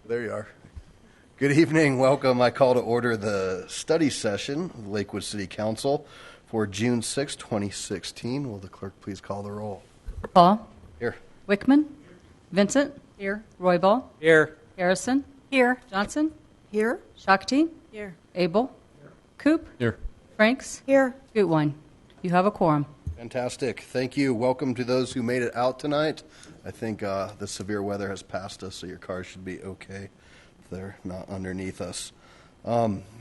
There you are. Good evening. Welcome. I call to order the study session of the Lakewood City Council for June 6, 2016. Will the clerk please call the roll? Paul. Here. Wickman. Vincent. Here. Roybal. Here. Harrison. Here. Johnson. Here. Shakti. Here. Abel. Coop. Here. Franks. Here. Gutwein. You have a quorum. Fantastic. Thank you. Welcome to those who made it out tonight. I think the severe weather has passed us, so your cars should be okay if they're not underneath us.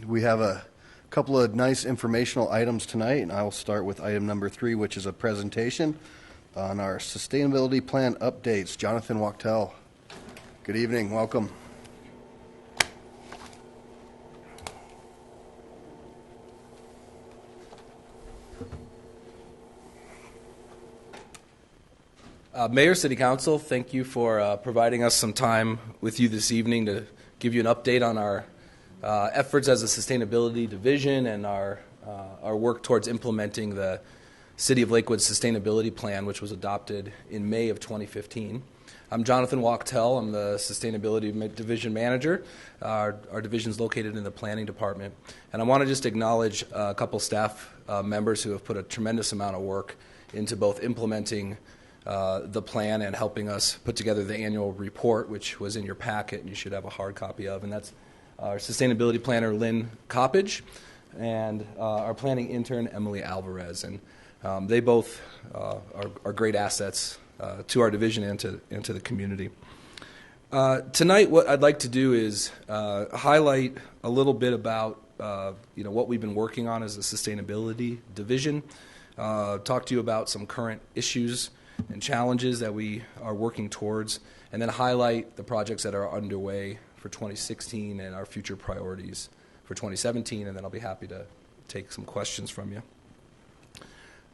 We have a couple of nice informational items tonight, and I will start with item number 3, which is a presentation on our sustainability plan updates. Jonathan Wachtel. Good evening. Welcome. Mayor, City Council, thank you for providing us some time with you this evening to give you an update on our efforts as a sustainability division and our work towards implementing the City of Lakewood Sustainability Plan, which was adopted in May of 2015. I'm Jonathan Wachtel. I'm the Sustainability Division Manager. Our division is located in the Planning Department. And I want to just acknowledge a couple staff members who have put a tremendous amount of work into both implementing the plan and helping us put together the annual report, which was in your packet and you should have a hard copy of. And that's our sustainability planner, Lynn Coppage, and our planning intern, Emily Alvarez. And they both are great assets to our division and to the community. Tonight, what I'd like to do is highlight a little bit about what we've been working on as a sustainability division, talk to you about some current issues and challenges that we are working towards, and then highlight the projects that are underway for 2016 and our future priorities for 2017, and then I'll be happy to take some questions from you.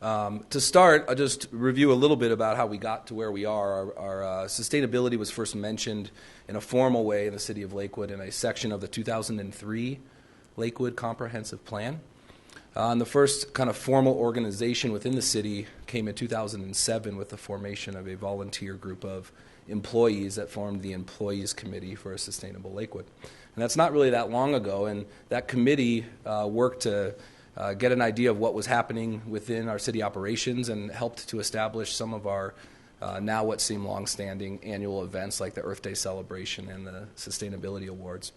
To start, I'll just review a little bit about how we got to where we are. Our sustainability was first mentioned in a formal way in the City of Lakewood in a section of the 2003 Lakewood Comprehensive Plan. And the first kind of formal organization within the city came in 2007 with the formation of a volunteer group of employees that formed the Employees Committee for a Sustainable Lakewood. And that's not really that long ago, and that committee worked to get an idea of what was happening within our city operations and helped to establish some of our now what seem long-standing annual events like the Earth Day celebration and the Sustainability Awards.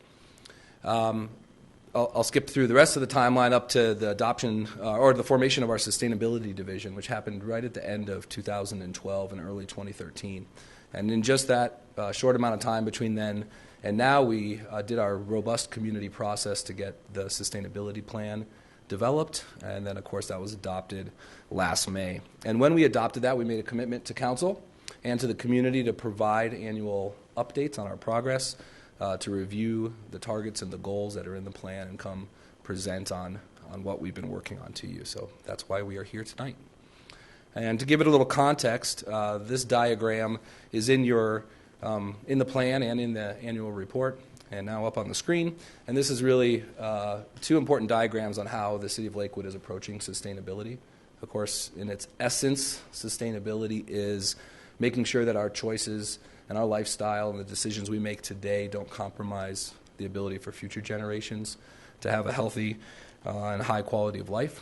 I'll skip through the rest of the timeline up to the adoption or the formation of our sustainability division, which happened right at the end of 2012 and early 2013. And in just that short amount of time between then and now, we did our robust community process to get the sustainability plan developed, and then, of course, that was adopted last May. And when we adopted that, we made a commitment to council and to the community to provide annual updates on our progress, to review the targets and the goals that are in the plan and come present on what we've been working on to you. So that's why we are here tonight. And to give it a little context, this diagram is in the plan and in the annual report and now up on the screen. And this is really two important diagrams on how the City of Lakewood is approaching sustainability. Of course, in its essence, sustainability is making sure that our choices and our lifestyle and the decisions we make today don't compromise the ability for future generations to have a healthy and high quality of life.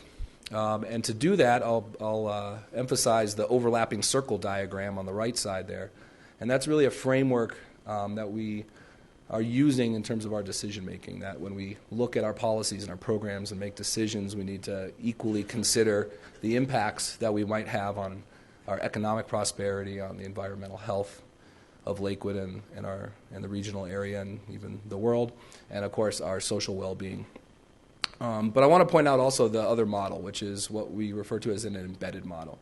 And to do that, I'll emphasize the overlapping circle diagram on the right side there. And that's really a framework that we are using in terms of our decision making, that when we look at our policies and our programs and make decisions, we need to equally consider the impacts that we might have on our economic prosperity, on the environmental health of Lakewood and the regional area and even the world, and of course our social well-being. But I want to point out also the other model, which is what we refer to as an embedded model.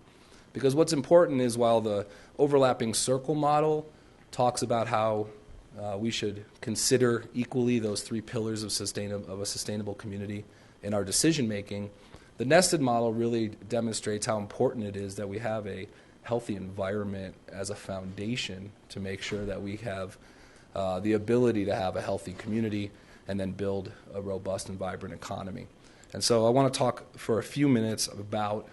Because what's important is while the overlapping circle model talks about how we should consider equally those three pillars of a sustainable community in our decision making, the nested model really demonstrates how important it is that we have a healthy environment as a foundation to make sure that we have the ability to have a healthy community and then build a robust and vibrant economy. And so I want to talk for a few minutes about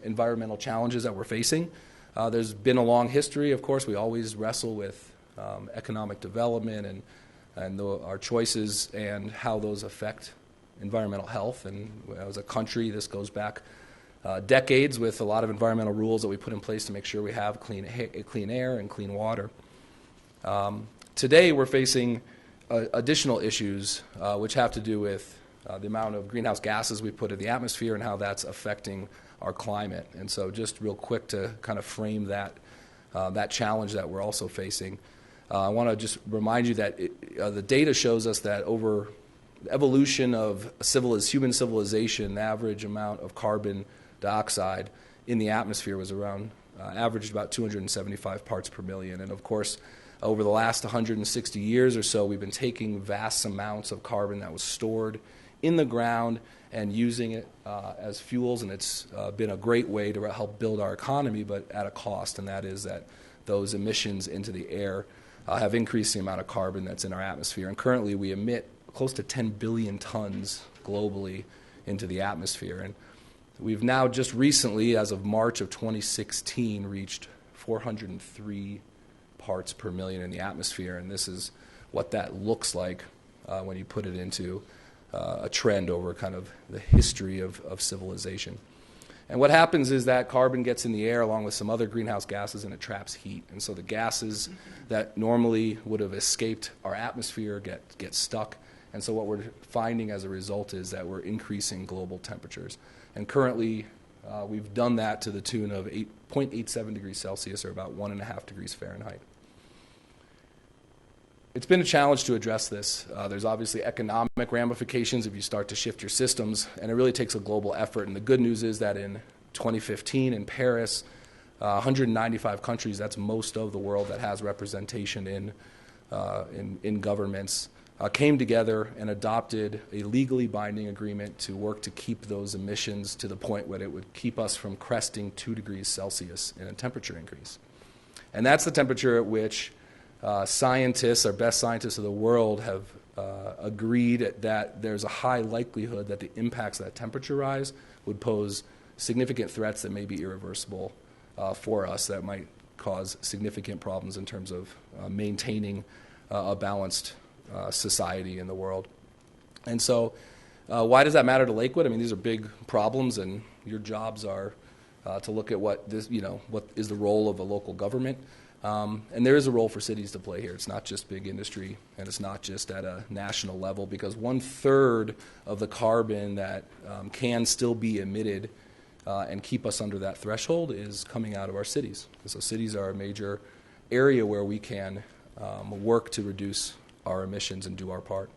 environmental challenges that we're facing. There's been a long history, of course. We always wrestle with economic development and and our choices and how those affect environmental health. And as a country, this goes back decades with a lot of environmental rules that we put in place to make sure we have clean air and clean water. Today, we're facing additional issues which have to do with the amount of greenhouse gases we put in the atmosphere and how that's affecting our climate. And so just real quick to kind of frame that challenge that we're also facing, I want to just remind you that the data shows us that over the evolution of human civilization, the average amount of carbon dioxide in the atmosphere was around, averaged about 275 parts per million. And of course, over the last 160 years or so, we've been taking vast amounts of carbon that was stored in the ground and using it as fuels, and it's been a great way to help build our economy, but at a cost, and that is that those emissions into the air have increased the amount of carbon that's in our atmosphere. And currently, we emit close to 10 billion tons globally into the atmosphere. And we've now just recently, as of March of 2016, reached 403 parts per million in the atmosphere, and this is what that looks like when you put it into a trend over kind of the history of civilization. And what happens is that carbon gets in the air along with some other greenhouse gases, and it traps heat. And so the gases that normally would have escaped our atmosphere get stuck. And so what we're finding as a result is that we're increasing global temperatures. And currently, we've done that to the tune of 0.87 degrees Celsius, or about 1.5 degrees Fahrenheit. It's been a challenge to address this. There's obviously economic ramifications if you start to shift your systems, and it really takes a global effort. And the good news is that in 2015 in Paris, 195 countries, that's most of the world that has representation in governments, came together and adopted a legally binding agreement to work to keep those emissions to the point where it would keep us from cresting 2 degrees Celsius in a temperature increase. And that's the temperature at which scientists, our best scientists of the world, have agreed that there's a high likelihood that the impacts of that temperature rise would pose significant threats that may be irreversible for us, that might cause significant problems in terms of maintaining a balanced society in the world. And so why does that matter to Lakewood? I mean, these are big problems, and your jobs are to look at what is the role of a local government. And there is a role for cities to play here. It's not just big industry, and it's not just at a national level, because 1/3 of the carbon that can still be emitted and keep us under that threshold is coming out of our cities. So cities are a major area where we can work to reduce our emissions and do our part.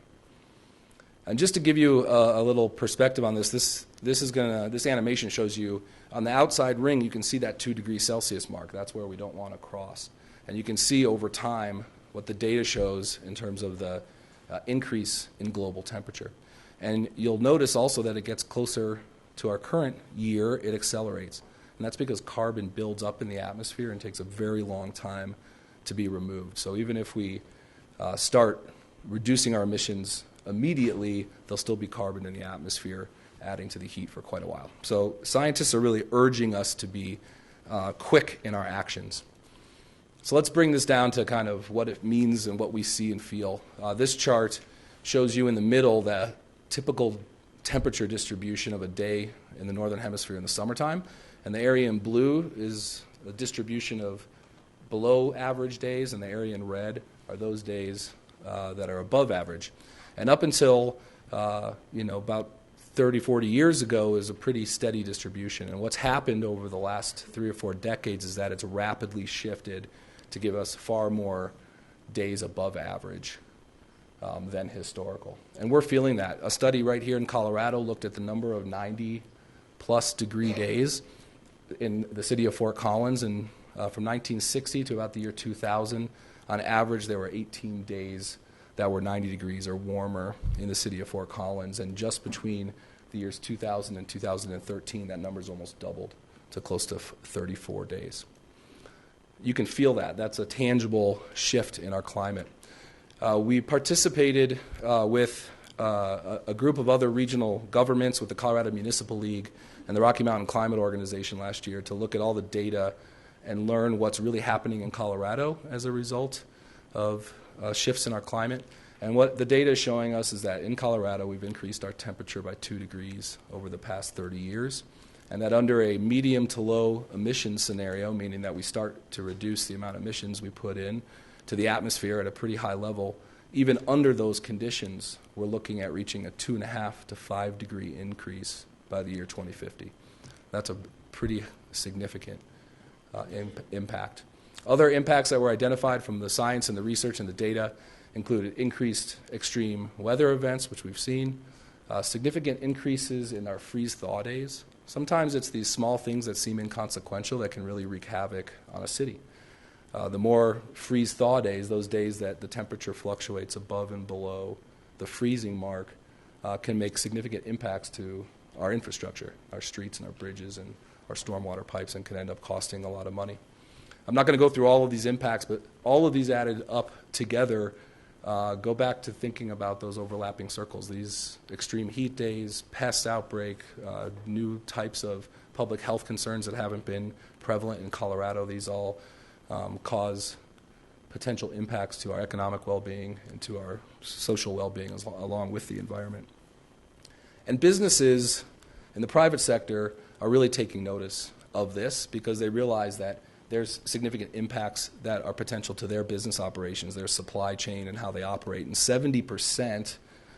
And just to give you a little perspective on this animation shows you on the outside ring, you can see that 2 degrees Celsius mark. That's where we don't want to cross. And you can see over time what the data shows in terms of the increase in global temperature. And you'll notice also that it gets closer to our current year, it accelerates. And that's because carbon builds up in the atmosphere and takes a very long time to be removed. So even if we start reducing our emissions immediately, there'll still be carbon in the atmosphere adding to the heat for quite a while. So scientists are really urging us to be quick in our actions. So let's bring this down to kind of what it means and what we see and feel. This chart shows you in the middle the typical temperature distribution of a day in the northern hemisphere in the summertime. And the area in blue is the distribution of below average days, and the area in red are those days that are above average. And up until about 30, 40 years ago is a pretty steady distribution. And what's happened over the last 3 or 4 decades is that it's rapidly shifted to give us far more days above average than historical. And we're feeling that. A study right here in Colorado looked at the number of 90-plus degree days in the city of Fort Collins, and from 1960 to about the year 2000, on average there were 18 days that were 90 degrees or warmer in the city of Fort Collins. And just between the years 2000 and 2013, that number's almost doubled to close to 34 days. You can feel that. That's a tangible shift in our climate. We participated with a group of other regional governments, with the Colorado Municipal League and the Rocky Mountain Climate Organization last year, to look at all the data and learn what's really happening in Colorado as a result of shifts in our climate. And what the data is showing us is that in Colorado, we've increased our temperature by 2 degrees over the past 30 years, and that under a medium to low emission scenario, meaning that we start to reduce the amount of emissions we put in to the atmosphere at a pretty high level, even under those conditions, we're looking at reaching a 2.5 to 5 degree increase by the year 2050. That's a pretty significant impact. Other impacts that were identified from the science and the research and the data included increased extreme weather events, which we've seen, significant increases in our freeze-thaw days. Sometimes it's these small things that seem inconsequential that can really wreak havoc on a city. The more freeze-thaw days, those days that the temperature fluctuates above and below the freezing mark, can make significant impacts to our infrastructure, our streets and our bridges and our stormwater pipes, and can end up costing a lot of money. I'm not going to go through all of these impacts, but all of these added up together go back to thinking about those overlapping circles, these extreme heat days, pest outbreak, new types of public health concerns that haven't been prevalent in Colorado. These all cause potential impacts to our economic well-being and to our social well-being along with the environment. And businesses in the private sector are really taking notice of this because they realize that there's significant impacts that are potential to their business operations, their supply chain, and how they operate. And 70%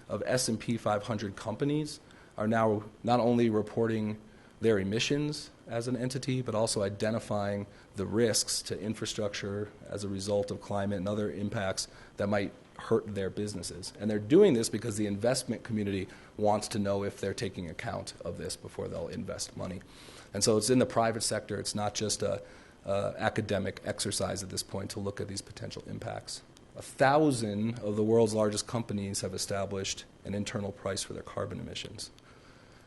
of S&P 500 companies are now not only reporting their emissions as an entity, but also identifying the risks to infrastructure as a result of climate and other impacts that might hurt their businesses. And they're doing this because the investment community wants to know if they're taking account of this before they'll invest money. And so it's in the private sector. It's not just a academic exercise at this point to look at these potential impacts. 1,000 of the world's largest companies have established an internal price for their carbon emissions.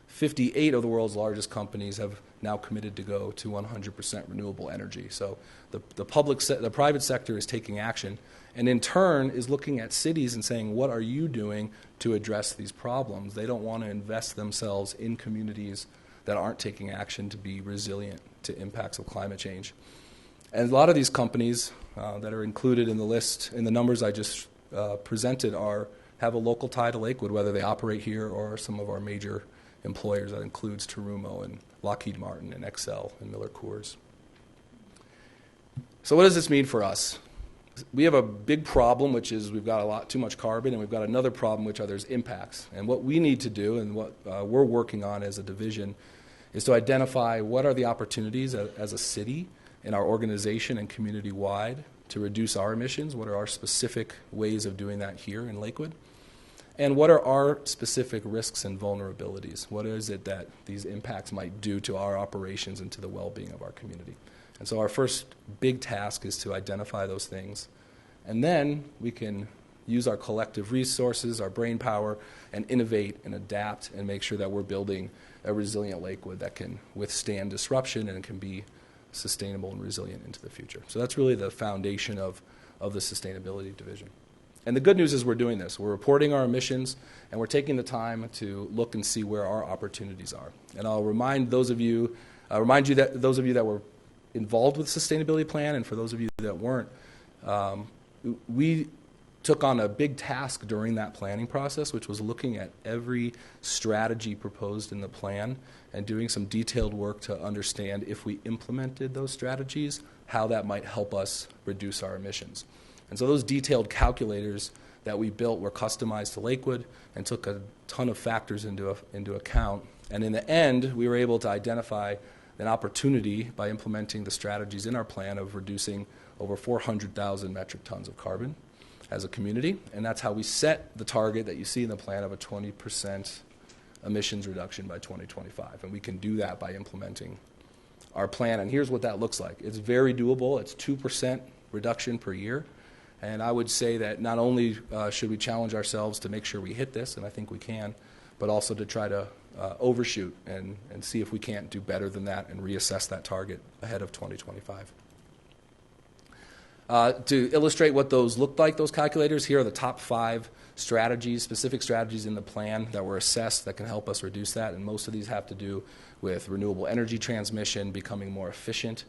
58 of the world's largest companies have now committed to go to 100% renewable energy. So the private sector is taking action, and in turn is looking at cities and saying, what are you doing to address these problems? They don't want to invest themselves in communities that aren't taking action to be resilient to impacts of climate change. And a lot of these companies that are included in the list, in the numbers I just presented, have a local tie to Lakewood, whether they operate here or some of our major employers. That includes Terumo and Lockheed Martin and Excel and Miller Coors. So what does this mean for us? We have a big problem, which is we've got too much carbon, and we've got another problem, which are there's impacts. And what we need to do, and what we're working on as a division, is to identify what are the opportunities as a city in our organization and community-wide to reduce our emissions, what are our specific ways of doing that here in Lakewood, and what are our specific risks and vulnerabilities. What is it that these impacts might do to our operations and to the well-being of our community? And so our first big task is to identify those things, and then we can use our collective resources, our brain power, and innovate and adapt and make sure that we're building a resilient Lakewood that can withstand disruption and can be sustainable and resilient into the future. So that's really the foundation of the sustainability division. And the good news is we're doing this. We're reporting our emissions, and we're taking the time to look and see where our opportunities are. And I'll remind those of you that were involved with the sustainability plan, and for those of you that weren't, we took on a big task during that planning process, which was looking at every strategy proposed in the plan and doing some detailed work to understand if we implemented those strategies, how that might help us reduce our emissions. And so those detailed calculators that we built were customized to Lakewood and took a ton of factors into account. And in the end, we were able to identify an opportunity by implementing the strategies in our plan of reducing over 400,000 metric tons of carbon as a community. And that's how we set the target that you see in the plan of a 20% emissions reduction by 2025. And we can do that by implementing our plan. And here's what that looks like. It's very doable. It's 2% reduction per year. And I would say that not only should we challenge ourselves to make sure we hit this, and I think we can, but also to try to overshoot and see if we can't do better than that and reassess that target ahead of 2025. To illustrate what those looked like, those calculators, here are the top 5 strategies, specific strategies in the plan that were assessed that can help us reduce that. And most of these have to do with renewable energy transmission, becoming more efficient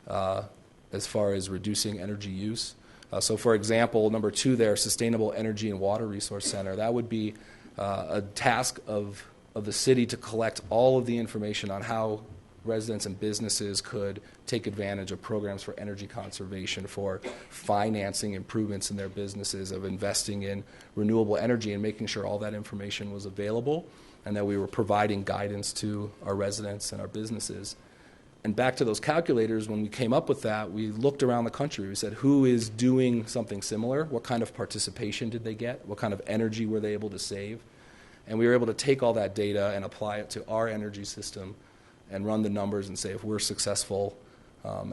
as far as reducing energy use. So, for example, number 2 there, Sustainable Energy and Water Resource Center, that would be a task of the city to collect all of the information on how residents and businesses could take advantage of programs for energy conservation, for financing improvements in their businesses, of investing in renewable energy, and making sure all that information was available and that we were providing guidance to our residents and our businesses. And back to those calculators, when we came up with that, we looked around the country. We said, who is doing something similar? What kind of participation did they get? What kind of energy were they able to save? And we were able to take all that data and apply it to our energy system and run the numbers and say, if we're successful,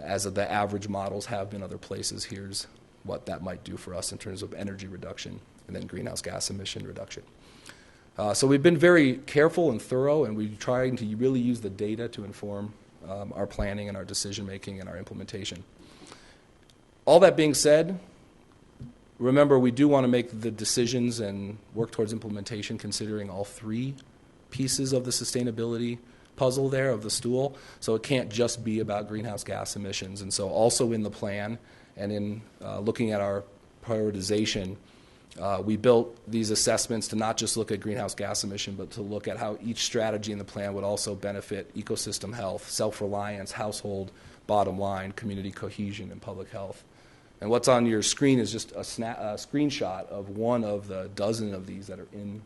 as the average models have been other places, here's what that might do for us in terms of energy reduction and then greenhouse gas emission reduction. So we've been very careful and thorough, and we're trying to really use the data to inform our planning and our decision-making and our implementation. All that being said, remember, we do want to make the decisions and work towards implementation considering all 3 pieces of the sustainability puzzle there, of the stool. So it can't just be about greenhouse gas emissions. And so also in the plan and in looking at our prioritization, we built these assessments to not just look at greenhouse gas emission, but to look at how each strategy in the plan would also benefit ecosystem health, self-reliance, household bottom line, community cohesion, and public health. And what's on your screen is just a screenshot of one of the dozen of these that are in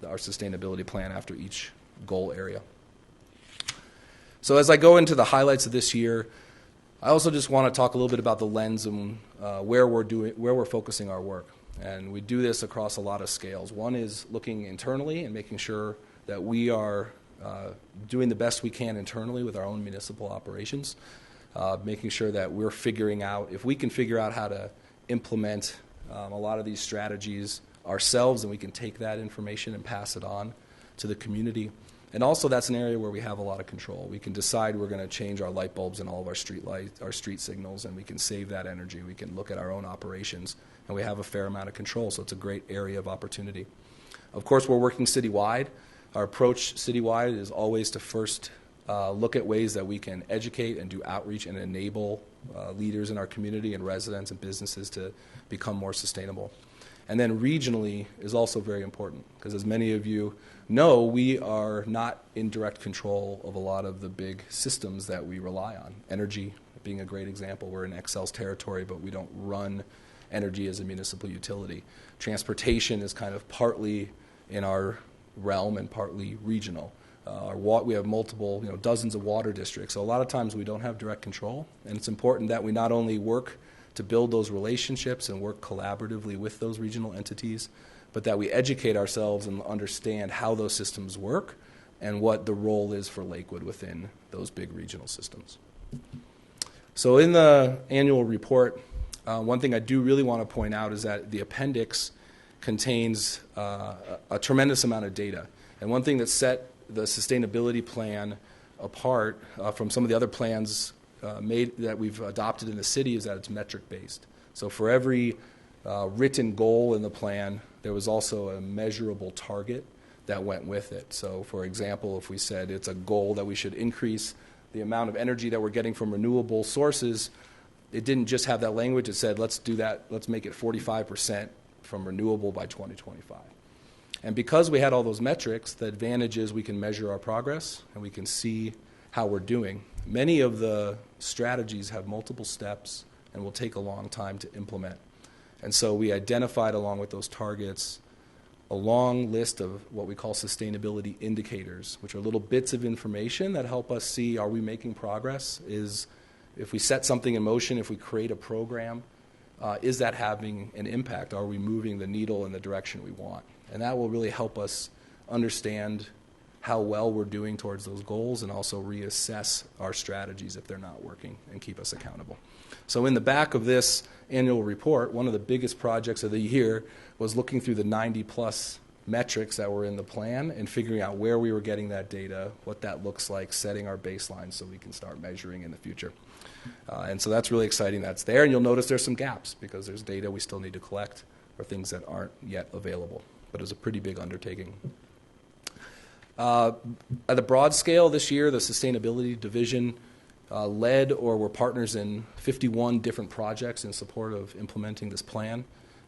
our sustainability plan after each goal area. So as I go into the highlights of this year, I also just want to talk a little bit about the lens and where we're focusing our work. And we do this across a lot of scales. One is looking internally and making sure that we are doing the best we can internally with our own municipal operations, making sure that we're figuring out, if we can figure out how to implement a lot of these strategies ourselves, and we can take that information and pass it on to the community. And also, that's an area where we have a lot of control. We can decide we're going to change our light bulbs in all of our street signals, and we can save that energy. We can look at our own operations, and we have a fair amount of control, so it's a great area of opportunity. Of course, we're working citywide. Our approach citywide is always to first look at ways that we can educate and do outreach and enable leaders in our community and residents and businesses to become more sustainable. And then regionally is also very important, because as many of you know, we are not in direct control of a lot of the big systems that we rely on. Energy being a great example. We're in Xcel's territory, but we don't run energy as a municipal utility. Transportation is kind of partly in our realm and partly regional. We have multiple, dozens of water districts. So a lot of times we don't have direct control, and it's important that we not only work to build those relationships and work collaboratively with those regional entities, but that we educate ourselves and understand how those systems work and what the role is for Lakewood within those big regional systems. So in the annual report, one thing I do really want to point out is that the appendix contains a tremendous amount of data. And one thing that set the sustainability plan apart from some of the other plans that we've adopted in the city is that it's metric-based. So for every written goal in the plan, there was also a measurable target that went with it. So for example, if we said it's a goal that we should increase the amount of energy that we're getting from renewable sources, it didn't just have that language. It said, let's do that. Let's make it 45% from renewable by 2025. And because we had all those metrics, the advantage is we can measure our progress and we can see how we're doing. Many of the strategies have multiple steps and will take a long time to implement. And so we identified, along with those targets, a long list of what we call sustainability indicators, which are little bits of information that help us see, are we making progress? If we set something in motion, if we create a program, is that having an impact? Are we moving the needle in the direction we want? And that will really help us understand how well we're doing towards those goals and also reassess our strategies if they're not working and keep us accountable. So in the back of this annual report, one of the biggest projects of the year was looking through the 90-plus metrics that were in the plan and figuring out where we were getting that data, what that looks like, setting our baseline so we can start measuring in the future. And so that's really exciting that's there. And you'll notice there's some gaps because there's data we still need to collect or things that aren't yet available. But it was a pretty big undertaking. At the broad scale this year, the sustainability division led or were partners in 51 different projects in support of implementing this plan.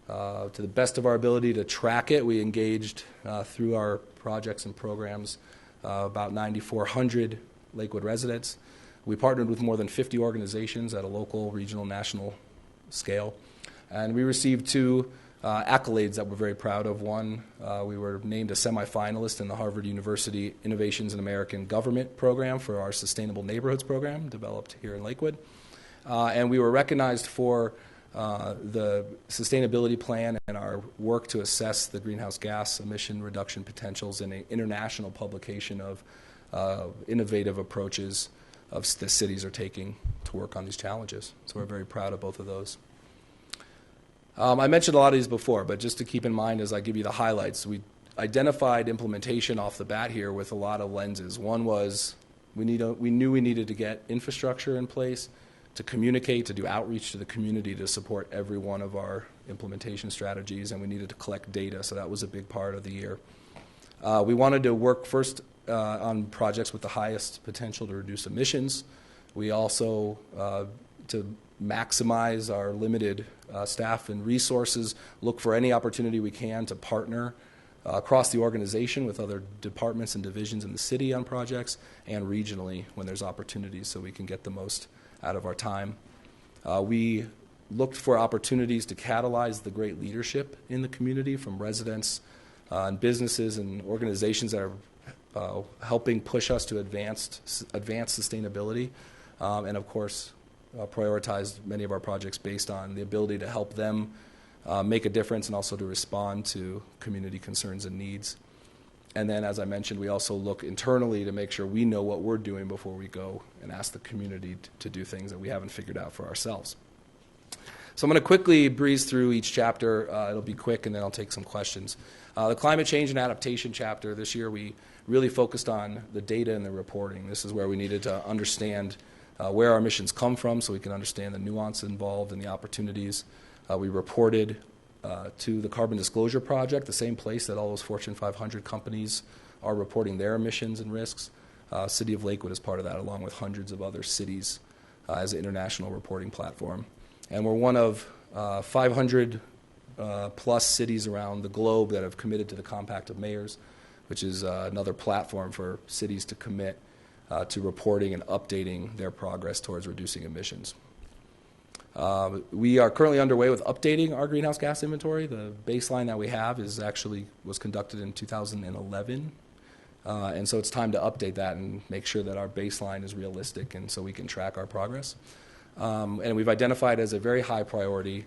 To the best of our ability to track it, we engaged through our projects and programs about 9,400 Lakewood residents. We partnered with more than 50 organizations at a local, regional, national scale. And we received 2 accolades that we're very proud of. One, we were named a semifinalist in the Harvard University Innovations in American Government program for our Sustainable Neighborhoods program developed here in Lakewood. And we were recognized for the sustainability plan and our work to assess the greenhouse gas emission reduction potentials in an international publication of innovative approaches the cities are taking to work on these challenges. So we're very proud of both of those. I mentioned a lot of these before, but just to keep in mind as I give you the highlights, we identified implementation off the bat here with a lot of lenses. One was we knew we needed to get infrastructure in place to communicate, to do outreach to the community to support every one of our implementation strategies, and we needed to collect data, so that was a big part of the year. We wanted to work first on projects with the highest potential to reduce emissions. We also, to maximize our limited staff and resources, look for any opportunity we can to partner across the organization with other departments and divisions in the city on projects, and regionally when there's opportunities so we can get the most out of our time. We looked for opportunities to catalyze the great leadership in the community from residents and businesses and organizations that are helping push us to advance sustainability, and of course prioritized many of our projects based on the ability to help them make a difference and also to respond to community concerns and needs. And then, as I mentioned, we also look internally to make sure we know what we're doing before we go and ask the community to do things that we haven't figured out for ourselves. So I'm going to quickly breeze through each chapter. It'll be quick, and then I'll take some questions. The climate change and adaptation chapter, this year we really focused on the data and the reporting. This is where we needed to understand where our emissions come from so we can understand the nuance involved and the opportunities. We reported to the Carbon Disclosure Project, the same place that all those Fortune 500 companies are reporting their emissions and risks. City of Lakewood is part of that, along with hundreds of other cities as an international reporting platform. And we're one of 500 plus cities around the globe that have committed to the Compact of Mayors, which is another platform for cities to commit to reporting and updating their progress towards reducing emissions. We are currently underway with updating our greenhouse gas inventory. The baseline that we have was conducted in 2011. And so it's time to update that and make sure that our baseline is realistic and so we can track our progress. And we've identified as a very high priority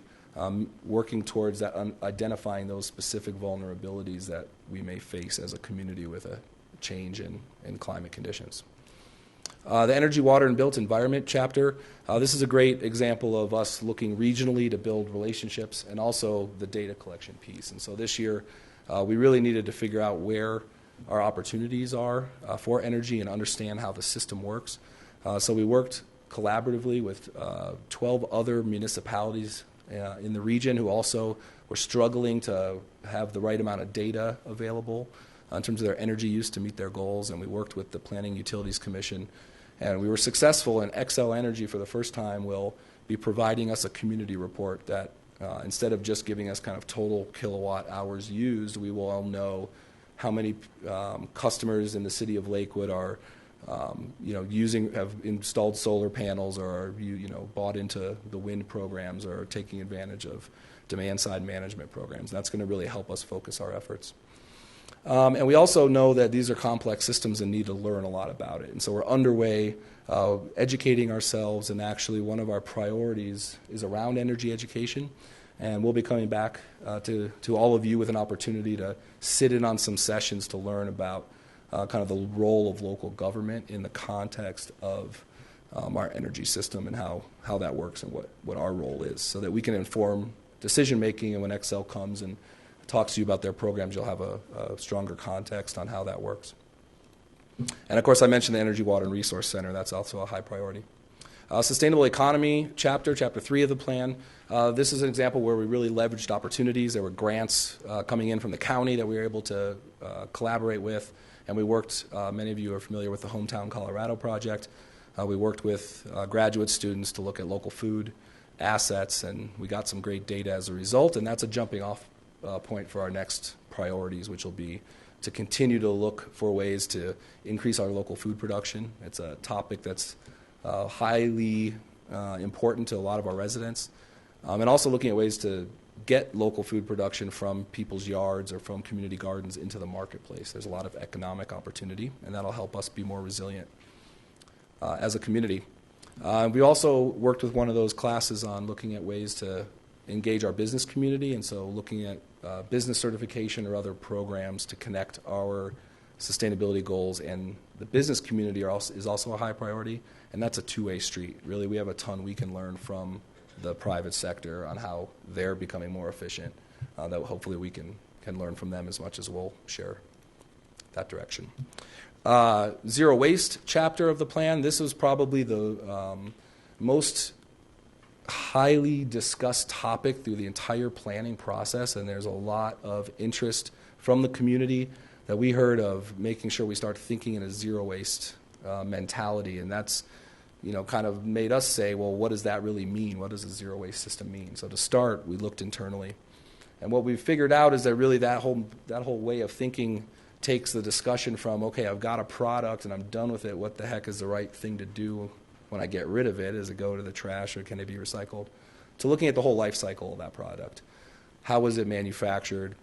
working towards that, identifying those specific vulnerabilities that we may face as a community with a change in climate conditions. The Energy, Water, and Built Environment chapter, this is a great example of us looking regionally to build relationships and also the data collection piece. And so this year, we really needed to figure out where our opportunities are for energy and understand how the system works. So we worked collaboratively with 12 other municipalities in the region who also were struggling to have the right amount of data available in terms of their energy use to meet their goals. And we worked with the Planning Utilities Commission. And we were successful, and Xcel Energy for the first time will be providing us a community report that instead of just giving us kind of total kilowatt hours used, we will all know how many customers in the city of Lakewood are have installed solar panels or are bought into the wind programs or are taking advantage of demand side management programs. That's going to really help us focus our efforts. And we also know that these are complex systems and need to learn a lot about it. And so we're underway educating ourselves, and actually one of our priorities is around energy education. And we'll be coming back to all of you with an opportunity to sit in on some sessions to learn about kind of the role of local government in the context of our energy system and how that works and what our role is, so that we can inform decision making. And when Xcel comes and talks to you about their programs, you'll have a stronger context on how that works. And of course, I mentioned the Energy, Water, and Resource Center. That's also a high priority. Sustainable Economy chapter 3 of the plan. This is an example where we really leveraged opportunities. There were grants coming in from the county that we were able to collaborate with, and we worked, many of you are familiar with the Hometown Colorado project, We worked with graduate students to look at local food assets, and we got some great data as a result, and that's a jumping off point for our next priorities, which will be to continue to look for ways to increase our local food production. It's a topic that's highly important to a lot of our residents, and also looking at ways to get local food production from people's yards or from community gardens into the marketplace. There's a lot of economic opportunity, and that'll help us be more resilient as a community. We also worked with one of those classes on looking at ways to engage our business community, and so looking at business certification or other programs to connect our sustainability goals and the business community is also a high priority, and that's a two-way street. Really, we have a ton we can learn from the private sector on how they're becoming more efficient, that hopefully we can learn from them as much as we'll share that direction. Zero waste chapter of the plan. This was probably the most highly discussed topic through the entire planning process, and there's a lot of interest from the community that we heard of making sure we start thinking in a zero waste mentality, and that's kind of made us say, well, what does that really mean? What does a zero waste system mean? So to start, we looked internally, and what we figured out is that really that whole way of thinking takes the discussion from, okay, I've got a product and I'm done with it. What the heck is the right thing to do when I get rid of it? Does it go to the trash or can it be recycled? To looking at the whole life cycle of that product. How was it manufactured?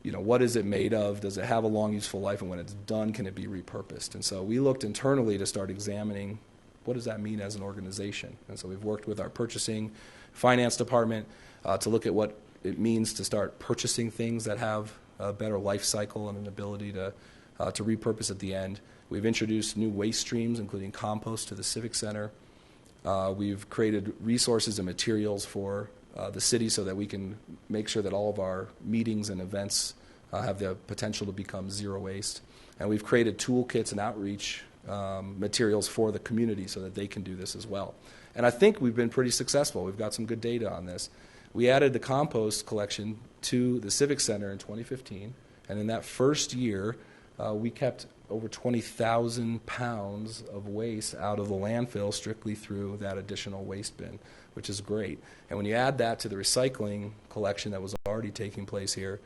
What is it made of? Does it have a long useful life? And when it's done, can it be repurposed? And so we looked internally to start examining what does that mean as an organization. And so we've worked with our purchasing finance department to look at what it means to start purchasing things that have a better life cycle and an ability to repurpose at the end. We've introduced new waste streams, including compost, to the Civic Center. We've created resources and materials for the city so that we can make sure that all of our meetings and events have the potential to become zero waste. And we've created toolkits and outreach materials for the community so that they can do this as well. And I think we've been pretty successful. We've got some good data on this. We added the compost collection to the Civic Center in 2015, and in that first year, we kept over 20,000 pounds of waste out of the landfill strictly through that additional waste bin, which is great. And when you add that to the recycling collection that was already taking place here,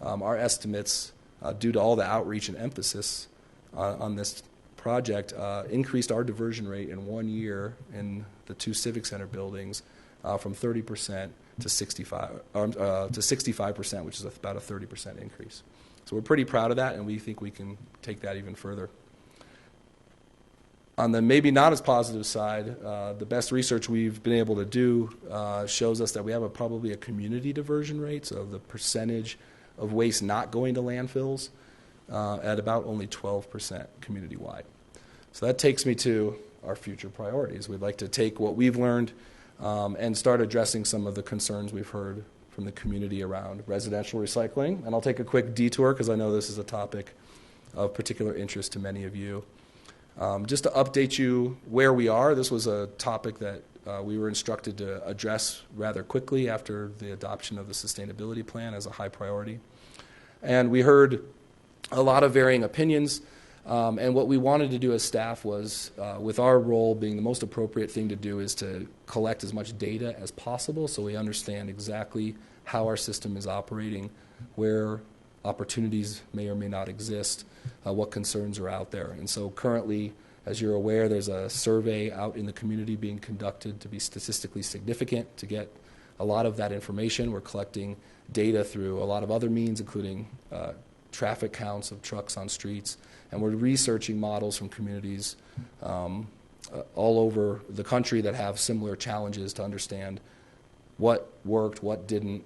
our estimates, due to all the outreach and emphasis on this project, increased our diversion rate in 1 year in the two Civic Center buildings from 30% to 65%, which is about a 30% increase. So we're pretty proud of that, and we think we can take that even further. On the maybe not as positive side, the best research we've been able to do shows us that we have probably a community diversion rate, so the percentage of waste not going to landfills at about only 12% community-wide. So that takes me to our future priorities. We'd like to take what we've learned and start addressing some of the concerns we've heard from the community around residential recycling. And I'll take a quick detour because I know this is a topic of particular interest to many of you. Just to update you where we are, this was a topic that we were instructed to address rather quickly after the adoption of the sustainability plan as a high priority. And we heard a lot of varying opinions. And what we wanted to do as staff was, with our role being the most appropriate thing to do, is to collect as much data as possible so we understand exactly how our system is operating, where opportunities may or may not exist, what concerns are out there. And so currently, as you're aware, there's a survey out in the community being conducted to be statistically significant to get a lot of that information. We're collecting data through a lot of other means, including traffic counts of trucks on streets. And we're researching models from communities all over the country that have similar challenges to understand what worked, what didn't,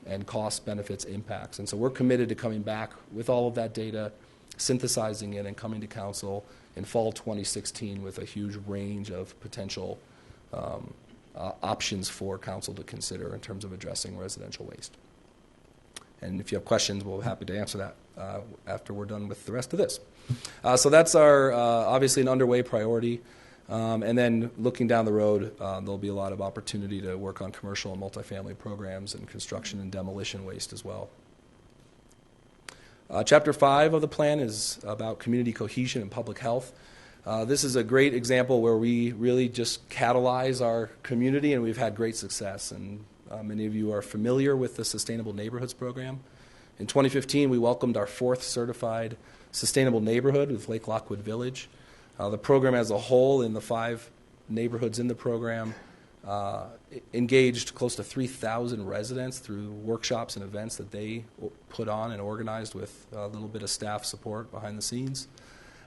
and cost, benefits, impacts. And so we're committed to coming back with all of that data, synthesizing it, and coming to council in fall 2016 with a huge range of potential options for council to consider in terms of addressing residential waste. And if you have questions, we'll be happy to answer that after we're done with the rest of this. So that's our obviously an underway priority. And then looking down the road, there'll be a lot of opportunity to work on commercial and multifamily programs and construction and demolition waste as well. Chapter 5 of the plan is about community cohesion and public health. This is a great example where we really just catalyze our community, and we've had great success. And many of you are familiar with the Sustainable Neighborhoods program. In 2015, we welcomed our 4th certified sustainable neighborhood with Lake Lockwood Village. The program as a whole, in the 5 neighborhoods in the program, engaged close to 3,000 residents through workshops and events that they put on and organized with a little bit of staff support behind the scenes.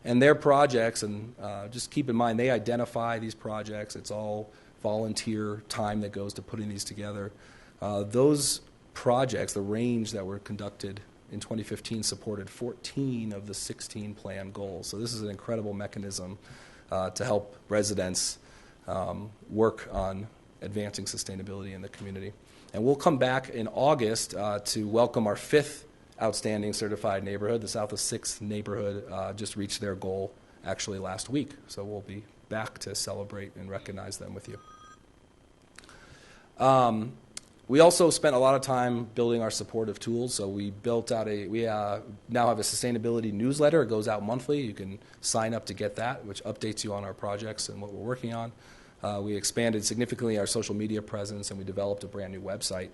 And their projects, and just keep in mind, they identify these projects. It's all volunteer time that goes to putting these together. Those projects, the range that were conducted in 2015, supported 14 of the 16 planned goals. So this is an incredible mechanism to help residents work on advancing sustainability in the community. And we'll come back in August to welcome our 5th outstanding certified neighborhood. The South of 6th neighborhood just reached their goal actually last week. So we'll be back to celebrate and recognize them with you. We also spent a lot of time building our supportive tools. So we built out we now have a sustainability newsletter. It goes out monthly. You can sign up to get that, which updates you on our projects and what we're working on. We expanded significantly our social media presence, and we developed a brand new website.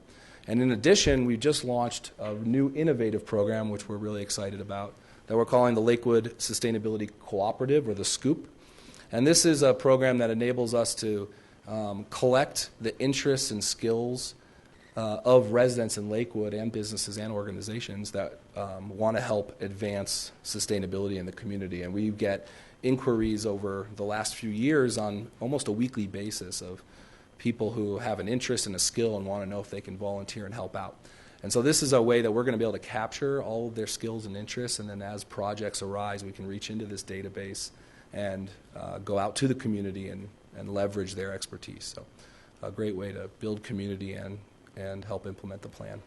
And in addition, we just launched a new innovative program, which we're really excited about, that we're calling the Lakewood Sustainability Cooperative, or the SCOOP. And this is a program that enables us to collect the interests and skills of residents in Lakewood and businesses and organizations that want to help advance sustainability in the community. And we get inquiries over the last few years on almost a weekly basis of people who have an interest and a skill and want to know if they can volunteer and help out. And so this is a way that we're going to be able to capture all of their skills and interests, and then as projects arise, we can reach into this database and go out to the community and leverage their expertise. So a great way to build community and help implement the plan.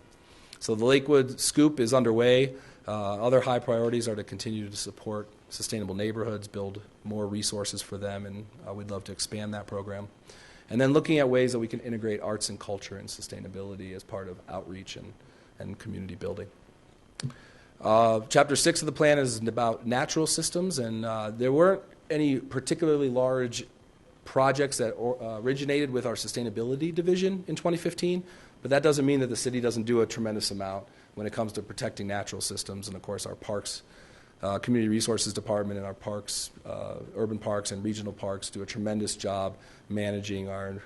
So the Lakewood Scoop is underway. Other high priorities are to continue to support sustainable neighborhoods, build more resources for them, and we'd love to expand that program. And then looking at ways that we can integrate arts and culture and sustainability as part of outreach and community building. Chapter 6 of the plan is about natural systems, and there weren't any particularly large projects that originated with our sustainability division in 2015, but that doesn't mean that the city doesn't do a tremendous amount when it comes to protecting natural systems. And of course, our parks, community resources department, and our parks, urban parks and regional parks do a tremendous job managing our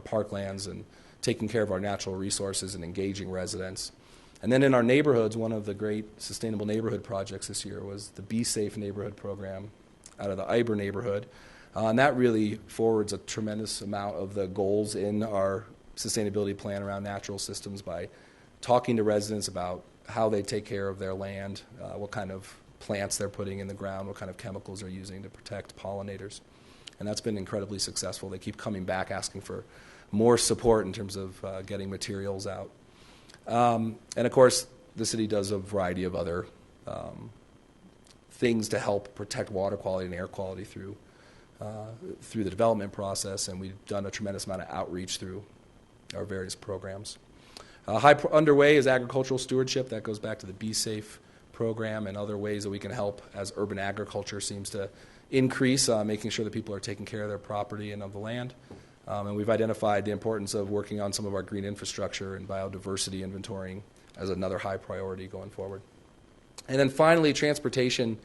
parklands and taking care of our natural resources and engaging residents. And then in our neighborhoods, one of the great sustainable neighborhood projects this year was the Be Safe Neighborhood program out of the Iber neighborhood. And that really forwards a tremendous amount of the goals in our sustainability plan around natural systems by talking to residents about how they take care of their land, what kind of plants they're putting in the ground, what kind of chemicals they're using to protect pollinators. And that's been incredibly successful. They keep coming back asking for more support in terms of getting materials out. And of course, the city does a variety of other things to help protect water quality and air quality through the development process, and we've done a tremendous amount of outreach through our various programs. Underway is agricultural stewardship. That goes back to the Be Safe program and other ways that we can help as urban agriculture seems to increase, making sure that people are taking care of their property and of the land. And we've identified the importance of working on some of our green infrastructure and biodiversity inventorying as another high priority going forward. And then finally, transportation.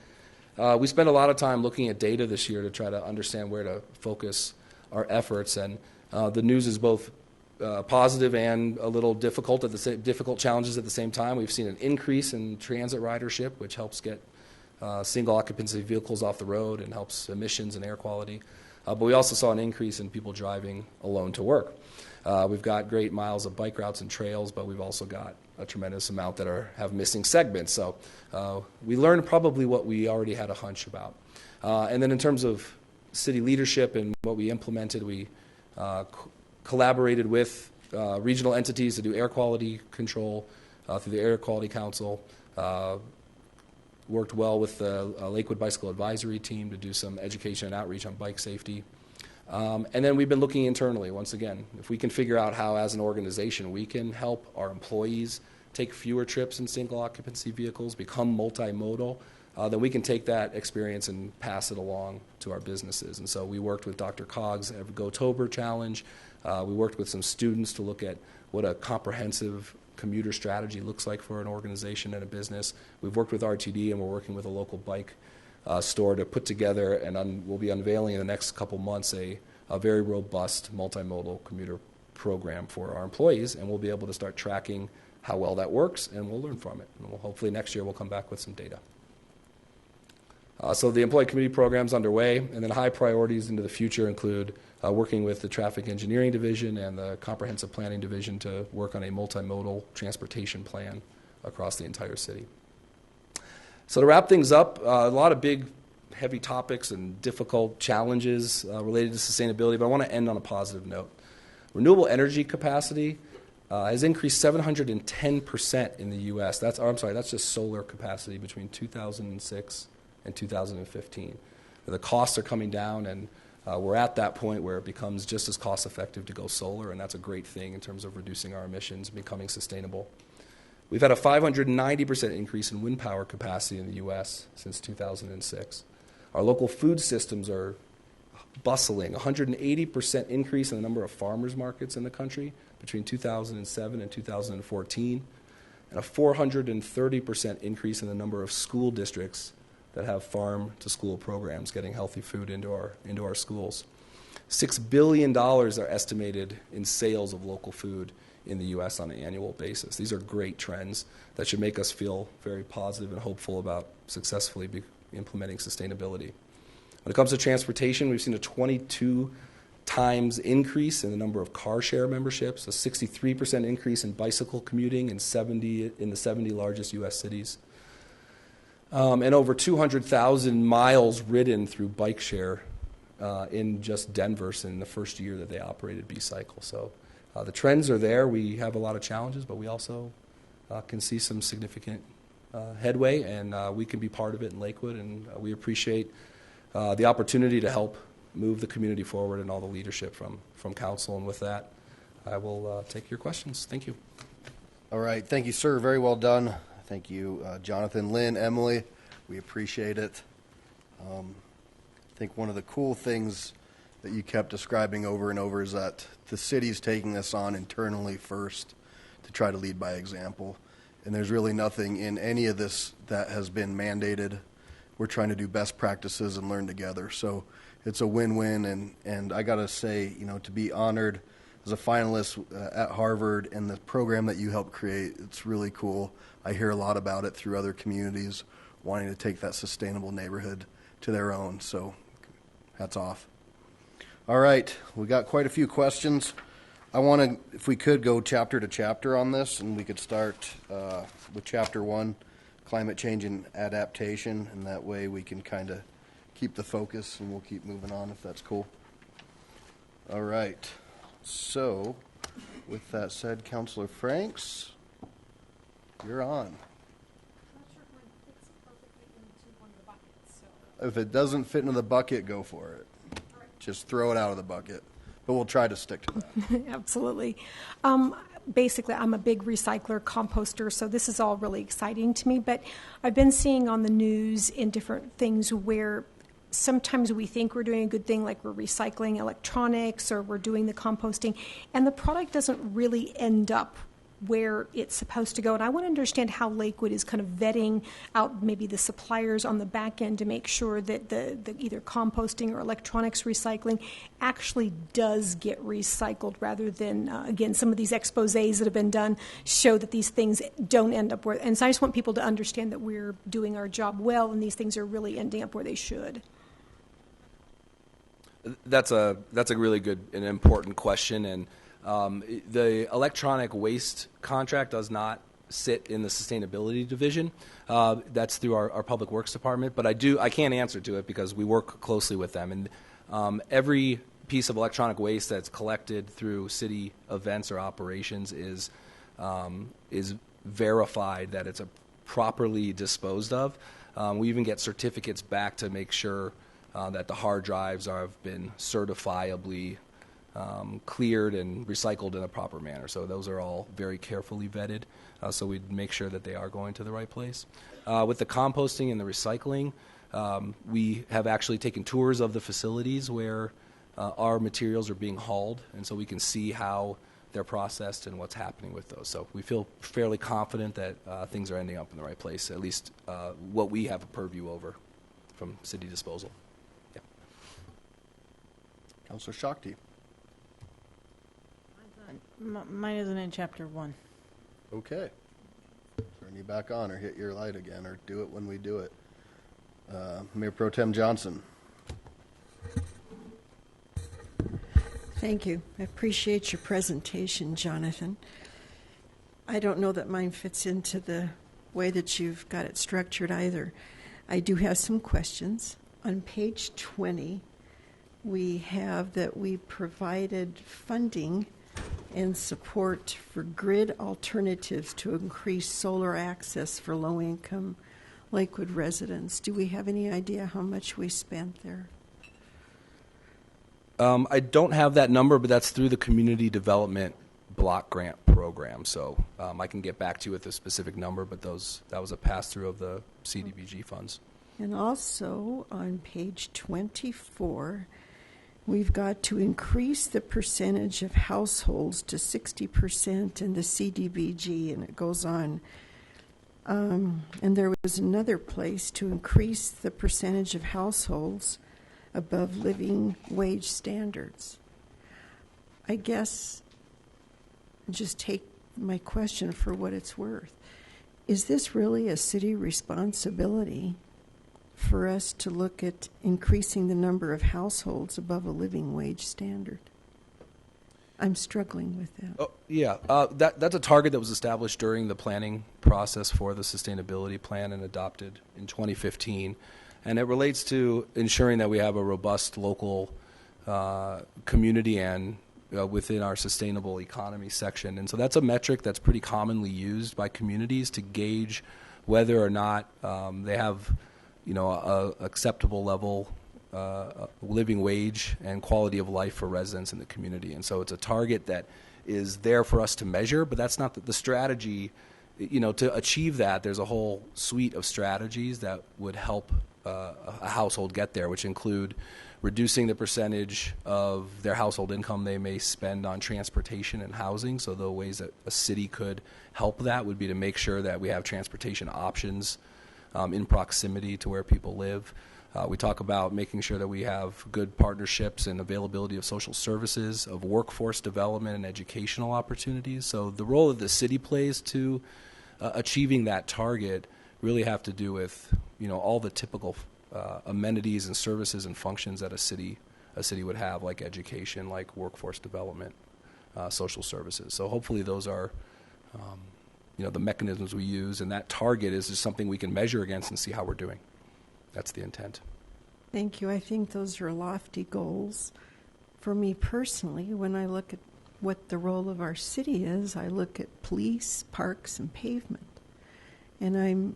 We spent a lot of time looking at data this year to try to understand where to focus our efforts, and the news is both positive and a little difficult difficult challenges at the same time. We've seen an increase in transit ridership, which helps get single occupancy vehicles off the road and helps emissions and air quality. But we also saw an increase in people driving alone to work. We've got great miles of bike routes and trails, but we've also got a tremendous amount that have missing segments. So we learned probably what we already had a hunch about. And then in terms of city leadership and what we implemented, we collaborated with regional entities to do air quality control through the Air Quality Council, worked well with the Lakewood Bicycle Advisory Team to do some education and outreach on bike safety. And then we've been looking internally, once again, if we can figure out how as an organization we can help our employees take fewer trips in single occupancy vehicles, become multimodal, then we can take that experience and pass it along to our businesses. And so we worked with Dr. Coggs at Go-Tober Challenge. We worked with some students to look at what a comprehensive commuter strategy looks like for an organization and a business. We've worked with RTD, and we're working with a local bike store to put together, and we'll be unveiling in the next couple months a very robust multimodal commuter program for our employees, and we'll be able to start tracking how well that works, and we'll learn from it. And hopefully next year we'll come back with some data. So the employee community program's underway, and then high priorities into the future include working with the Traffic Engineering Division and the Comprehensive Planning Division to work on a multimodal transportation plan across the entire city. So to wrap things up, a lot of big, heavy topics and difficult challenges related to sustainability, but I want to end on a positive note. Renewable energy capacity has increased 710% in the U.S. That's just solar capacity between 2006 and 2015. The costs are coming down, and we're at that point where it becomes just as cost effective to go solar, and that's a great thing in terms of reducing our emissions and becoming sustainable. We've had a 590% increase in wind power capacity in the U.S. since 2006. Our local food systems are bustling, 180% increase in the number of farmers markets in the country between 2007 and 2014, and a 430% increase in the number of school districts that have farm-to-school programs getting healthy food into our schools. $6 billion are estimated in sales of local food in the U.S. on an annual basis. These are great trends that should make us feel very positive and hopeful about successfully implementing sustainability. When it comes to transportation, we've seen a 22 times increase in the number of car share memberships, a 63% increase in bicycle commuting in the 70 largest U.S. cities, and over 200,000 miles ridden through bike share in just Denver in the first year that they operated B-Cycle. So the trends are there. We have a lot of challenges, but we also can see some significant headway, and we can be part of it in Lakewood, and we appreciate the opportunity to help move the community forward and all the leadership from council. And with that, I will take your questions. Thank you. All right. Thank you, sir. Very well done. Thank you, Jonathan, Lynn, Emily. We appreciate it. I think one of the cool things that you kept describing over and over is that the city's taking this on internally first to try to lead by example. And there's really nothing in any of this that has been mandated. We're trying to do best practices and learn together. So it's a win-win. And I got to say, to be honored as a finalist at Harvard and the program that you helped create, it's really cool. I hear a lot about it through other communities wanting to take that sustainable neighborhood to their own. So hats off. All right, we got quite a few questions. I want to, if we could, go chapter to chapter on this, and we could start with chapter 1, climate change and adaptation, and that way we can kind of keep the focus, and we'll keep moving on if that's cool. All right, so with that said, Councilor Franks, you're on. If it doesn't fit into the bucket, go for it. Just throw it out of the bucket. But we'll try to stick to that. Absolutely. Basically, I'm a big recycler, composter, so this is all really exciting to me. But I've been seeing on the news in different things where sometimes we think we're doing a good thing, like we're recycling electronics or we're doing the composting, and the product doesn't really end up where it's supposed to go. And I want to understand how Lakewood is kind of vetting out maybe the suppliers on the back end to make sure that the either composting or electronics recycling actually does get recycled, rather than, again, some of these exposés that have been done show that these things don't end up where. And so I just want people to understand that we're doing our job well and these things are really ending up where they should. That's a really good and important question, and the electronic waste contract does not sit in the sustainability division. That's through our public works department, but I can't answer to it because we work closely with them. And every piece of electronic waste that's collected through city events or operations is verified that it's properly disposed of. We even get certificates back to make sure that the hard drives have been certifiably cleared and recycled in a proper manner. So those are all very carefully vetted, so we make sure that they are going to the right place. With the composting and the recycling, we have actually taken tours of the facilities where our materials are being hauled, and so we can see how they're processed and what's happening with those. So we feel fairly confident that things are ending up in the right place, at least what we have a purview over from city disposal. Yeah. Councilor Shakti. Mine isn't in chapter 1. Okay. Turn you back on or hit your light again or do it when we do it. Mayor Pro Tem Johnson. Thank you. I appreciate your presentation, Jonathan. I don't know that mine fits into the way that you've got it structured either. I do have some questions. On page 20, we have that we provided funding and support for grid alternatives to increase solar access for low-income Lakewood residents. Do we have any idea how much we spent there? I don't have that number, but that's through the Community Development Block Grant Program. So I can get back to you with a specific number, but that was a pass-through of the CDBG funds. And also on page 24, we've got to increase the percentage of households to 60% in the CDBG, and it goes on. And there was another place to increase the percentage of households above living wage standards. I guess, just take my question for what it's worth. Is this really a city responsibility for us to look at increasing the number of households above a living wage standard? I'm struggling with that. Oh, yeah, that's a target that was established during the planning process for the sustainability plan and adopted in 2015. And it relates to ensuring that we have a robust local community and within our sustainable economy section. And so that's a metric that's pretty commonly used by communities to gauge whether or not they have, a acceptable level living wage and quality of life for residents in the community. And so it's a target that is there for us to measure, but that's not the strategy. To achieve that, there's a whole suite of strategies that would help a household get there, which include reducing the percentage of their household income they may spend on transportation and housing. So the ways that a city could help that would be to make sure that we have transportation options in proximity to where people live. We talk about making sure that we have good partnerships and availability of social services, of workforce development and educational opportunities. So the role that the city plays to achieving that target really have to do with all the typical amenities and services and functions that a city would have, like education, like workforce development, social services. So hopefully those are the mechanisms we use, and that target is just something we can measure against and see how we're doing. That's the intent. Thank you. I think those are lofty goals. For me personally, when I look at what the role of our city is, I look at police, parks, and pavement. And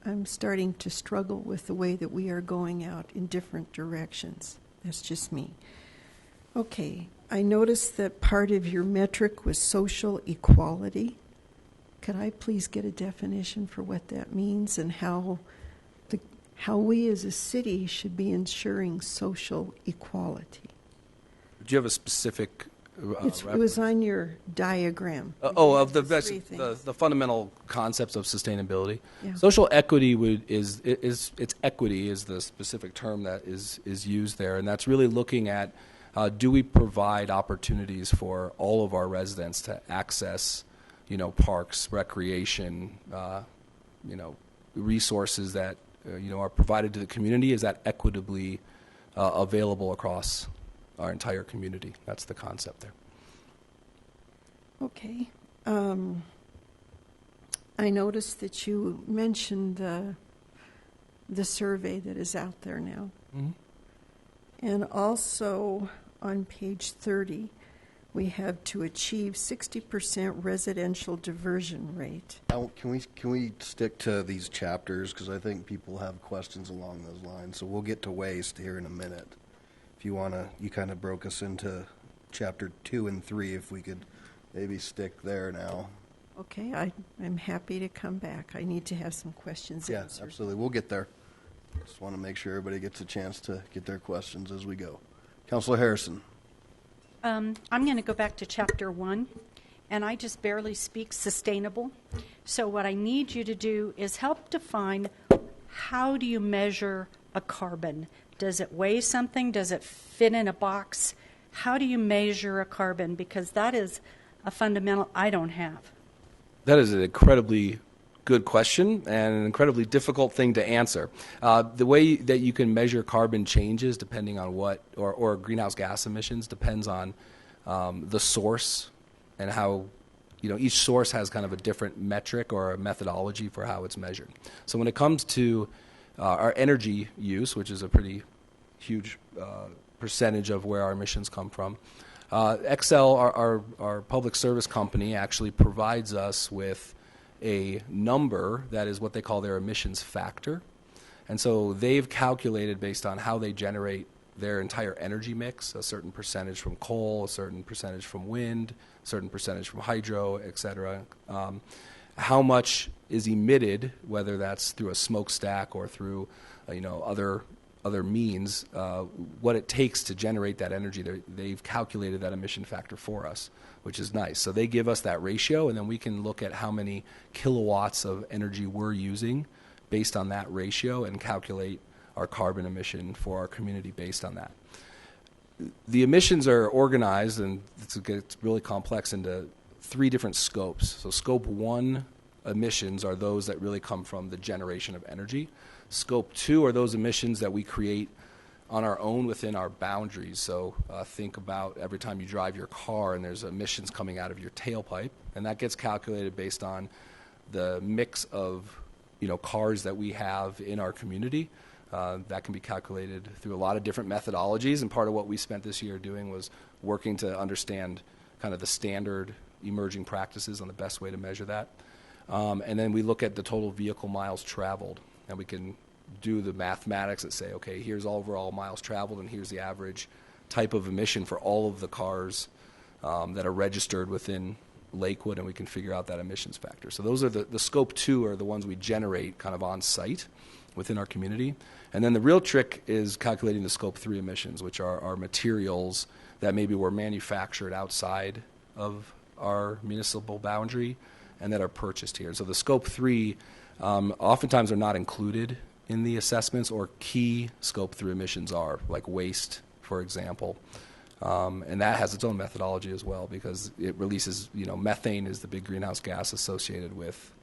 I'm starting to struggle with the way that we are going out in different directions. That's just me. Okay, I noticed that part of your metric was social equality. Could I please get a definition for what that means and how we as a city should be ensuring social equality? Do you have a specific It was on your diagram. Of the Three things. the fundamental concepts of sustainability. Yeah. Social equity is equity is the specific term that is used there, and that's really looking at do we provide opportunities for all of our residents to access, parks, recreation, resources that are provided to the community. Is that equitably available across our entire community? That's the concept there. Okay. I noticed that you mentioned the survey that is out there now. Mm-hmm. And also on page 30, we have to achieve 60% residential diversion rate. Now, can we stick to these chapters, because I think people have questions along those lines. So we'll get to waste here in a minute. If you want to, you kind of broke us into chapter 2 and 3, if we could maybe stick there now. Okay, I'm happy to come back. I need to have some questions Yeah, answered. absolutely. We'll get there. Just want to make sure everybody gets a chance to get their questions as we go. Councilor Harrison. I'm going to go back to chapter 1, and I just barely speak sustainable. So what I need you to do is help define, how do you measure a carbon? Does it weigh something? Does it fit in a box? How do you measure a carbon? Because that is a fundamental I don't have. That is an incredibly good question and an incredibly difficult thing to answer. The way that you can measure carbon changes depending on what, or greenhouse gas emissions, depends on the source and how, each source has kind of a different metric or a methodology for how it's measured. So when it comes to our energy use, which is a pretty huge percentage of where our emissions come from, Xcel, our public service company, actually provides us with a number that is what they call their emissions factor. And so they've calculated, based on how they generate their entire energy mix, a certain percentage from coal, a certain percentage from wind, a certain percentage from hydro, et cetera, how much is emitted, whether that's through a smokestack or through other means, what it takes to generate that energy. They've calculated that emission factor for us, which is nice. So they give us that ratio, and then we can look at how many kilowatts of energy we're using based on that ratio and calculate our carbon emission for our community based on that. The emissions are organized, and it's really complex, into 3 different scopes. So scope 1 emissions are those that really come from the generation of energy. Scope 2 are those emissions that we create on our own within our boundaries. So think about every time you drive your car and there's emissions coming out of your tailpipe, and that gets calculated based on the mix of cars that we have in our community. That can be calculated through a lot of different methodologies, and part of what we spent this year doing was working to understand kind of the standard emerging practices on the best way to measure that. And then we look at the total vehicle miles traveled, and we can do the mathematics that say, okay, here's overall miles traveled, and here's the average type of emission for all of the cars that are registered within Lakewood, and we can figure out that emissions factor. So those are the scope 2 are the ones we generate kind of on site within our community. And then the real trick is calculating the scope 3 emissions, which are our materials that maybe were manufactured outside of our municipal boundary and that are purchased here. So the scope 3 oftentimes are not included in the assessments, or key scope 3 emissions are, like waste, for example. And that has its own methodology as well, because it releases, methane is the big greenhouse gas associated with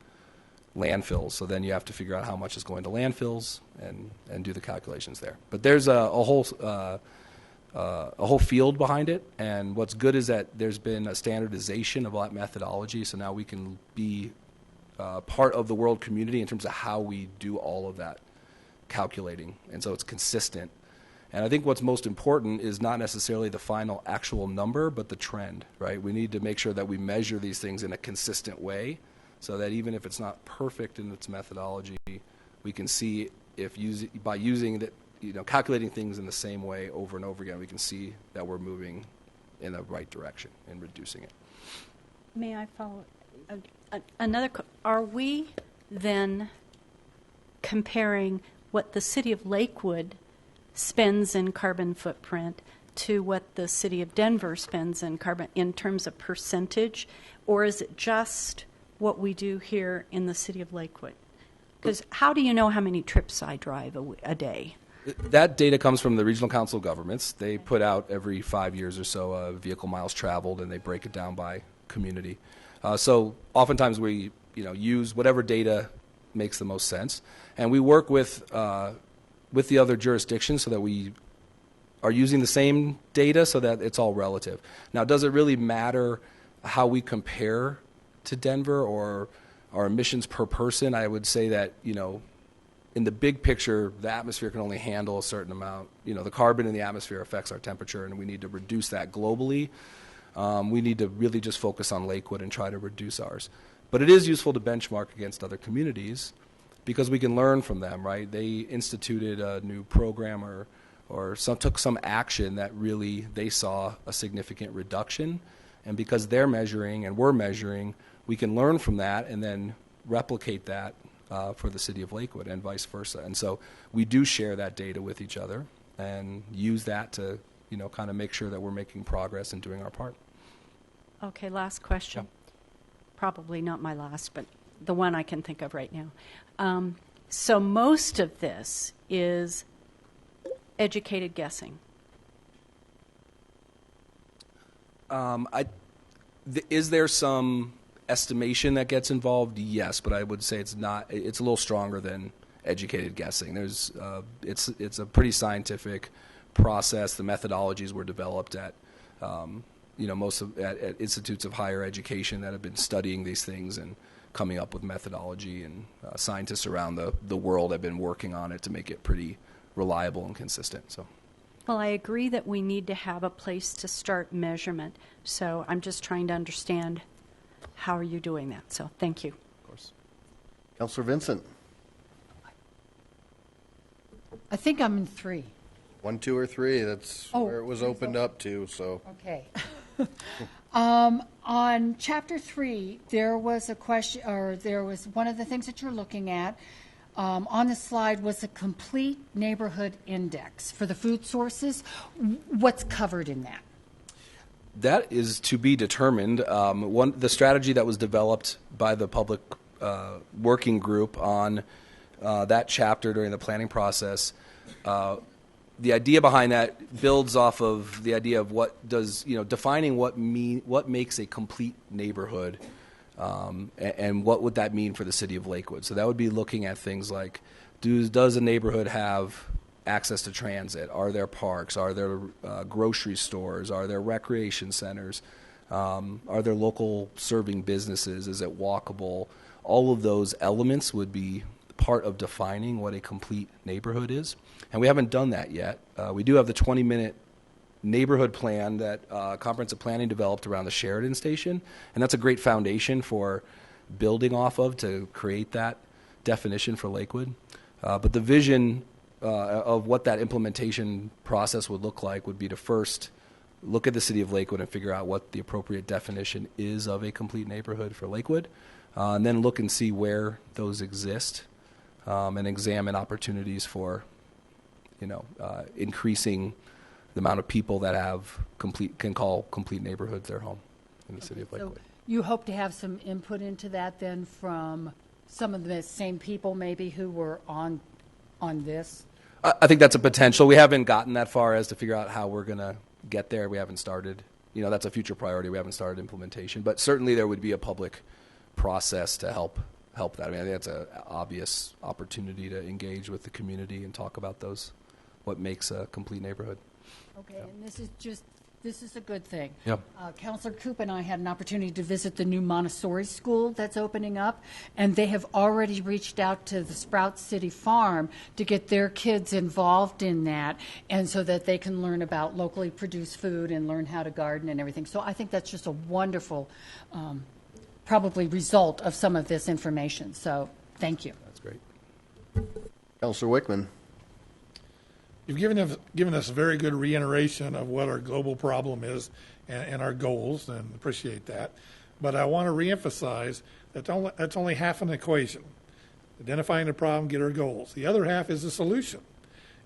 landfills. So then you have to figure out how much is going to landfills and do the calculations there. But there's a whole field behind it, and what's good is that there's been a standardization of that methodology, so now we can be part of the world community in terms of how we do all of that calculating, and so it's consistent. And I think what's most important is not necessarily the final actual number, but the trend, right? We need to make sure that we measure these things in a consistent way, so that even if it's not perfect in its methodology, we can see if by using that, calculating things in the same way over and over again, we can see that we're moving in the right direction and reducing it. May I follow? Are we then comparing what the city of Lakewood spends in carbon footprint to what the city of Denver spends in carbon in terms of percentage, or is it just what we do here in the city of Lakewood? Because how do you know how many trips I drive a day? That data comes from the regional council of governments. They put out every 5 years or so vehicle miles traveled, and they break it down by community. So oftentimes we use whatever data makes the most sense, and we work with the other jurisdictions so that we are using the same data so that it's all relative. Now, does it really matter how we compare to Denver or our emissions per person? I would say that, in the big picture, the atmosphere can only handle a certain amount. The carbon in the atmosphere affects our temperature, and we need to reduce that globally. We need to really just focus on Lakewood and try to reduce ours. But it is useful to benchmark against other communities because we can learn from them, right? They instituted a new program or or took some action that really they saw a significant reduction. And because they're measuring and we're measuring, we can learn from that and then replicate that for the city of Lakewood and vice versa. And so we do share that data with each other and use that to, kind of make sure that we're making progress and doing our part. Okay, last question. Probably not my last, but the one I can think of right now. So most of this is educated guessing. Is there some estimation that gets involved? Yes, but I would say it's not. It's a little stronger than educated guessing. It's a pretty scientific process. The methodologies were developed at at institutes of higher education that have been studying these things and coming up with methodology, and scientists around the world have been working on it to make it pretty reliable and consistent. So. Well, I agree that we need to have a place to start measurement. So I'm just trying to understand how are you doing that. So thank you. Of course. Councilor Vincent. I think I'm in 3. 1, 2, or 3. That's where it was opened up to. So. Okay. On chapter 3, there was a question, or there was one of the things that you're looking at on the slide was a complete neighborhood index for the food sources. What's covered in that? That is to be determined. The strategy that was developed by the public working group on that chapter during the planning process, the idea behind that builds off of the idea of defining what makes a complete neighborhood, and what would that mean for the city of Lakewood. So that would be looking at things like, does a neighborhood have access to transit? Are there parks? Are there grocery stores? Are there recreation centers? Are there local serving businesses? Is it walkable? All of those elements would be part of defining what a complete neighborhood is. And we haven't done that yet. We do have the 20-minute neighborhood plan that Comprehensive Planning developed around the Sheridan Station, and that's a great foundation for building off of to create that definition for Lakewood. But the vision of what that implementation process would look like would be to first look at the city of Lakewood and figure out what the appropriate definition is of a complete neighborhood for Lakewood, and then look and see where those exist, and examine opportunities for increasing the amount of people that can call complete neighborhoods their home in the city of Lakewood. So you hope to have some input into that then from some of the same people maybe who were on this? I think that's a potential. We haven't gotten that far as to figure out how we're going to get there. We haven't started. That's a future priority. We haven't started implementation. But certainly there would be a public process to help that. I mean, I think that's an obvious opportunity to engage with the community and talk about what makes a complete neighborhood. Okay, and this is a good thing. Yep. Councilor Coop and I had an opportunity to visit the new Montessori school that's opening up, and they have already reached out to the Sprout City Farm to get their kids involved in that, and so that they can learn about locally produced food and learn how to garden and everything. So I think that's just a wonderful, probably result of some of this information. So thank you. That's great. Councilor Wickman. You've given us a very good reiteration of what our global problem is and our goals, and appreciate that. But I want to reemphasize that that's only half an equation. Identifying the problem, get our goals. The other half is the solution.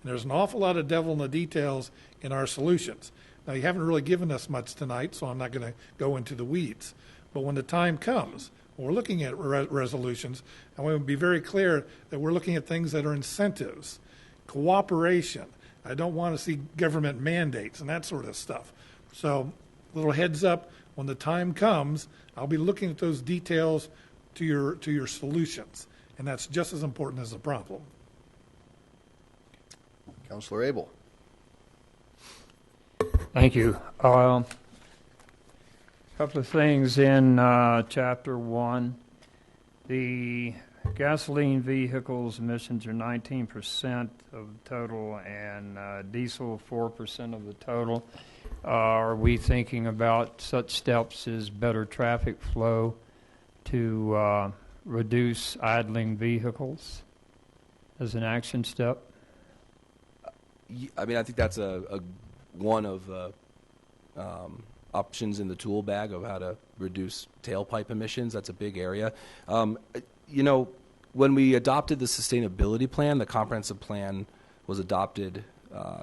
And there's an awful lot of devil in the details in our solutions. Now, you haven't really given us much tonight, so I'm not going to go into the weeds. But when the time comes, when we're looking at resolutions, I want to be very clear that we're looking at things that are incentives, cooperation. I don't want to see government mandates and that sort of stuff. So, little heads up, when the time comes, I'll be looking at those details to your solutions, and that's just as important as the problem. Councilor Abel. Thank you. A couple of things in Chapter 1. The gasoline vehicles emissions are 19% of the total, and diesel 4% of the total. Are we thinking about such steps as better traffic flow to reduce idling vehicles as an action step? I mean, I think that's a one of the options in the tool bag of how to reduce tailpipe emissions. That's a big area. You know, when we adopted the sustainability plan, the comprehensive plan was adopted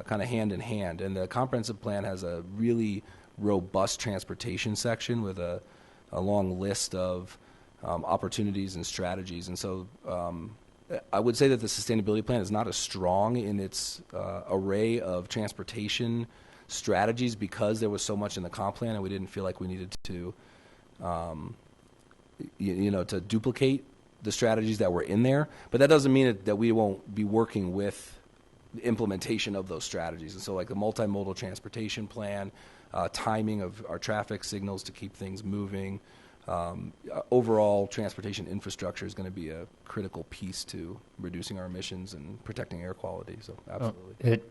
kind of hand in hand, and the comprehensive plan has a really robust transportation section with a long list of opportunities and strategies. And so I would say that the sustainability plan is not as strong in its array of transportation strategies because there was so much in the comp plan, and we didn't feel like we needed to, to duplicate the strategies that were in there. But that doesn't mean that we won't be working with the implementation of those strategies. And so like the multimodal transportation plan, timing of our traffic signals to keep things moving, overall transportation infrastructure is going to be a critical piece to reducing our emissions and protecting air quality. So absolutely.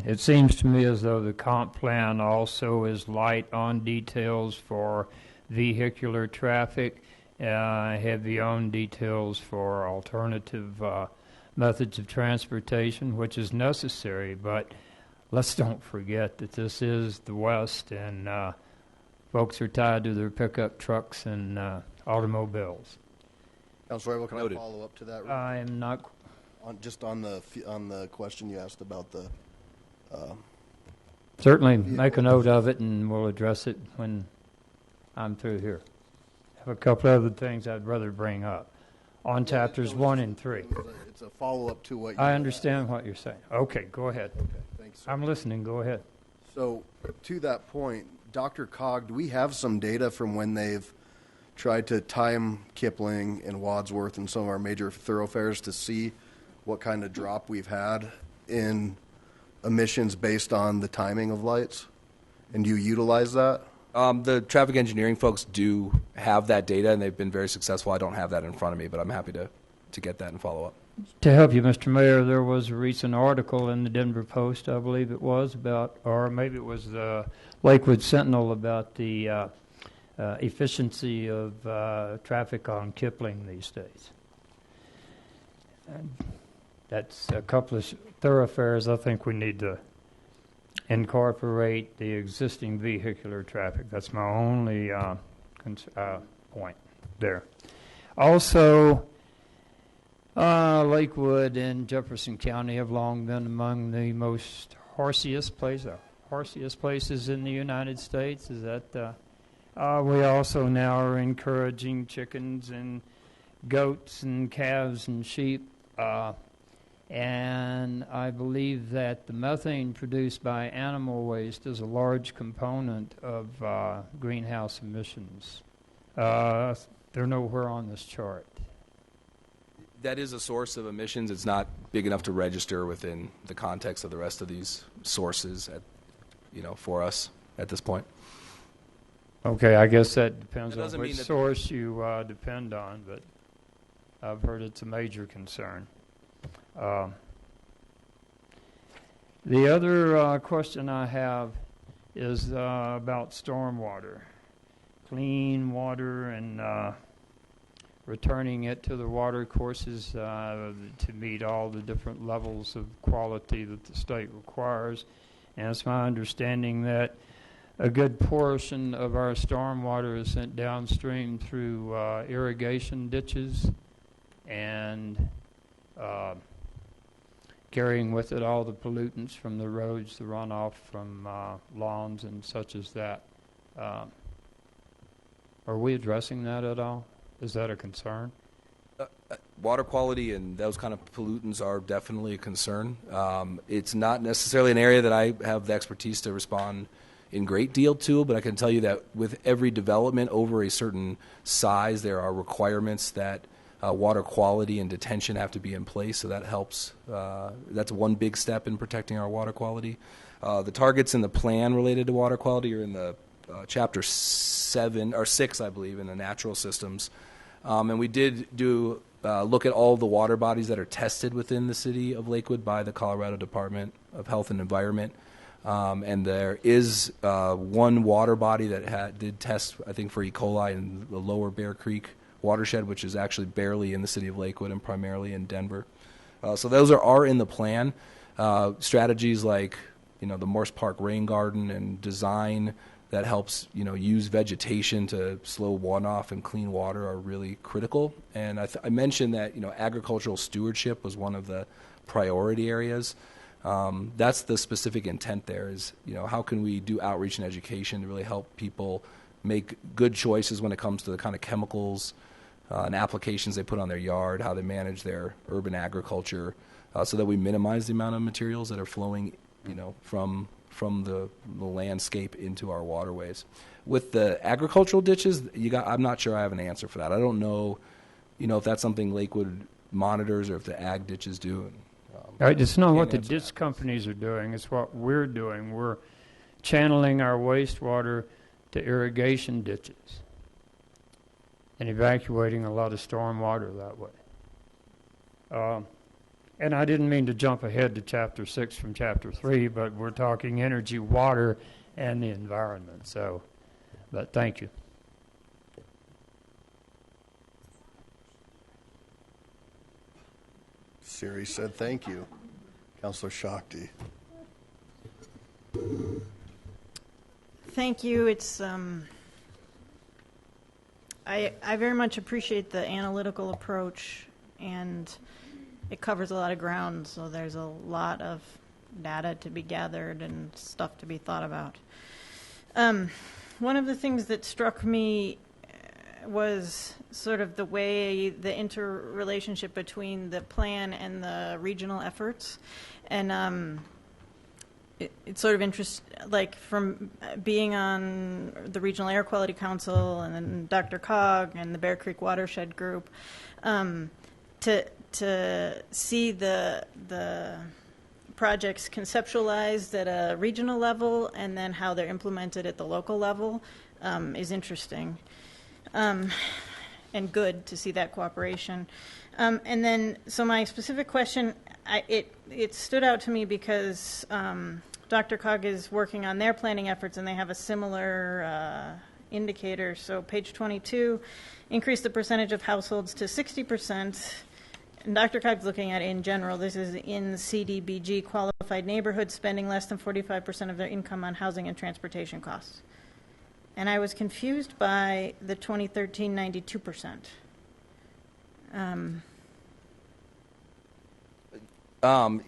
It seems to me as though the comp plan also is light on details for vehicular traffic, heavy on details for alternative methods of transportation, which is necessary. But let's don't forget that this is the West, and folks are tied to their pickup trucks and automobiles. Councilor Roybal, can Noted. I follow up to that? I am not. On the question you asked about the. Certainly make a note of it, and we'll address it when I'm through here. I have a couple other things I'd rather bring up on chapters 1 and 3. It's a follow-up to what you I understand what you're saying. Okay, go ahead. Okay, thanks, sir. I'm listening. Go ahead. So, to that point, Dr. Cog, do we have some data from when they've tried to time Kipling and Wadsworth and some of our major thoroughfares to see what kind of drop we've had in emissions based on the timing of lights? And do you utilize that? The traffic engineering folks do have that data, and they've been very successful. I don't have that in front of me, but I'm happy to get that and follow up. To help you, Mr. Mayor, there was a recent article in the Denver Post, I believe it was, about, or maybe it was the Lakewood Sentinel, about the efficiency of traffic on Kipling these days. And that's a couple of thoroughfares I think we need to incorporate the existing vehicular traffic. That's my only point there. Also, Lakewood and Jefferson County have long been among the most horsiest places in the United States. Is that we also now are encouraging chickens and goats and calves and sheep. And I believe that the methane produced by animal waste is a large component of greenhouse emissions. They're nowhere on this chart. That is a source of emissions. It's not big enough to register within the context of the rest of these sources, for us at this point. Okay, I guess that depends That on which source you depend on, but I've heard it's a major concern. The other question I have is about stormwater, clean water, and returning it to the water courses to meet all the different levels of quality that the state requires. And it's my understanding that a good portion of our stormwater is sent downstream through irrigation ditches and carrying with it all the pollutants from the roads, the runoff from lawns and such as that. Are we addressing that at all? Is that a concern? Water quality and those kind of pollutants are definitely a concern. It's not necessarily an area that I have the expertise to respond in great deal to, but I can tell you that with every development over a certain size, there are requirements that water quality and detention have to be in place, so that helps. That's one big step in protecting our water quality. The targets in the plan related to water quality are in the chapter 7 or 6, I believe, in the natural systems. And we did do look at all the water bodies that are tested within the city of Lakewood by the Colorado Department of Health and Environment. And there is one water body that did test, I think, for E. coli in the lower Bear Creek watershed, which is actually barely in the city of Lakewood and primarily in Denver. So those are in the plan. Strategies like, the Morse Park Rain Garden and design that helps, use vegetation to slow runoff and clean water are really critical. And I mentioned that, agricultural stewardship was one of the priority areas. That's the specific intent there is, how can we do outreach and education to really help people make good choices when it comes to the kind of chemicals and applications they put on their yard, how they manage their urban agriculture, so that we minimize the amount of materials that are flowing, from the landscape into our waterways. With the agricultural ditches, I'm not sure I have an answer for that. I don't know, if that's something Lakewood monitors or if the ag ditches do. It's not what the ditch companies are doing. It's what we're doing. We're channeling our wastewater to irrigation ditches and evacuating a lot of storm water that way. And I didn't mean to jump ahead to Chapter 6 from Chapter 3, but we're talking energy, water, and the environment. But thank you. Siri said thank you. Councilor Shakti. Thank you. It's I very much appreciate the analytical approach, and it covers a lot of ground, so there's a lot of data to be gathered and stuff to be thought about. One of the things that struck me was sort of the way the interrelationship between the plan and the regional efforts. And it's sort of like from being on the Regional Air Quality Council and then Dr. Cog and the Bear Creek Watershed Group, to see the projects conceptualized at a regional level and then how they're implemented at the local level is interesting. And good to see that cooperation. And then, so my specific question, it stood out to me because Dr. Cog is working on their planning efforts, and they have a similar indicator. So page 22, increase the percentage of households to 60%. And Dr. Cog's looking at it in general. This is in CDBG qualified neighborhoods spending less than 45% of their income on housing and transportation costs. And I was confused by the 2013 92%.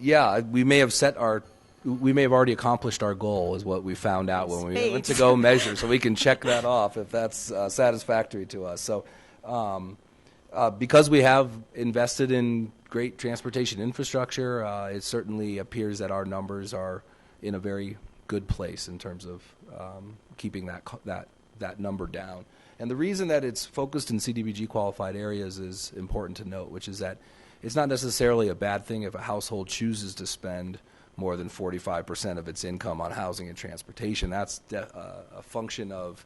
Yeah, we may have already accomplished our goal, is what we found out when we went to go measure. So we can check that off if that's satisfactory to us. So, because we have invested in great transportation infrastructure, it certainly appears that our numbers are in a very good place in terms of keeping that number down. And the reason that it's focused in CDBG qualified areas is important to note, which is that it's not necessarily a bad thing if a household chooses to spend more than 45% of its income on housing and transportation. That's a function of,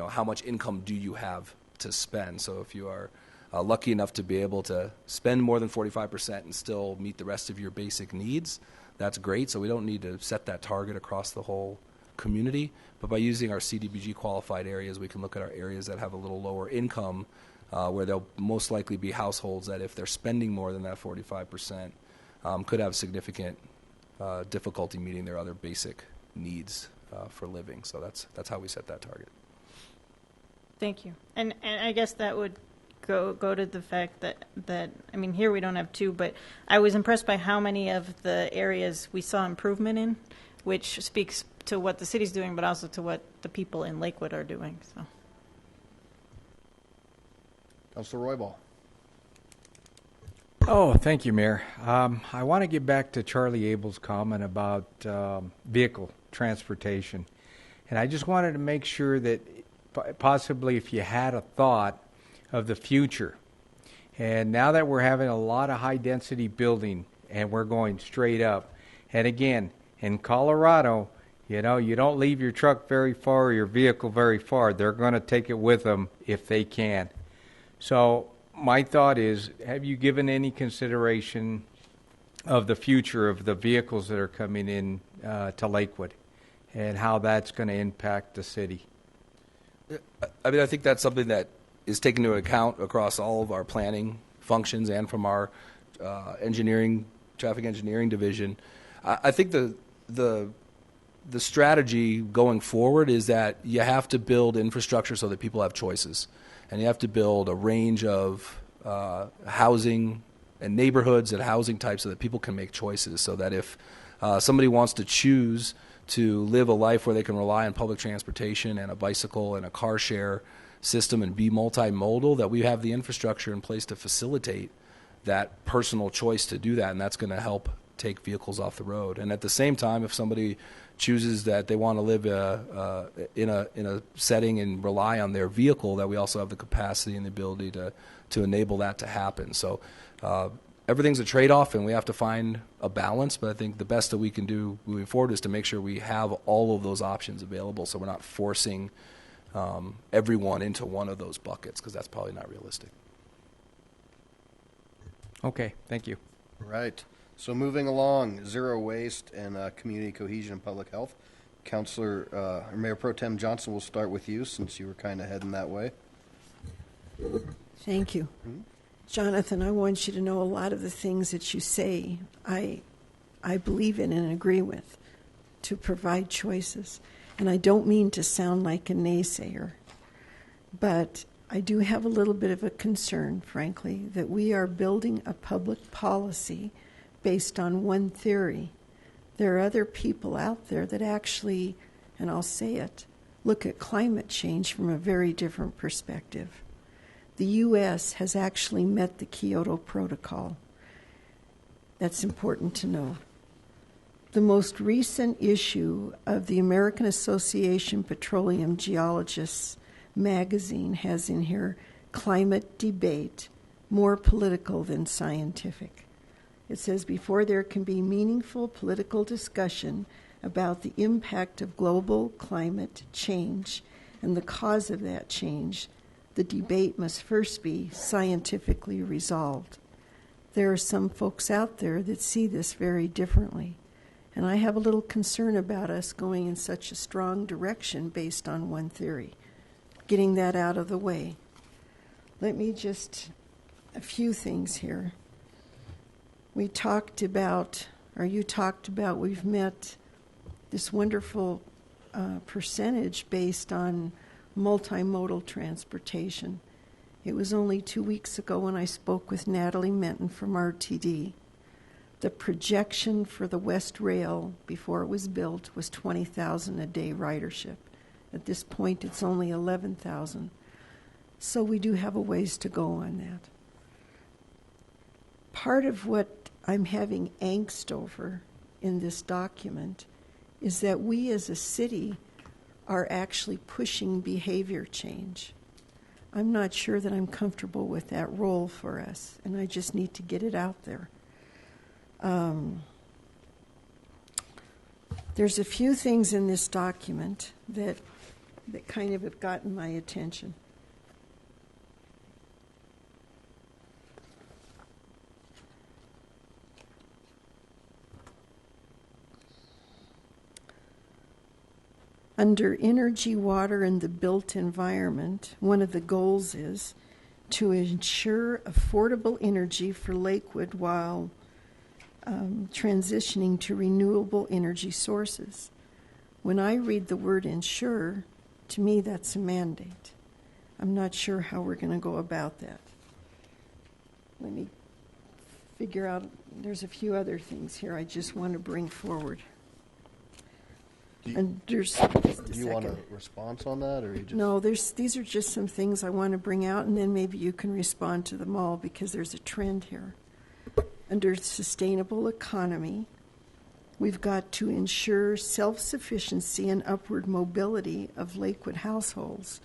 how much income do you have to spend. So if you are lucky enough to be able to spend more than 45% and still meet the rest of your basic needs, that's great. So we don't need to set that target across the whole community. But by using our CDBG qualified areas, we can look at our areas that have a little lower income, where they'll most likely be households that if they're spending more than that 45%, could have significant difficulty meeting their other basic needs for living. So that's how we set that target. Thank you. And I guess that would go to the fact that I mean, here we don't have two, but I was impressed by how many of the areas we saw improvement in, which speaks to what the city's doing, but also to what the people in Lakewood are doing. So, Councilor Roybal. Oh, thank you, Mayor. I want to get back to Charlie Abel's comment about vehicle transportation. And I just wanted to make sure that possibly if you had a thought of the future, and now that we're having a lot of high-density building and we're going straight up, and again, in Colorado, you don't leave your truck very far or your vehicle very far. They're going to take it with them if they can. So my thought is, have you given any consideration of the future of the vehicles that are coming in to Lakewood and how that's going to impact the city? I mean, I think that's something that is taken into account across all of our planning functions and from our traffic engineering division. I think the strategy going forward is that you have to build infrastructure so that people have choices, and you have to build a range of housing and neighborhoods and housing types so that people can make choices, so that if somebody wants to choose to live a life where they can rely on public transportation and a bicycle and a car share system and be multimodal, that we have the infrastructure in place to facilitate that personal choice to do that, and that's going to help take vehicles off the road. And at the same time, if somebody chooses that they want to live in a setting and rely on their vehicle, that we also have the capacity and the ability to enable that to happen. So everything's a trade-off, and we have to find a balance, but I think the best that we can do moving forward is to make sure we have all of those options available, so we're not forcing everyone into one of those buckets, because that's probably not realistic. Okay, thank you. Right. So moving along, zero waste and community cohesion and public health. Councilor, Mayor Pro Tem Johnson, we'll start with you since you were kind of heading that way. Thank you. Jonathan, I want you to know a lot of the things that you say I believe in and agree with, to provide choices. And I don't mean to sound like a naysayer, but I do have a little bit of a concern, frankly, that we are building a public policy based on one theory. There are other people out there that actually, and I'll say it, look at climate change from a very different perspective. The U.S. has actually met the Kyoto Protocol. That's important to know. The most recent issue of the American Association Petroleum Geologists magazine has in here climate debate, more political than scientific. It says, before there can be meaningful political discussion about the impact of global climate change and the cause of that change, the debate must first be scientifically resolved. There are some folks out there that see this very differently, and I have a little concern about us going in such a strong direction based on one theory. Getting that out of the way. Let me just, a few things here. We talked about, or you talked about, we've met this wonderful percentage based on multimodal transportation. It was only 2 weeks ago when I spoke with Natalie Menton from RTD. The projection for the West Rail before it was built was 20,000 a day ridership. At this point, it's only 11,000. So we do have a ways to go on that. Part of what I'm having angst over in this document is that we as a city are actually pushing behavior change. I'm not sure that I'm comfortable with that role for us, and I just need to get it out there. There's a few things in this document that kind of have gotten my attention. Under energy, water, and the built environment, one of the goals is to ensure affordable energy for Lakewood while transitioning to renewable energy sources. When I read the word ensure, to me that's a mandate. I'm not sure how we're going to go about that. Let me figure out, there's a few other things here I just want to bring forward. Do you want a response on that, or you just? No, these are just some things I want to bring out, and then maybe you can respond to them all, because there's a trend here. Under sustainable economy, we've got to ensure self-sufficiency and upward mobility of Lakewood households.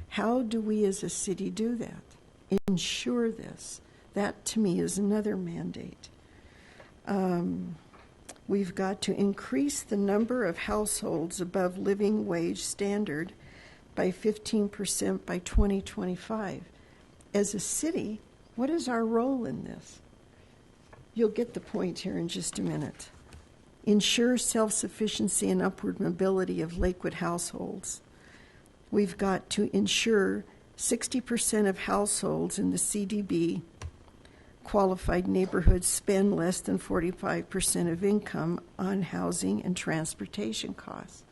How do we as a city do that? Ensure this. That, to me, is another mandate. We've got to increase the number of households above living wage standard by 15% by 2025. As a city, what is our role in this? You'll get the point here in just a minute. Ensure self-sufficiency and upward mobility of Lakewood households. We've got to ensure 60% of households in the CDB qualified neighborhoods spend less than 45% of income on housing and transportation costs.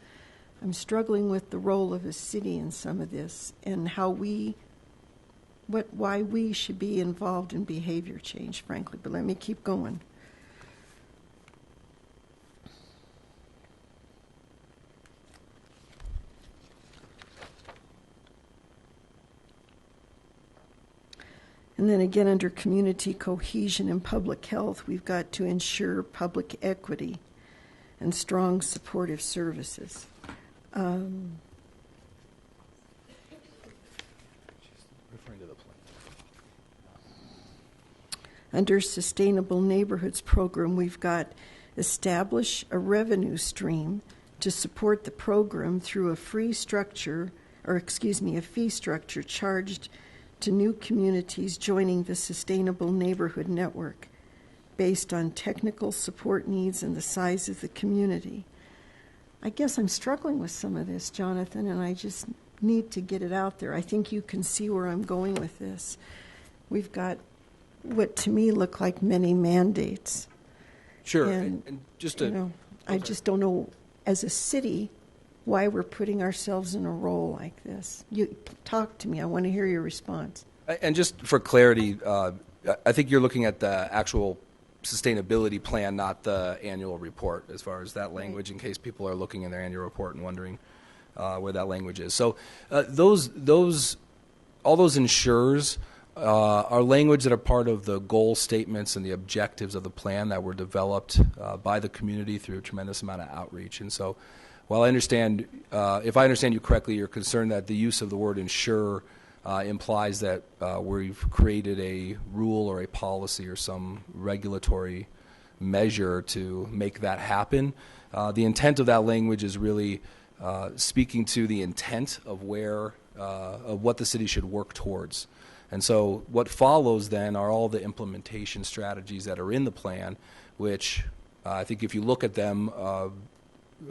I'm struggling with the role of a city in some of this and why we should be involved in behavior change, frankly. But let me keep going. And then again, under community cohesion and public health, we've got to ensure public equity and strong supportive services. Under Sustainable Neighborhoods program, we've got establish a revenue stream to support the program through a fee structure charged to new communities joining the Sustainable Neighborhood Network based on technical support needs and the size of the community. I guess I'm struggling with some of this, Jonathan, and I just need to get it out there. I think you can see where I'm going with this. We've got what to me look like many mandates. Sure. And just to, I just don't know, as a city, why we're putting ourselves in a role like this. You talk to me. I want to hear your response. And just for clarity, I think you're looking at the actual sustainability plan, not the annual report, as far as that language, in case people are looking in their annual report and wondering where that language is. So all those insurers are language that are part of the goal statements and the objectives of the plan that were developed by the community through a tremendous amount of outreach. And so while I understand, if I understand you correctly, you're concerned that the use of the word insure implies that we've created a rule or a policy or some regulatory measure to make that happen. The intent of that language is really speaking to the intent of of what the city should work towards. And so what follows then are all the implementation strategies that are in the plan, which I think if you look at them,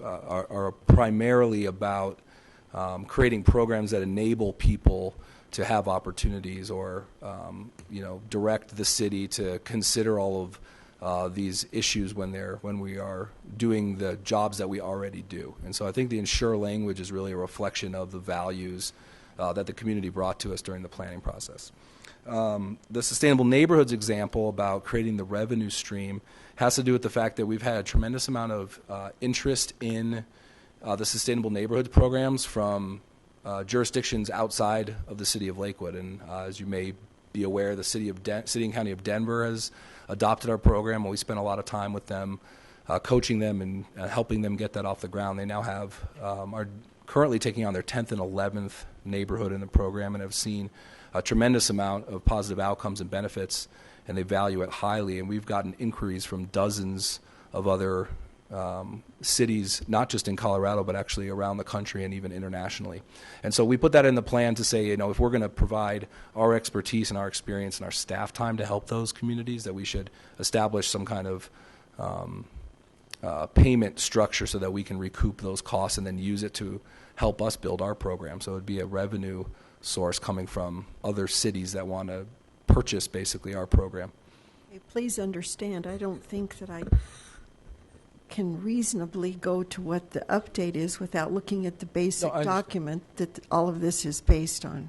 are primarily about creating programs that enable people to have opportunities or direct the city to consider all of these issues when we are doing the jobs that we already do. And so I think the insure language is really a reflection of the values that the community brought to us during the planning process. The Sustainable Neighborhoods example about creating the revenue stream has to do with the fact that we've had a tremendous amount of interest in the Sustainable Neighborhoods programs from jurisdictions outside of the city of Lakewood. And as you may be aware, the city and county of Denver has adopted our program, and we spent a lot of time with them, coaching them and helping them get that off the ground. They now are currently taking on their 10th and 11th neighborhood in the program and have seen a tremendous amount of positive outcomes and benefits, and they value it highly. And we've gotten inquiries from dozens of other cities, not just in Colorado, but actually around the country and even internationally. And so we put that in the plan to say, if we're going to provide our expertise and our experience and our staff time to help those communities, that we should establish some kind of payment structure so that we can recoup those costs and then use it to help us build our program. So it would be a revenue source coming from other cities that want to purchase basically our program. Please understand, I don't think that I can reasonably go to what the update is without looking at the basic document that all of this is based on.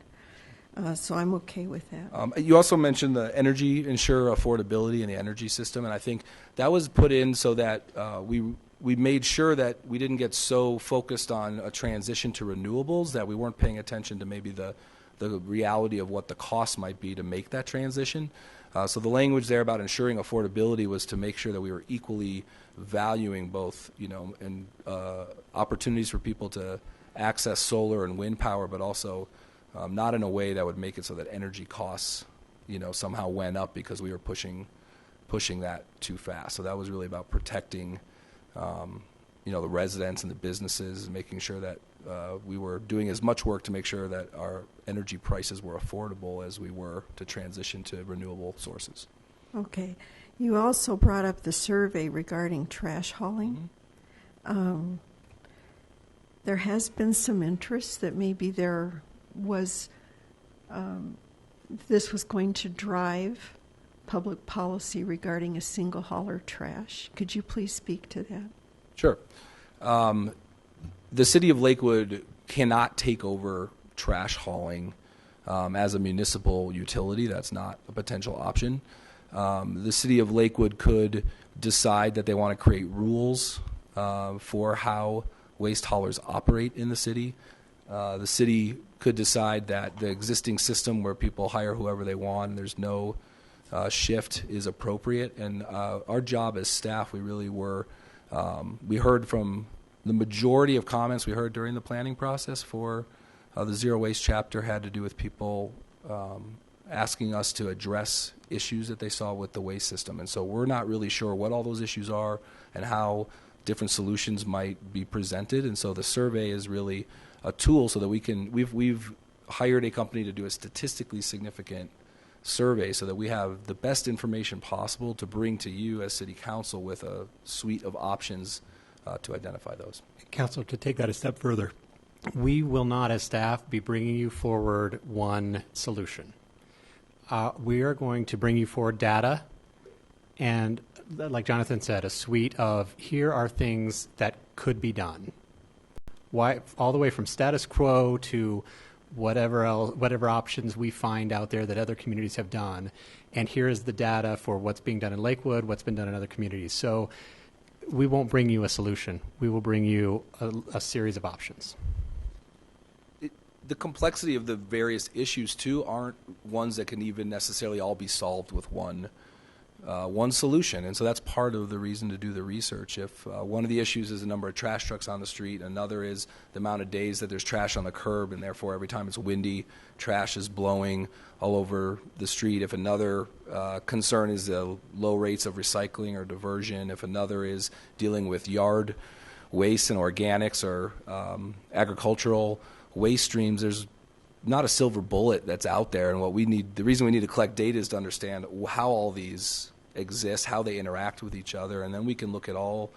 So I'm okay with that. You also mentioned the energy insure affordability in the energy system, and I think that was put in so that we made sure that we didn't get so focused on a transition to renewables that we weren't paying attention to maybe the reality of what the cost might be to make that transition. So the language there about ensuring affordability was to make sure that we were equally valuing both, and opportunities for people to access solar and wind power, but also not in a way that would make it so that energy costs, somehow went up because we were pushing that too fast. So that was really about protecting, the residents and the businesses, and making sure that we were doing as much work to make sure that our energy prices were affordable as we were to transition to renewable sources. Okay. You also brought up the survey regarding trash hauling. Mm-hmm. There has been some interest that maybe there was, this was going to drive public policy regarding a single hauler trash. Could you please speak to that? Sure. The city of Lakewood cannot take over trash hauling as a municipal utility. That's not a potential option. The city of Lakewood could decide that they want to create rules for how waste haulers operate in the city. The city could decide that the existing system where people hire whoever they want and there's no shift is appropriate. And our job as staff, we really were, we heard from the majority of comments we heard during the planning process for the Zero Waste chapter had to do with people asking us to address issues that they saw with the waste system. And so we're not really sure what all those issues are and how different solutions might be presented. And so the survey is really a tool so that we can, we've hired a company to do a statistically significant survey so that we have the best information possible to bring to you as city council with a suite of options to identify those. Council, to take that a step further, we will not as staff be bringing you forward one solution. We are going to bring you forward data and, like Jonathan said, a suite of here are things that could be done. Why, all the way from status quo to whatever else, whatever options we find out there that other communities have done. And here is the data for what's being done in Lakewood, what's been done in other communities. So we won't bring you a solution. We will bring you a series of options. The complexity of the various issues, too, aren't ones that can even necessarily all be solved with one solution. And so that's part of the reason to do the research. If one of the issues is the number of trash trucks on the street, another is the amount of days that there's trash on the curb, and therefore every time it's windy, trash is blowing all over the street. If another concern is the low rates of recycling or diversion, if another is dealing with yard waste and organics or agricultural waste streams, there's not a silver bullet that's out there. And what we need, the reason we need to collect data is to understand how all these exist, how they interact with each other, and then we can look at all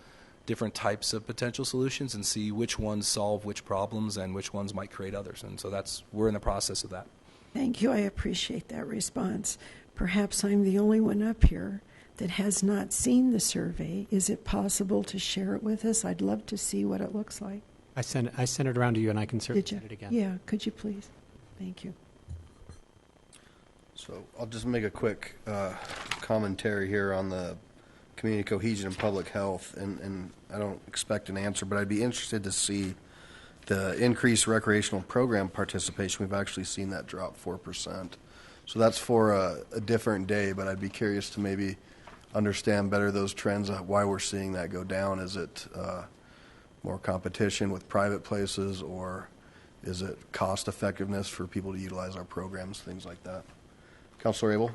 different types of potential solutions and see which ones solve which problems and which ones might create others. And so we're in the process of that. Thank you. I appreciate that response. Perhaps I'm the only one up here that has not seen the survey. Is it possible to share it with us? I'd love to see what it looks like. I sent it around to you, and I can certainly send it again. Yeah, could you please? Thank you. So I'll just make a quick commentary here on the community cohesion and public health, and I don't expect an answer, but I'd be interested to see the increased recreational program participation. We've actually seen that drop 4%. So that's for a different day, but I'd be curious to maybe understand better those trends, why we're seeing that go down. Is it more competition with private places, or is it cost effectiveness for people to utilize our programs, things like that? Councilor Abel?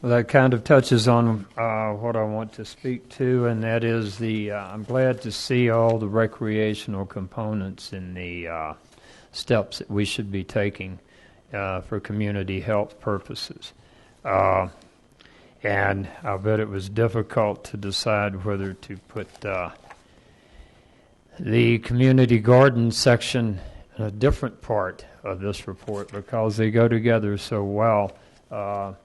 Well, that kind of touches on what I want to speak to, and that is I'm glad to see all the recreational components in the steps that we should be taking for community health purposes. And I bet it was difficult to decide whether to put the community garden section in a different part of this report because they go together so well. The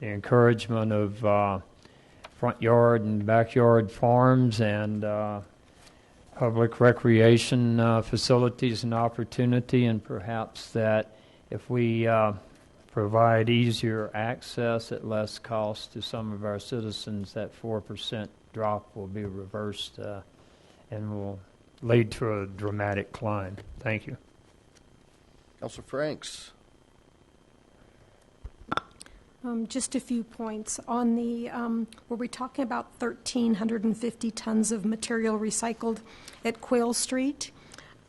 encouragement of front yard and backyard farms and public recreation facilities and opportunity, and perhaps that if we provide easier access at less cost to some of our citizens, that 4% drop will be reversed and will lead to a dramatic climb. Thank you. Councilor Franks? Just a few points. On the, were we talking about 1,350 tons of material recycled at Quail Street?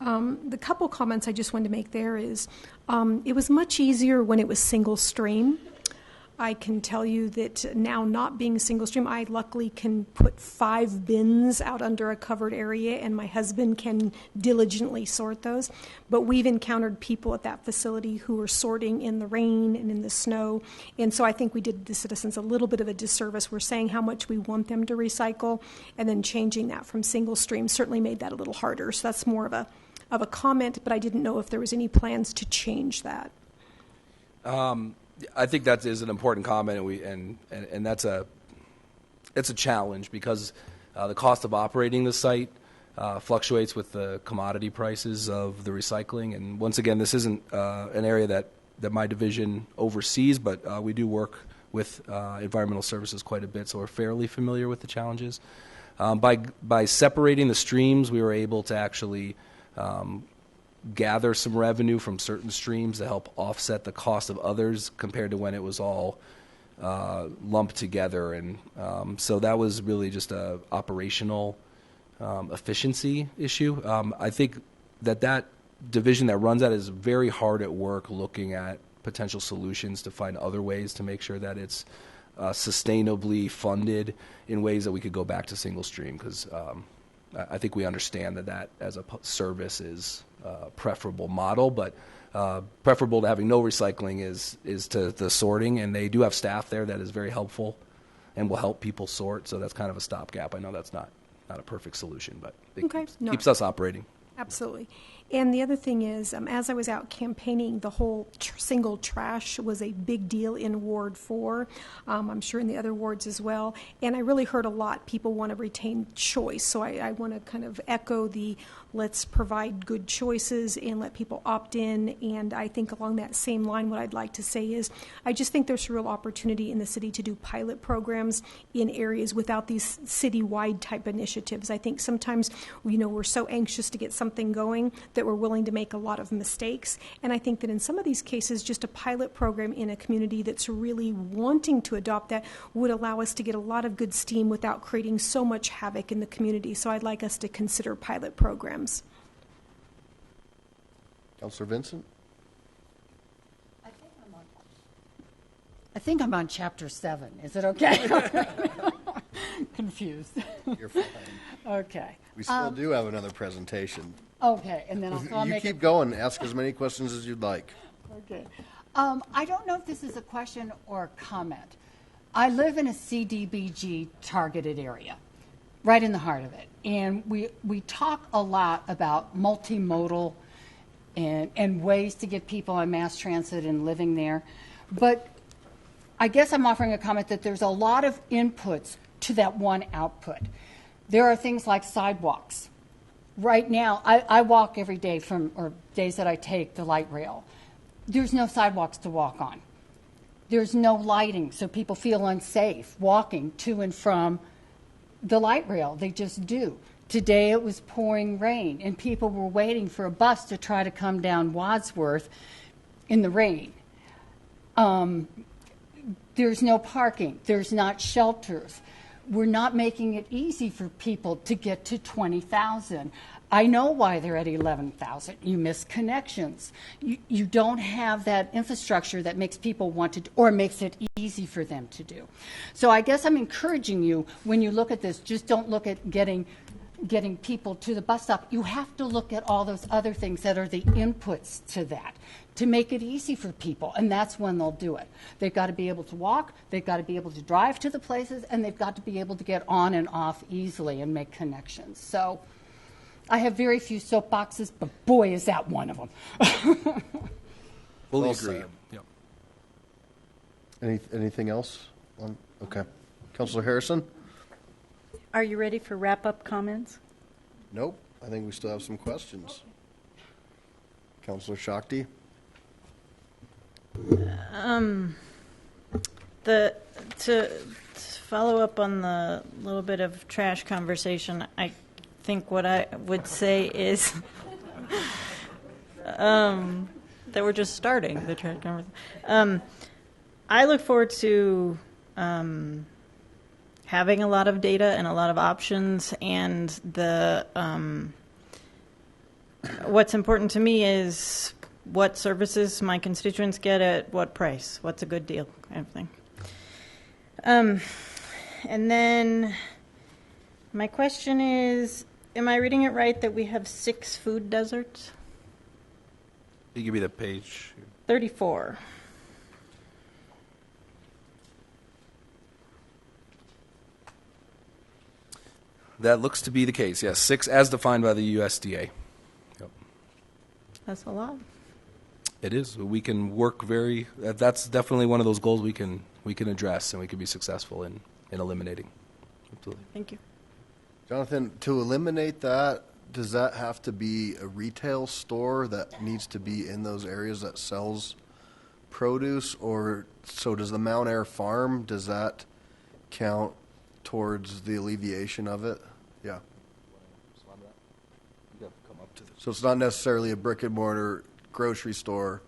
The couple comments I just wanted to make there is it was much easier when it was single stream. I can tell you that now not being single stream, I luckily can put 5 bins out under a covered area, and my husband can diligently sort those. But we've encountered people at that facility who are sorting in the rain and in the snow, and so I think we did the citizens a little bit of a disservice. We're saying how much we want them to recycle, and then changing that from single stream certainly made that a little harder. So that's more of a comment, but I didn't know if there was any plans to change that. I think that is an important comment, and that's it's a challenge because the cost of operating the site fluctuates with the commodity prices of the recycling. And once again, this isn't an area that my division oversees, but we do work with environmental services quite a bit, so we're fairly familiar with the challenges. By separating the streams, we were able to actually gather some revenue from certain streams to help offset the cost of others compared to when it was all lumped together. And so that was really just a operational efficiency issue. I think that division that runs that is very hard at work looking at potential solutions to find other ways to make sure that it's sustainably funded in ways that we could go back to single stream, because I think we understand that as a service is a preferable model, but preferable to having no recycling is to the sorting, and they do have staff there that is very helpful and will help people sort, so that's kind of a stopgap. I know that's not a perfect solution, but it keeps us operating. Absolutely. And the other thing is, as I was out campaigning, the whole single trash was a big deal in Ward 4. I'm sure in the other wards as well. And I really heard a lot. People want to retain choice. So I want to kind of echo the let's provide good choices and let people opt in. And I think along that same line, what I'd like to say is I just think there's a real opportunity in the city to do pilot programs in areas without these citywide type initiatives. I think sometimes, we're so anxious to get something going that we're willing to make a lot of mistakes. And I think that in some of these cases, just a pilot program in a community that's really wanting to adopt that would allow us to get a lot of good steam without creating so much havoc in the community. So I'd like us to consider pilot programs. Councilor Vincent? I think I'm on chapter 7. Is it okay? Confused. You're fine. Okay. We still do have another presentation. Okay, and then I'll You make keep going. Ask as many questions as you'd like. Okay. I don't know if this is a question or a comment. I live in a CDBG targeted area, right in the heart of it. And we talk a lot about multimodal and ways to get people on mass transit and living there. But I guess I'm offering a comment that there's a lot of inputs to that one output. There are things like sidewalks. Right now, I walk every day or days that I take the light rail. There's no sidewalks to walk on. There's no lighting, so people feel unsafe walking to and from the light rail. They just do. Today it was pouring rain, and people were waiting for a bus to try to come down Wadsworth in the rain. There's no parking. There's not shelters. We're not making it easy for people to get to 20,000. I know why they're at 11,000. You miss connections. You don't have that infrastructure that makes people want to, or makes it easy for them to do. So I guess I'm encouraging you, when you look at this, just don't look at getting people to the bus stop. You have to look at all those other things that are the inputs to that to make it easy for people, and that's when they'll do it. They've got to be able to walk, they've got to be able to drive to the places, and they've got to be able to get on and off easily and make connections. So I have very few soapboxes, but boy, is that one of them. Fully Well agree. said. Yep. Anything else? Okay. Councilor Harrison? Are you ready for wrap-up comments? Nope. I think we still have some questions. Councilor Shakti? To follow up on the little bit of trash conversation, I think what I would say is that we're just starting the trash conversation. I look forward to having a lot of data and a lot of options, and the what's important to me is what services my constituents get at what price, what's a good deal, kind of thing. And then my question is, am I reading it right that we have 6 food deserts? You give me the page. 34. That looks to be the case, yes. 6 as defined by the USDA. Yep. That's a lot. It is. We can work that's definitely one of those goals we can address and we can be successful in eliminating. Absolutely. Thank you. Jonathan, to eliminate that, does that have to be a retail store that needs to be in those areas that sells produce? Or so does the Mount Air Farm, does that count towards the alleviation of it? Yeah. So it's not necessarily a brick and mortar grocery store.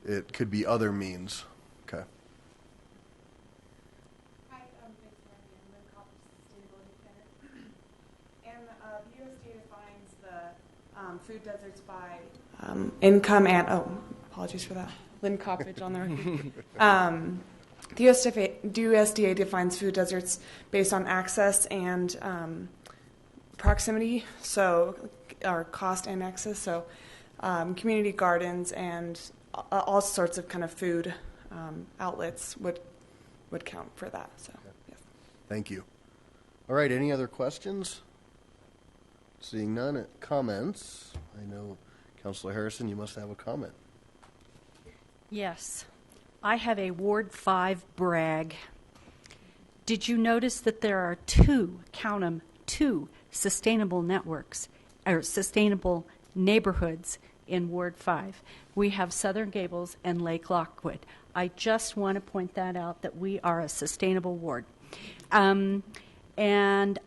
It could be other means. Okay. Hi, I'm Lynn Coppers, Sustainability Center. And the USDA defines the food deserts by income and, apologies for that, Lynn Coppage on the record. The USDA defines food deserts based on access and proximity, so our cost and access. So community gardens and all sorts of kind of food outlets would count for that. So, yes. Thank you. All right, any other questions? Seeing none, comments. I know, Councilor Harrison, you must have a comment. Yes. I have a Ward 5 brag. Did you notice that there are two, count them, two sustainable networks, or sustainable neighborhoods in Ward 5? We have Southern Gables and Lake Lockwood. I just want to point that out, that we are a sustainable ward. And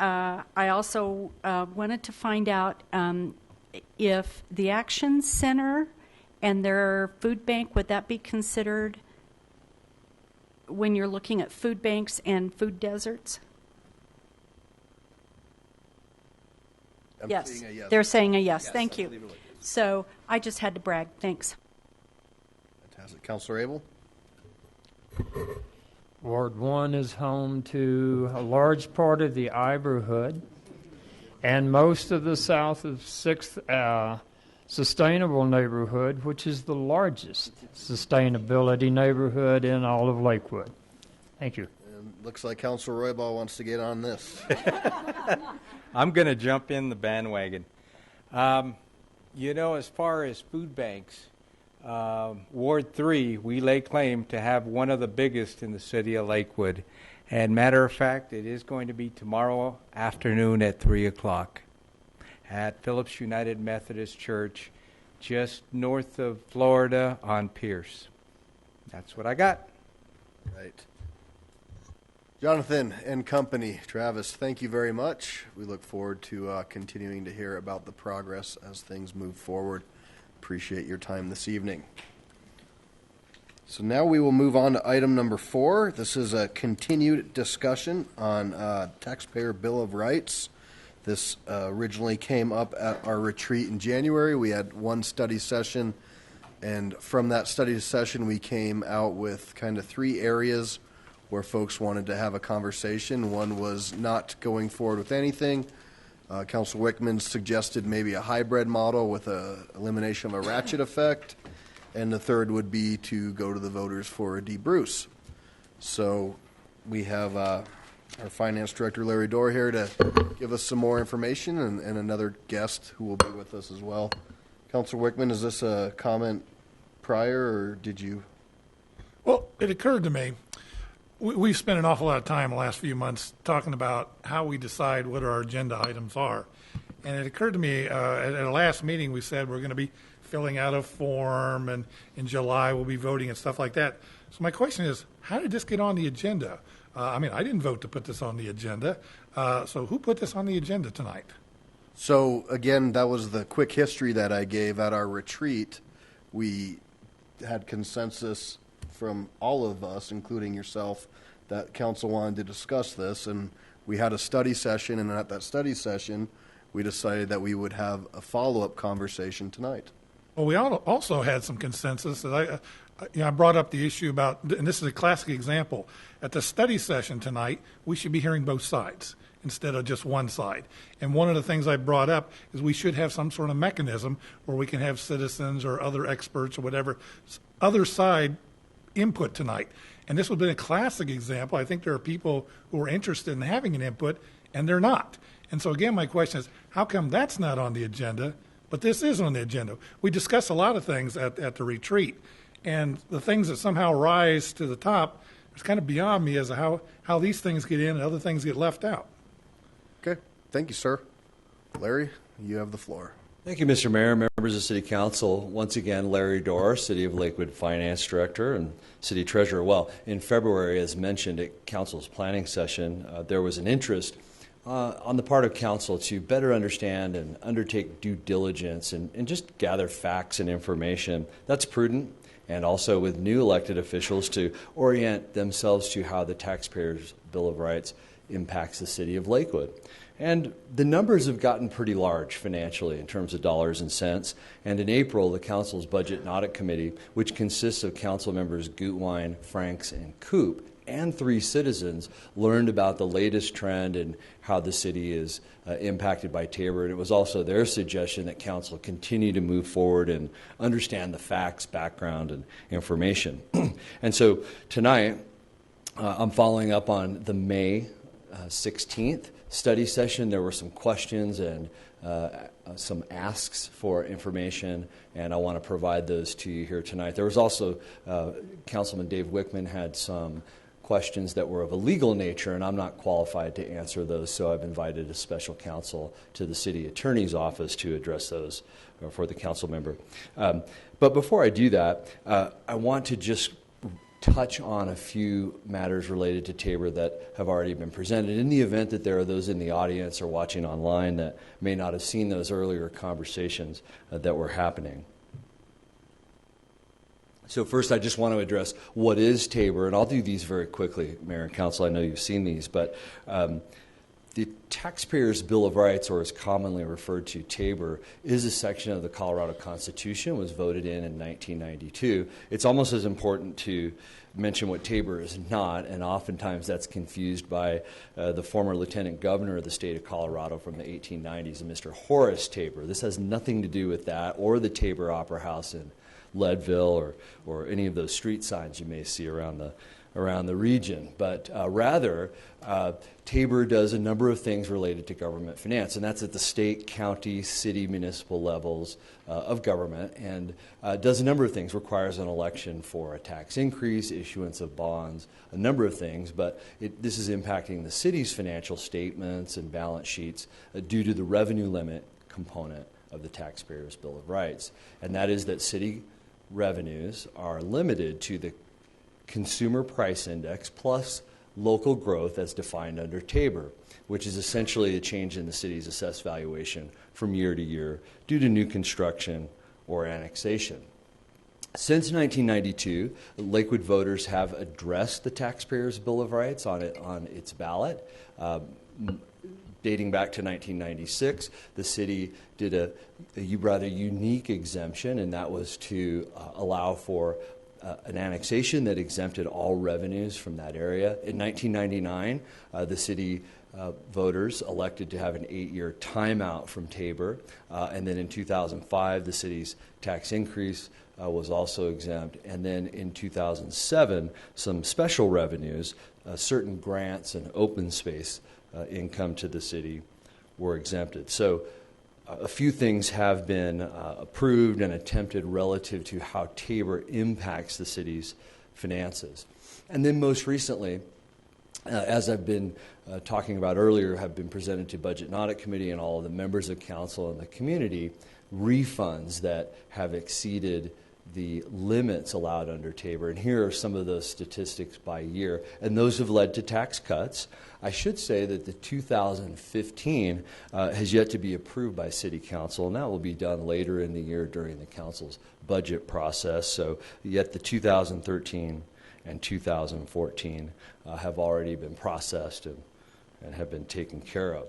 I also wanted to find out if the Action Center and their food bank, would that be considered when you're looking at food banks and food deserts? Yes. Seeing a yes. They're saying a yes. Yes, Thank I you. believe it is. So I just had to brag. Thanks. Fantastic. Councilor Abel? Ward 1 is home to a large part of the neighborhood and most of the south of 6th Sustainable Neighborhood, which is the largest sustainability neighborhood in all of Lakewood. Thank you. And looks like Councilor Roybal wants to get on this. I'm going to jump in the bandwagon. As far as food banks, Ward 3, we lay claim to have one of the biggest in the city of Lakewood. And matter of fact, it is going to be tomorrow afternoon at 3 o'clock at Phillips United Methodist Church, just north of Florida on Pierce. That's what I got. Right. Jonathan and company, Travis, thank you very much. We look forward to continuing to hear about the progress as things move forward. Appreciate your time this evening. So now we will move on to item number 4. This is a continued discussion on Taxpayer Bill of Rights. This originally came up at our retreat in January. We had one study session, and from that study session we came out with kind of 3 areas where folks wanted to have a conversation. One was not going forward with anything. Council Wickman suggested maybe a hybrid model with a elimination of a ratchet effect. And the third would be to go to the voters for a deBruce. So we have our Finance Director, Larry Dorr, here to give us some more information, and another guest who will be with us as well. Councilor Wickman, is this a comment prior, or did you? Well, it occurred to me, we've spent an awful lot of time the last few months talking about how we decide what our agenda items are. And it occurred to me, at our last meeting, we said we're going to be filling out a form, and in July we'll be voting and stuff like that. So my question is, how did this get on the agenda? I didn't vote to put this on the agenda. So who put this on the agenda tonight? So again, that was the quick history that I gave at our retreat. We had consensus from all of us, including yourself, that council wanted to discuss this, and we had a study session, and at that study session we decided that we would have a follow-up conversation tonight. Well, we also had some consensus that I brought up the issue about, and this is a classic example, at the study session tonight, we should be hearing both sides instead of just one side. And one of the things I brought up is we should have some sort of mechanism where we can have citizens or other experts or whatever, other side input tonight. And this would have been a classic example. I think there are people who are interested in having an input, and they're not. And so again, my question is, how come that's not on the agenda But this is on the agenda. We discuss a lot of things at the retreat, and the things that somehow rise to the top, it's kind of beyond me as to how these things get in and other things get left out. Okay, thank you, sir. Larry, you have the floor. Thank you, Mr. Mayor, members of City Council. Once again, Larry Dorr, City of Lakewood Finance Director and City Treasurer. Well, in February, as mentioned at Council's planning session, there was an interest on the part of Council to better understand and undertake due diligence and just gather facts and information. That's prudent, and also with new elected officials to orient themselves to how the Taxpayers' Bill of Rights impacts the City of Lakewood. And the numbers have gotten pretty large financially in terms of dollars and cents. And in April, the Council's Budget and Audit Committee, which consists of Council members Gutwein, Franks, and Koop, and 3 citizens, learned about the latest trend and how the city is impacted by Tabor. And it was also their suggestion that Council continue to move forward and understand the facts, background, and information. And so tonight, I'm following up on the May 16th study session. There were some questions and some asks for information, and I want to provide those to you here tonight. There was also, Councilman Dave Wickman had some questions that were of a legal nature, and I'm not qualified to answer those, so I've invited a special counsel to the city attorney's office to address those for the council member. But before I do that, I want to just touch on a few matters related to Tabor that have already been presented. In the event that there are those in the audience or watching online that may not have seen those earlier conversations that were happening. So first, I just want to address what is Tabor, and I'll do these very quickly, Mayor and Council. I know you've seen these, but the Taxpayers' Bill of Rights, or as commonly referred to, Tabor, is a section of the Colorado Constitution, was voted in 1992. It's almost as important to mention what Tabor is not, and oftentimes that's confused by the former Lieutenant Governor of the state of Colorado from the 1890s, Mr. Horace Tabor. This has nothing to do with that or the Tabor Opera House in Leadville or any of those street signs you may see around the region. But rather, Tabor does a number of things related to government finance, and that's at the state, county, city, municipal levels of government, and does a number of things, requires an election for a tax increase, issuance of bonds, a number of things, but this is impacting the city's financial statements and balance sheets due to the revenue limit component of the Taxpayers' Bill of Rights, and that is that city revenues are limited to the Consumer Price Index plus local growth as defined under Tabor, which is essentially a change in the city's assessed valuation from year to year due to new construction or annexation. Since 1992, Lakewood voters have addressed the Taxpayers' Bill of Rights on its ballot. Dating back to 1996, the city did a rather unique exemption, and that was to allow for an annexation that exempted all revenues from that area. In 1999, the city voters elected to have an 8-year timeout from Tabor, and then in 2005, the city's tax increase was also exempt, and then in 2007, some special revenues, certain grants and open space income to the city were exempted. So a few things have been approved and attempted relative to how Tabor impacts the city's finances. And then most recently, as I've been talking about earlier, have been presented to Budget and Audit Committee and all of the members of council and the community, refunds that have exceeded the limits allowed under Tabor. And here are some of those statistics by year. And those have led to tax cuts. I should say that the 2015 has yet to be approved by City Council, and that will be done later in the year during the Council's budget process. So yet the 2013 and 2014 have already been processed and have been taken care of.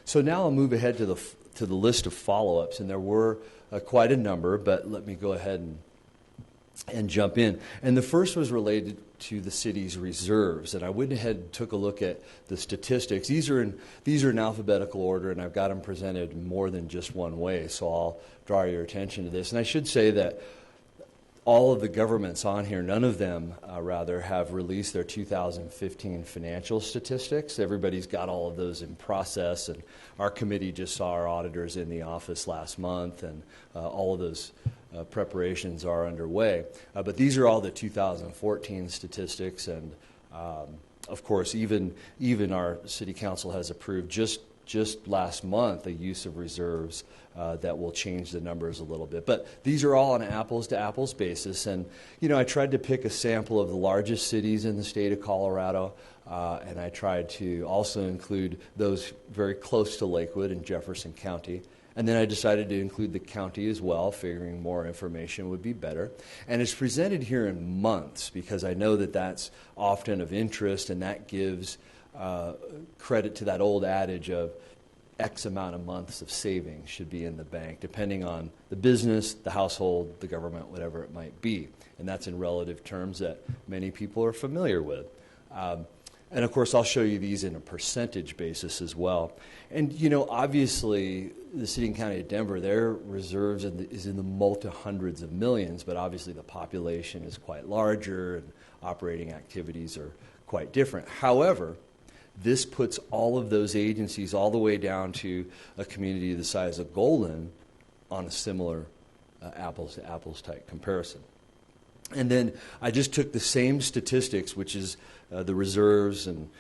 So now I'll move ahead to the list of follow-ups, and there were quite a number, but let me go ahead and jump in. And the first was related to the city's reserves, and I went ahead and took a look at the statistics. These are in alphabetical order, and I've got them presented more than just one way, so I'll draw your attention to this. And I should say that all of the governments on here, none of them, rather, have released their 2015 financial statistics. Everybody's got all of those in process, and our committee just saw our auditors in the office last month, and all of those preparations are underway. But these are all the 2014 statistics, and of course, even our city council has approved just last month a use of reserves that will change the numbers a little bit. But these are all on an apples-to-apples basis. And, I tried to pick a sample of the largest cities in the state of Colorado, and I tried to also include those very close to Lakewood in Jefferson County. And then I decided to include the county as well, figuring more information would be better. And it's presented here in months because I know that that's often of interest, and that gives credit to that old adage of X amount of months of savings should be in the bank, depending on the business, the household, the government, whatever it might be. And that's in relative terms that many people are familiar with. And of course, I'll show you these in a percentage basis as well. And, obviously, the city and county of Denver, their reserves is in the multi-hundreds of millions, but obviously the population is quite larger and operating activities are quite different. However, this puts all of those agencies all the way down to a community the size of Golden on a similar apples-to-apples type comparison. And then I just took the same statistics, which is the reserves, and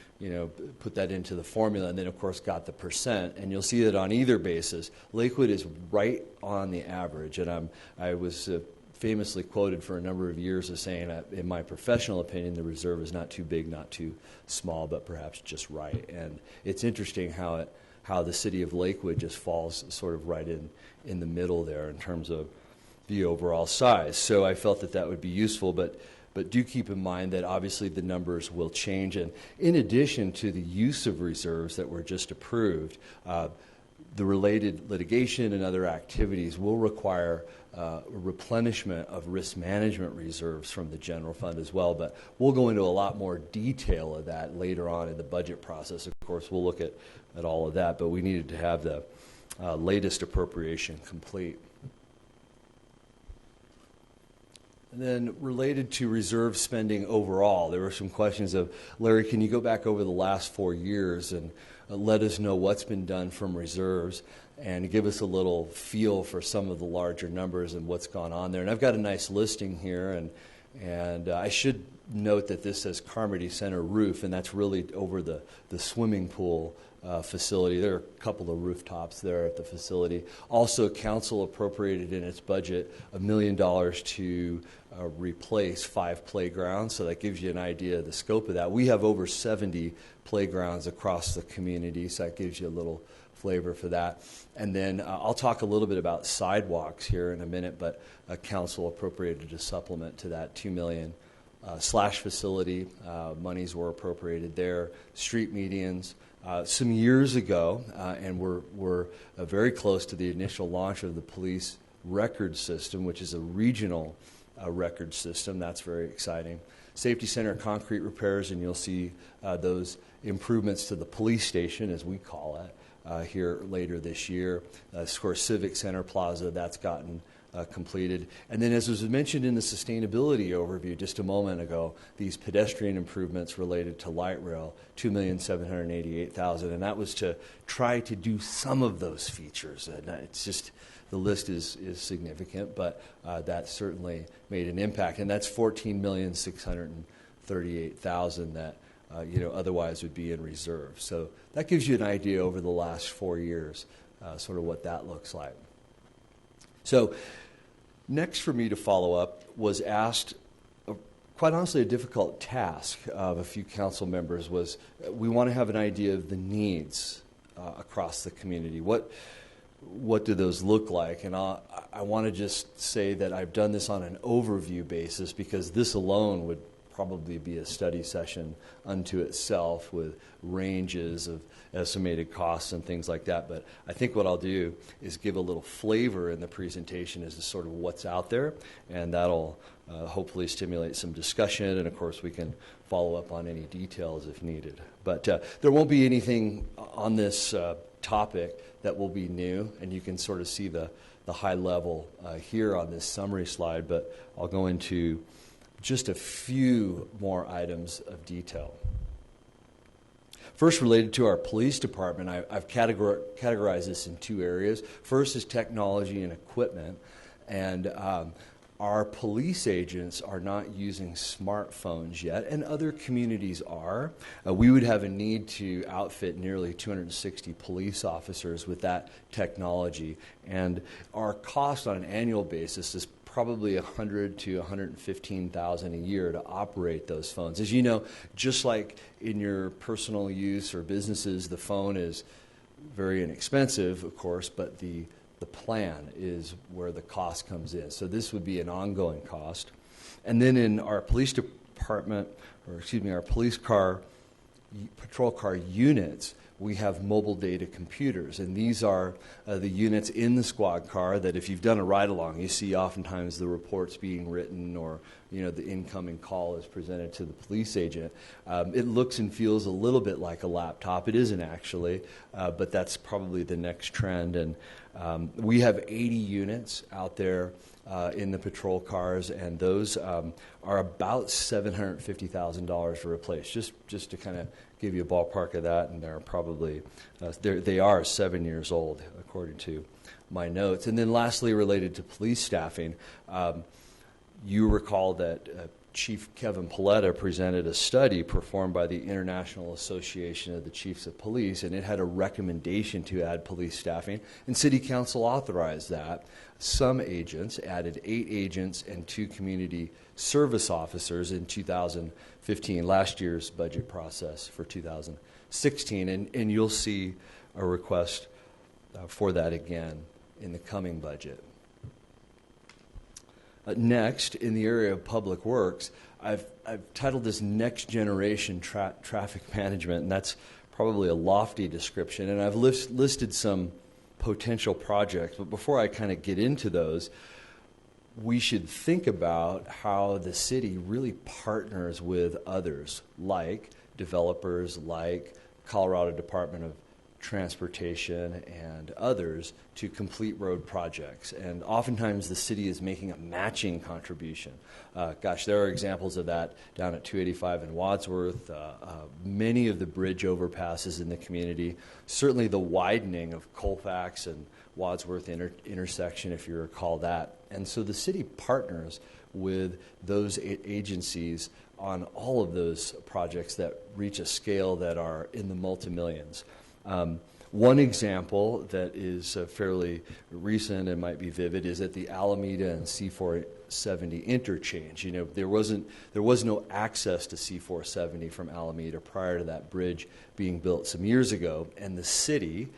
put that into the formula, and then of course got the percent. And you'll see that on either basis, Lakewood is right on the average. And I was famously quoted for a number of years as saying, in my professional opinion, the reserve is not too big, not too small, but perhaps just right. And it's interesting how the city of Lakewood just falls sort of right in the middle there in terms of the overall size. So I felt that would be useful, but do keep in mind that obviously the numbers will change. And in addition to the use of reserves that were just approved, the related litigation and other activities will require replenishment of risk management reserves from the general fund as well. But we'll go into a lot more detail of that later on in the budget process. Of course, we'll look at all of that, but we needed to have the latest appropriation complete. And then related to reserve spending overall, there were some questions of, Larry, can you go back over the last 4 years and let us know what's been done from reserves and give us a little feel for some of the larger numbers and what's gone on there. And I've got a nice listing here, and I should note that this says Carmody Center roof, and that's really over the swimming pool facility. There are a couple of rooftops there at the facility. Also, council appropriated in its budget $1 million to replace 5 playgrounds, so that gives you an idea of the scope of that. We have over 70 playgrounds across the community, so that gives you a little flavor for that. And then I'll talk a little bit about sidewalks here in a minute, but council appropriated a supplement to that $2 million. Slash facility, monies were appropriated there. Street medians. Some years ago, and we're very close to the initial launch of the police record system, which is a regional record system. That's very exciting. Safety center concrete repairs, and you'll see those improvements to the police station, as we call it, here later this year. Of course, Civic Center Plaza, that's gotten completed. And then, as was mentioned in the sustainability overview just a moment ago, these pedestrian improvements related to light rail, $2,788,000, and that was to try to do some of those features. And it's just, the list is significant, but that certainly made an impact. And that's $14,638,000 that otherwise would be in reserve. So that gives you an idea over the last 4 years, sort of what that looks like. So next for me to follow up was asked, quite honestly, a difficult task of a few council members was, we want to have an idea of the needs across the community. What do those look like? And I want to just say that I've done this on an overview basis because this alone would probably be a study session unto itself with ranges of estimated costs and things like that. But I think what I'll do is give a little flavor in the presentation as to sort of what's out there, and that'll hopefully stimulate some discussion, and of course we can follow up on any details if needed. But there won't be anything on this topic that will be new, and you can sort of see the the high level here on this summary slide, but I'll go into just a few more items of detail. First, related to our police department, I've categorized this in two areas. First is technology and equipment, and our police agents are not using smartphones yet, and other communities are. We would have a need to outfit nearly 260 police officers with that technology, and our cost on an annual basis is probably $100,000 to $115,000 a year to operate those phones. As you know, just like in your personal use or businesses, the phone is very inexpensive, of course, but the plan is where the cost comes in. So this would be an ongoing cost. And then in our police department, our police car, patrol car units, we have mobile data computers, and these are the units in the squad car that if you've done a ride-along, you see oftentimes the reports being written or the incoming call is presented to the police agent. It looks and feels a little bit like a laptop. It isn't actually, but that's probably the next trend. And we have 80 units out there in the patrol cars, and those are about $750,000 to replace. Just to kind of give you a ballpark of that, and they're probably they are 7 years old according to my notes. And then lastly, related to police staffing, you recall that Chief Kevin Paletta presented a study performed by the International Association of the Chiefs of Police, and it had a recommendation to add police staffing, and City Council authorized that. Some agents added 8 agents and 2 community service officers in 2015, last year's budget process for 2016, and you'll see a request for that again in the coming budget. Next, in the area of public works, I've titled this Next Generation Traffic Management, and that's probably a lofty description, and I've listed some potential projects. But before I kind of get into those, we should think about how the city really partners with others, like developers, like Colorado Department of Transportation and others, to complete road projects. And oftentimes the city is making a matching contribution. There are examples of that down at 285 in Wadsworth, many of the bridge overpasses in the community, certainly the widening of Colfax and Wadsworth intersection, if you recall that. And so the city partners with those agencies on all of those projects that reach a scale that are in the multi-millions. One example that is fairly recent and might be vivid is at the Alameda and C470 interchange. There was no access to C470 from Alameda prior to that bridge being built some years ago, and the city,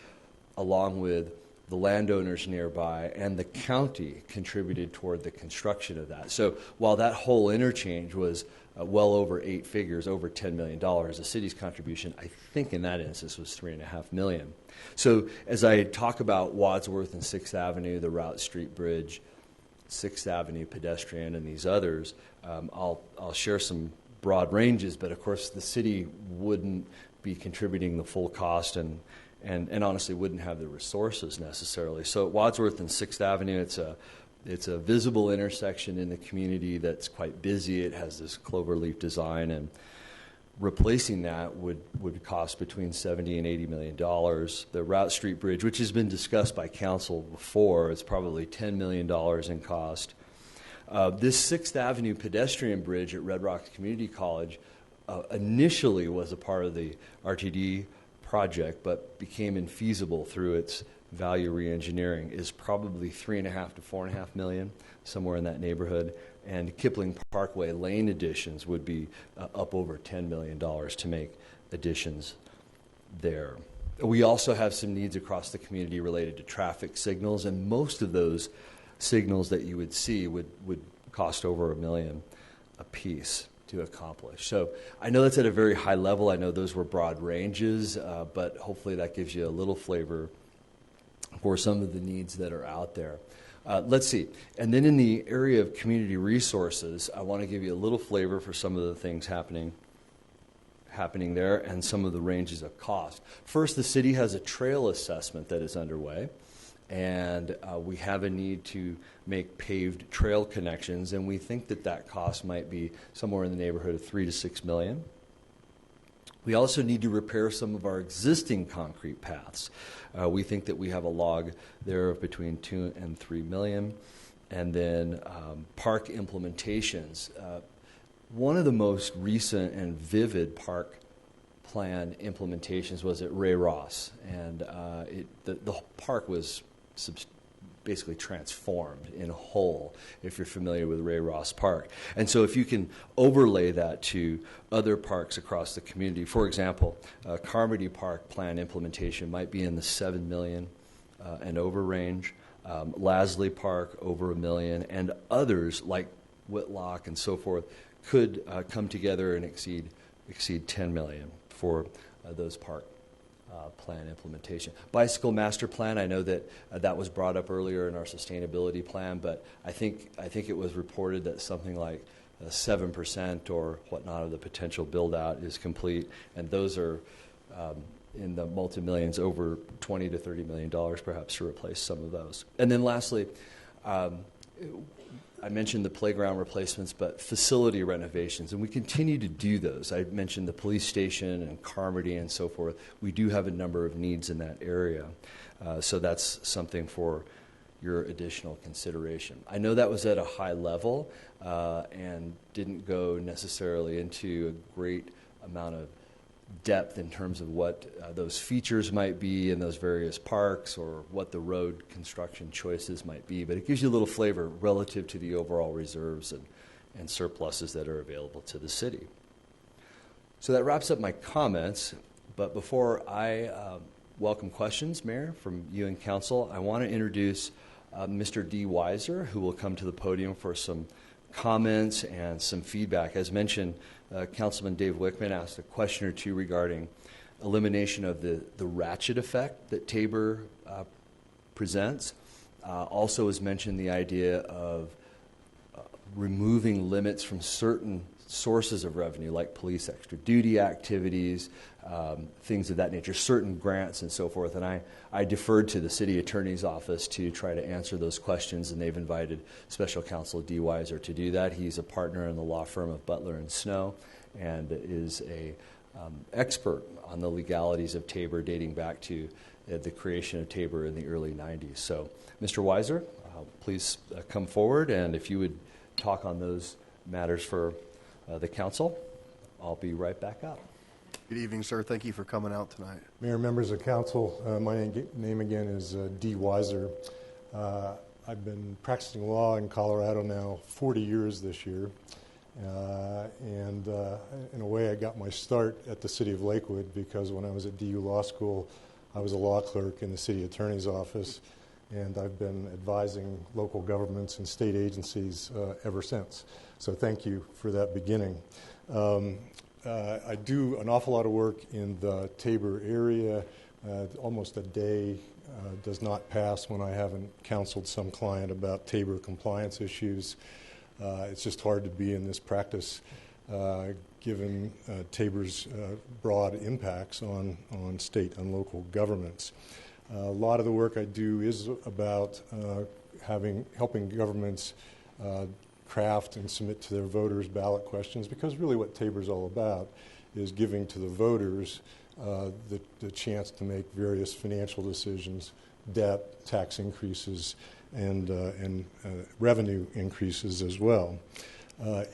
along with the landowners nearby and the county, contributed toward the construction of that. So while that whole interchange was well over 8 figures, over $10 million, the city's contribution, I think in that instance, was $3.5 million. So as I talk about Wadsworth and 6th Avenue, the Route Street Bridge, 6th Avenue pedestrian, and these others, I'll share some broad ranges, but of course the city wouldn't be contributing the full cost and honestly wouldn't have the resources necessarily. So at Wadsworth and 6th Avenue, it's a visible intersection in the community that's quite busy. It has this cloverleaf design, and replacing that would cost between $70 and $80 million. The Route Street Bridge, which has been discussed by council before, is probably $10 million in cost. This 6th Avenue pedestrian bridge at Red Rocks Community College initially was a part of the RTD project, but became infeasible through its value reengineering, is probably $3.5 to $4.5 million, somewhere in that neighborhood. And Kipling Parkway lane additions would be up over $10 million to make additions there. We also have some needs across the community related to traffic signals, and most of those signals that you would see would cost over $1 million a piece to accomplish. So I know that's at a very high level. I know those were broad ranges, but hopefully that gives you a little flavor for some of the needs that are out there. Let's see. And then in the area of community resources, I want to give you a little flavor for some of the things happening there and some of the ranges of cost. First, the city has a trail assessment that is underway. and we have a need to make paved trail connections, and we think that that cost might be somewhere in the neighborhood of $3 to $6 million. We also need to repair some of our existing concrete paths. We think that we have a log there of between $2 and $3 million. And then park implementations. One of the most recent and vivid park plan implementations was at Ray Ross, and the park was basically transformed in whole, if you're familiar with Ray Ross Park. And so if you can overlay that to other parks across the community, for example, Carmody Park plan implementation might be in the $7 million and over range. Lasley Park over $1 million, and others like Whitlock and so forth could come together and exceed $10 million for those park plan implementation. Bicycle master plan, I know that that was brought up earlier in our sustainability plan, but I think it was reported that something like 7% or whatnot of the potential build out is complete, and those are in the multi-millions, over $20 to $30 million perhaps to replace some of those. And then lastly, I mentioned the playground replacements, but facility renovations, and we continue to do those. I mentioned the police station and Carmody and so forth. We do have a number of needs in that area, so that's something for your additional consideration. I know that was at a high level and didn't go necessarily into a great amount of depth in terms of what those features might be in those various parks or what the road construction choices might be, but it gives you a little flavor relative to the overall reserves and surpluses that are available to the city. So that wraps up my comments, but before I welcome questions, Mayor, from you and Council, I want to introduce Mr. Dee Weiser, who will come to the podium for some comments and some feedback. As mentioned, Councilman Dave Wickman asked a question or two regarding elimination of the ratchet effect that Tabor presents. Also has mentioned the idea of removing limits from certain sources of revenue, like police extra duty activities, things of that nature, certain grants and so forth. And I deferred to the city attorney's office to try to answer those questions, and they've invited Special Counsel Dee Weiser to do that. He's a partner in the law firm of Butler and Snow and is a expert on the legalities of Tabor dating back to the creation of Tabor in the early 90s. So, Mr. Weiser, please come forward, and if you would talk on those matters for the council, I'll be right back up. Good evening, sir. Thank you for coming out tonight. Mayor, members of council, my name again is Dee Weiser. I've been practicing law in Colorado now 40 years this year. And in a way, I got my start at the city of Lakewood because when I was at DU Law School, I was a law clerk in the city attorney's office, and I've been advising local governments and state agencies ever since. So thank you for that beginning. I do an awful lot of work in the Tabor area. Almost a day does not pass when I haven't counseled some client about Tabor compliance issues. It's just hard to be in this practice given Tabor's broad impacts on state and local governments. A lot of the work I do is about helping governments craft and submit to their voters ballot questions, because really what Tabor's all about is giving to the voters the chance to make various financial decisions, debt, tax increases, and revenue increases as well.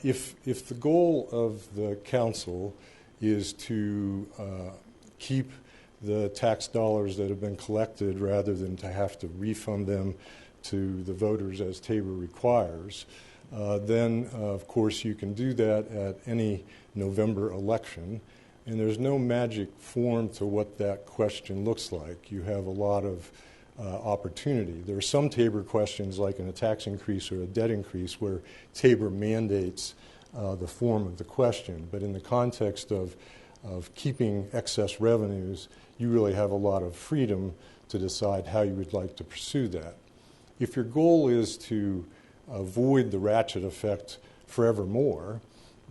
If the goal of the council is to keep the tax dollars that have been collected rather than to have to refund them to the voters as Tabor requires, then of course you can do that at any November election, and there's no magic form to what that question looks like. You have a lot of opportunity. There are some Tabor questions, like in a tax increase or a debt increase, where Tabor mandates the form of the question, but in the context of keeping excess revenues, you really have a lot of freedom to decide how you would like to pursue that. If your goal is to avoid the ratchet effect forevermore,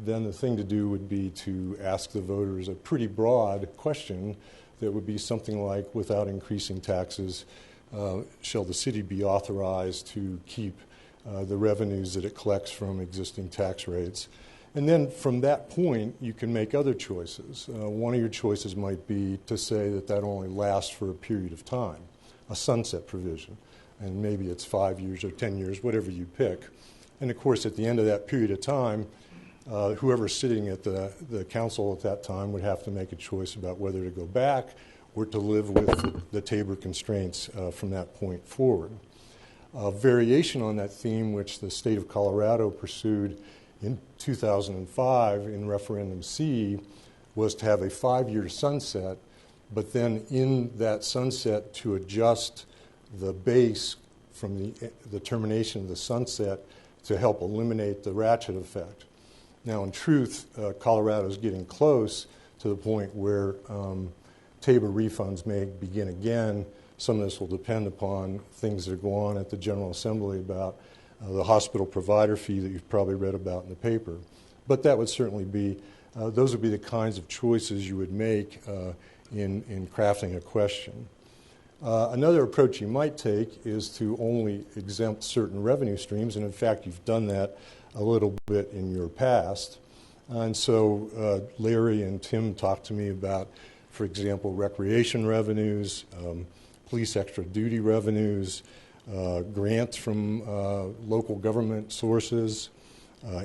then the thing to do would be to ask the voters a pretty broad question that would be something like, without increasing taxes, shall the city be authorized to keep the revenues that it collects from existing tax rates. And then from that point, you can make other choices. One of your choices might be to say that that only lasts for a period of time, a sunset provision. And maybe it's 5 years or 10 years, whatever you pick. And of course, at the end of that period of time, whoever's sitting at the council at that time would have to make a choice about whether to go back or to live with the Tabor constraints from that point forward. A variation on that theme, which the state of Colorado pursued in 2005 in Referendum C, was to have a 5-year sunset, but then in that sunset to adjust the base from the termination of the sunset to help eliminate the ratchet effect. Now, in truth, Colorado is getting close to the point where Tabor refunds may begin again. Some of this will depend upon things that go on at the General Assembly about the hospital provider fee that you've probably read about in the paper. But that would certainly be, those would be the kinds of choices you would make in crafting a question. Another approach you might take is to only exempt certain revenue streams, and in fact, you've done that a little bit in your past. And so Larry and Tim talked to me about, for example, recreation revenues, police extra duty revenues, grants from local government sources,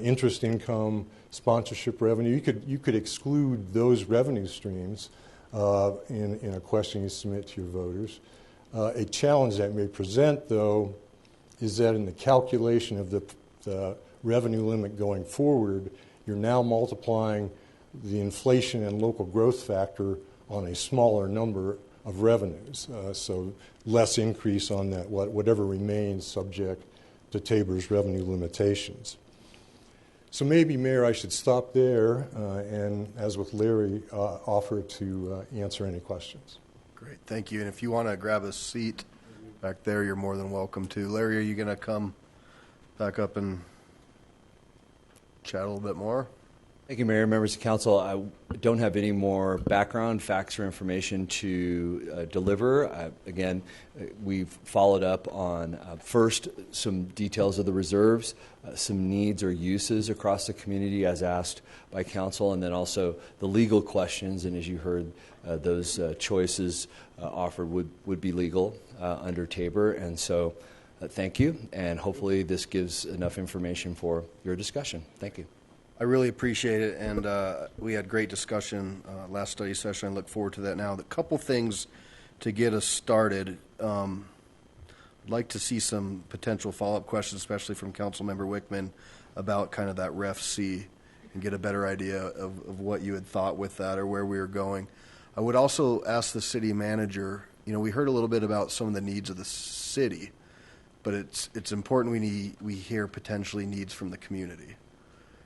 interest income, sponsorship revenue. You could exclude those revenue streams in a question you submit to your voters. A challenge that may present, though, is that in the calculation of the revenue limit going forward, you're now multiplying the inflation and local growth factor on a smaller number of revenues. So less increase on that, whatever remains subject to Tabor's revenue limitations. So maybe, Mayor, I should stop there and, as with Larry, offer to answer any questions. Great, thank you. And if you want to grab a seat back there, you're more than welcome to. Larry, are you going to come back up and chat a little bit more? Thank you, Mayor, members of council. I don't have any more background, facts, or information to deliver. Again, we've followed up on, first, some details of the reserves, some needs or uses across the community as asked by council, and then also the legal questions. And as you heard, those choices offered would be legal under Tabor. And so thank you, and hopefully this gives enough information for your discussion. Thank you. I really appreciate it, and we had great discussion last study session. I look forward to that now. The couple things to get us started. I'd like to see some potential follow-up questions, especially from Councilmember Wickman, about kind of that Ref C and get a better idea of what you had thought with that or where we were going. I would also ask the city manager, we heard a little bit about some of the needs of the city, but it's important we hear potentially needs from the community.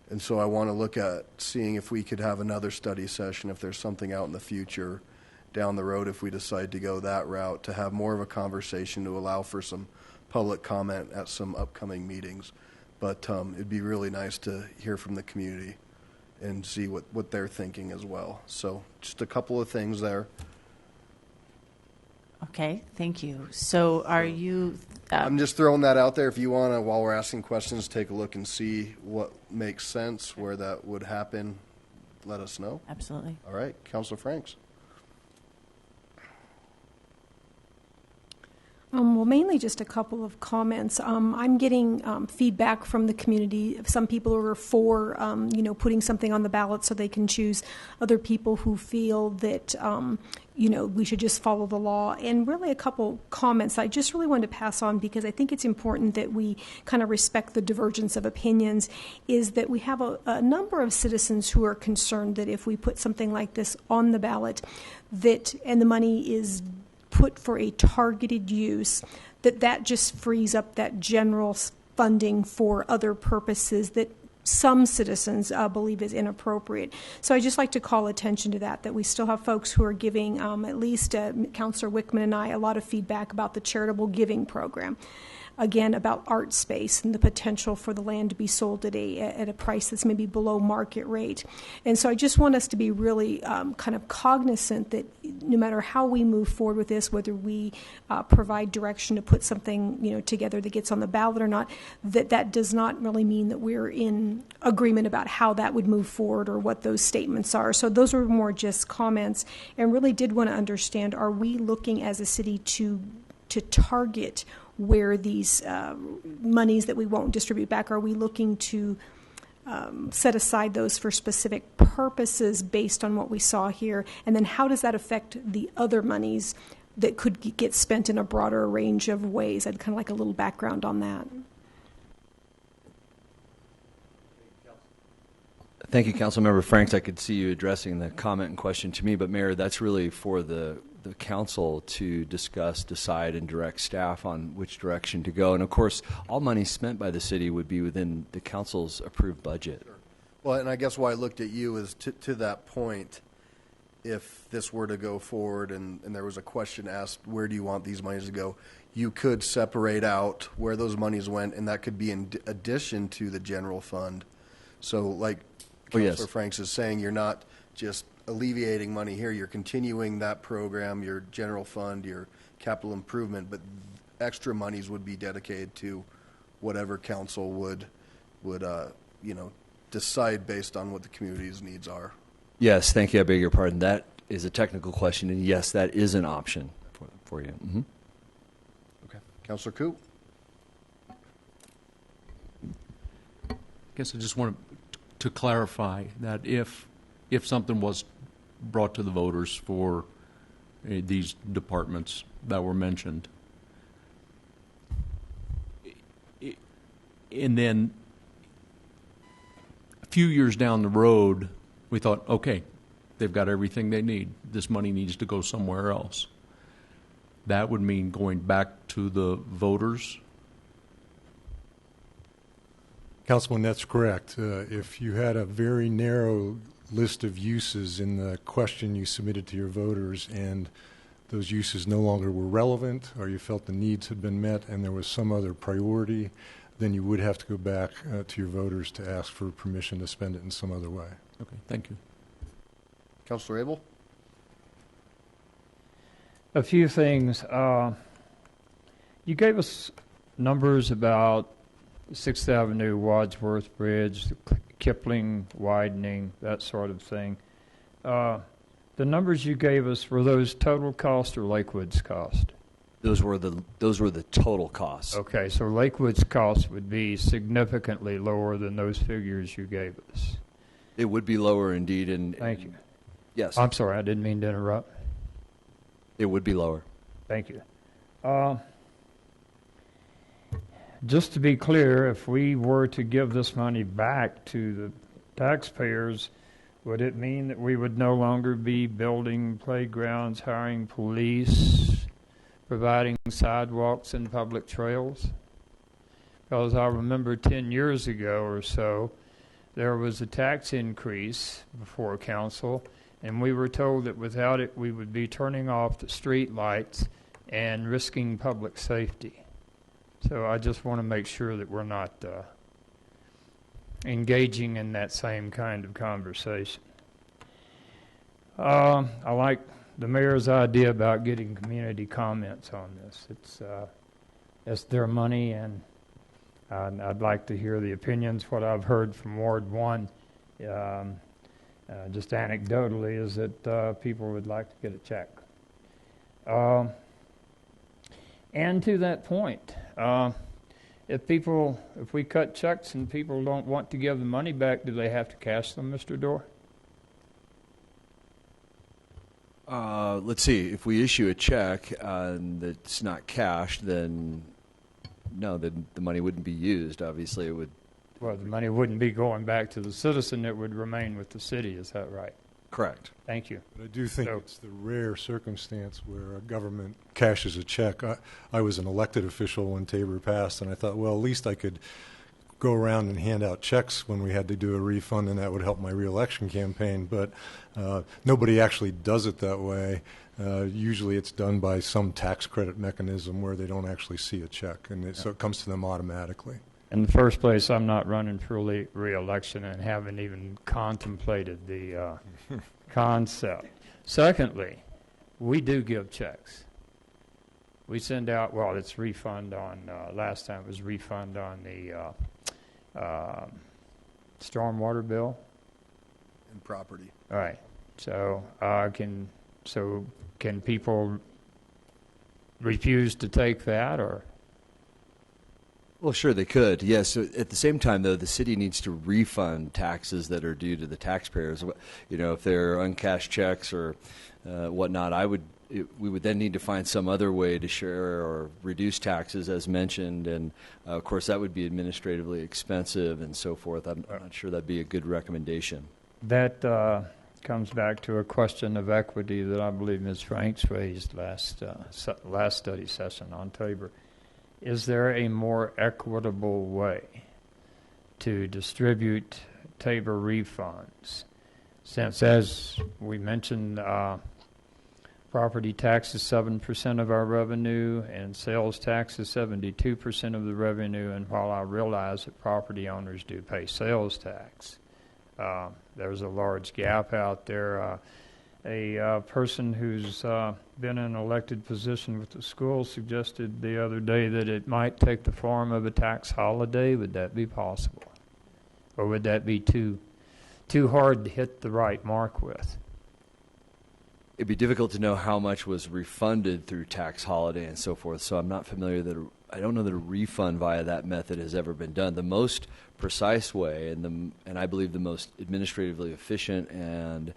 And so I want to look at seeing if we could have another study session, if there's something out in the future down the road, if we decide to go that route, to have more of a conversation to allow for some public comment at some upcoming meetings. But it'd be really nice to hear from the community and see what they're thinking as well. So just a couple of things there. Okay, thank you. So are you... I'm just throwing that out there. If you want to, while we're asking questions, take a look and see what makes sense, where that would happen, let us know. Absolutely. All right, Councilor Franks. Well, mainly just a couple of comments. I'm getting feedback from the community. Some people are for, putting something on the ballot so they can choose. Other people who feel that, we should just follow the law. And really a couple comments I just really wanted to pass on because I think it's important that we kind of respect the divergence of opinions, is that we have a number of citizens who are concerned that if we put something like this on the ballot, and the money is put for a targeted use, that just frees up that general funding for other purposes that some citizens believe is inappropriate. So I just like to call attention to that we still have folks who are giving, at least Councilor Wickman and I, a lot of feedback about the charitable giving program. again, about art space and the potential for the land to be sold at a price that's maybe below market rate. And so I just want us to be really kind of cognizant that no matter how we move forward with this, whether we provide direction to put something together that gets on the ballot or not, that does not really mean that we're in agreement about how that would move forward or what those statements are. So those were more just comments, and really did want to understand, are we looking as a city to target where these monies that we won't distribute back, are we looking to set aside those for specific purposes based on what we saw here? And then how does that affect the other monies that could get spent in a broader range of ways? I'd kind of like a little background on that. Thank you, Councilmember Franks. I could see you addressing the comment and question to me, but Mayor, that's really for the council to discuss, decide, and direct staff on which direction to go. And of course, all money spent by the city would be within the council's approved budget. Sure. Well, and I guess why I looked at you is to that point, if this were to go forward and there was a question asked, where do you want these monies to go? You could separate out where those monies went, and that could be in addition to the general fund. So like Councilor Franks is saying, you're not just alleviating money here, you're continuing that program, your general fund, your capital improvement, but extra monies would be dedicated to whatever council would decide based on what the community's needs are. Yes, thank you. I beg your pardon. That is a technical question, and yes, that is an option for you. Mm-hmm. Okay. Councilor Coop? I guess I just want to clarify that if something was brought to the voters for these departments that were mentioned, and then a few years down the road, we thought, okay, they've got everything they need. This money needs to go somewhere else. That would mean going back to the voters. Councilman, that's correct. If you had a very narrow list of uses in the question you submitted to your voters and those uses no longer were relevant, or you felt the needs had been met and there was some other priority, then you would have to go back to your voters to ask for permission to spend it in some other way. Okay, thank you. Councilor Abel? A few things. You gave us numbers about 6th Avenue, Wadsworth Bridge, the Kipling widening, that sort of thing. The numbers you gave us, were those total cost or Lakewood's cost? Those were the total costs. Okay, so Lakewood's cost would be significantly lower than those figures you gave us. It would be lower indeed. Thank you. Yes. I'm sorry, I didn't mean to interrupt. It would be lower. Thank you. Just to be clear, if we were to give this money back to the taxpayers, would it mean that we would no longer be building playgrounds, hiring police, providing sidewalks and public trails? Because I remember 10 years ago or so, there was a tax increase before council, and we were told that without it we would be turning off the street lights and risking public safety. So I just want to make sure that we're not engaging in that same kind of conversation. I like the mayor's idea about getting community comments on this. It's their money, and I'd like to hear the opinions. What I've heard from Ward 1, just anecdotally, is that people would like to get a check. And to that point, if we cut checks and people don't want to give the money back, do they have to cash them, Mr. Dorr? Let's see. If we issue a check that's not cashed, then no, the money wouldn't be used. Obviously, it would. Well, the money wouldn't be going back to the citizen. It would remain with the city. Is that right? Correct. Thank you. But I do think it's the rare circumstance where a government cashes a check. I was an elected official when Tabor passed, and I thought, well, at least I could go around and hand out checks when we had to do a refund, and that would help my reelection campaign. But nobody actually does it that way. Usually it's done by some tax credit mechanism where they don't actually see a check, and so it comes to them automatically. In the first place, I'm not running for re-election and haven't even contemplated the concept. Secondly, we do give checks. We send out, well, it's refund on, last time it was refund on the stormwater bill. And property. All right. So can people refuse to take that, or? Well, sure, they could, yes. At the same time, though, the city needs to refund taxes that are due to the taxpayers. You know, if they're uncashed checks or whatnot, we would then need to find some other way to share or reduce taxes, as mentioned, and of course that would be administratively expensive and so forth. I'm not sure that'd be a good recommendation. That comes back to a question of equity that I believe Ms. Franks raised last study session on Tabor. Is there a more equitable way to distribute Tabor refunds? Since, as we mentioned, property tax is 7% of our revenue and sales tax is 72% of the revenue, and while I realize that property owners do pay sales tax, there's a large gap out there. A person who's been in an elected position with the school suggested the other day that it might take the form of a tax holiday. Would that be possible? Or would that be too hard to hit the right mark with? It'd be difficult to know how much was refunded through tax holiday and so forth, so I'm not familiar I don't know that a refund via that method has ever been done. The most precise way and I believe the most administratively efficient and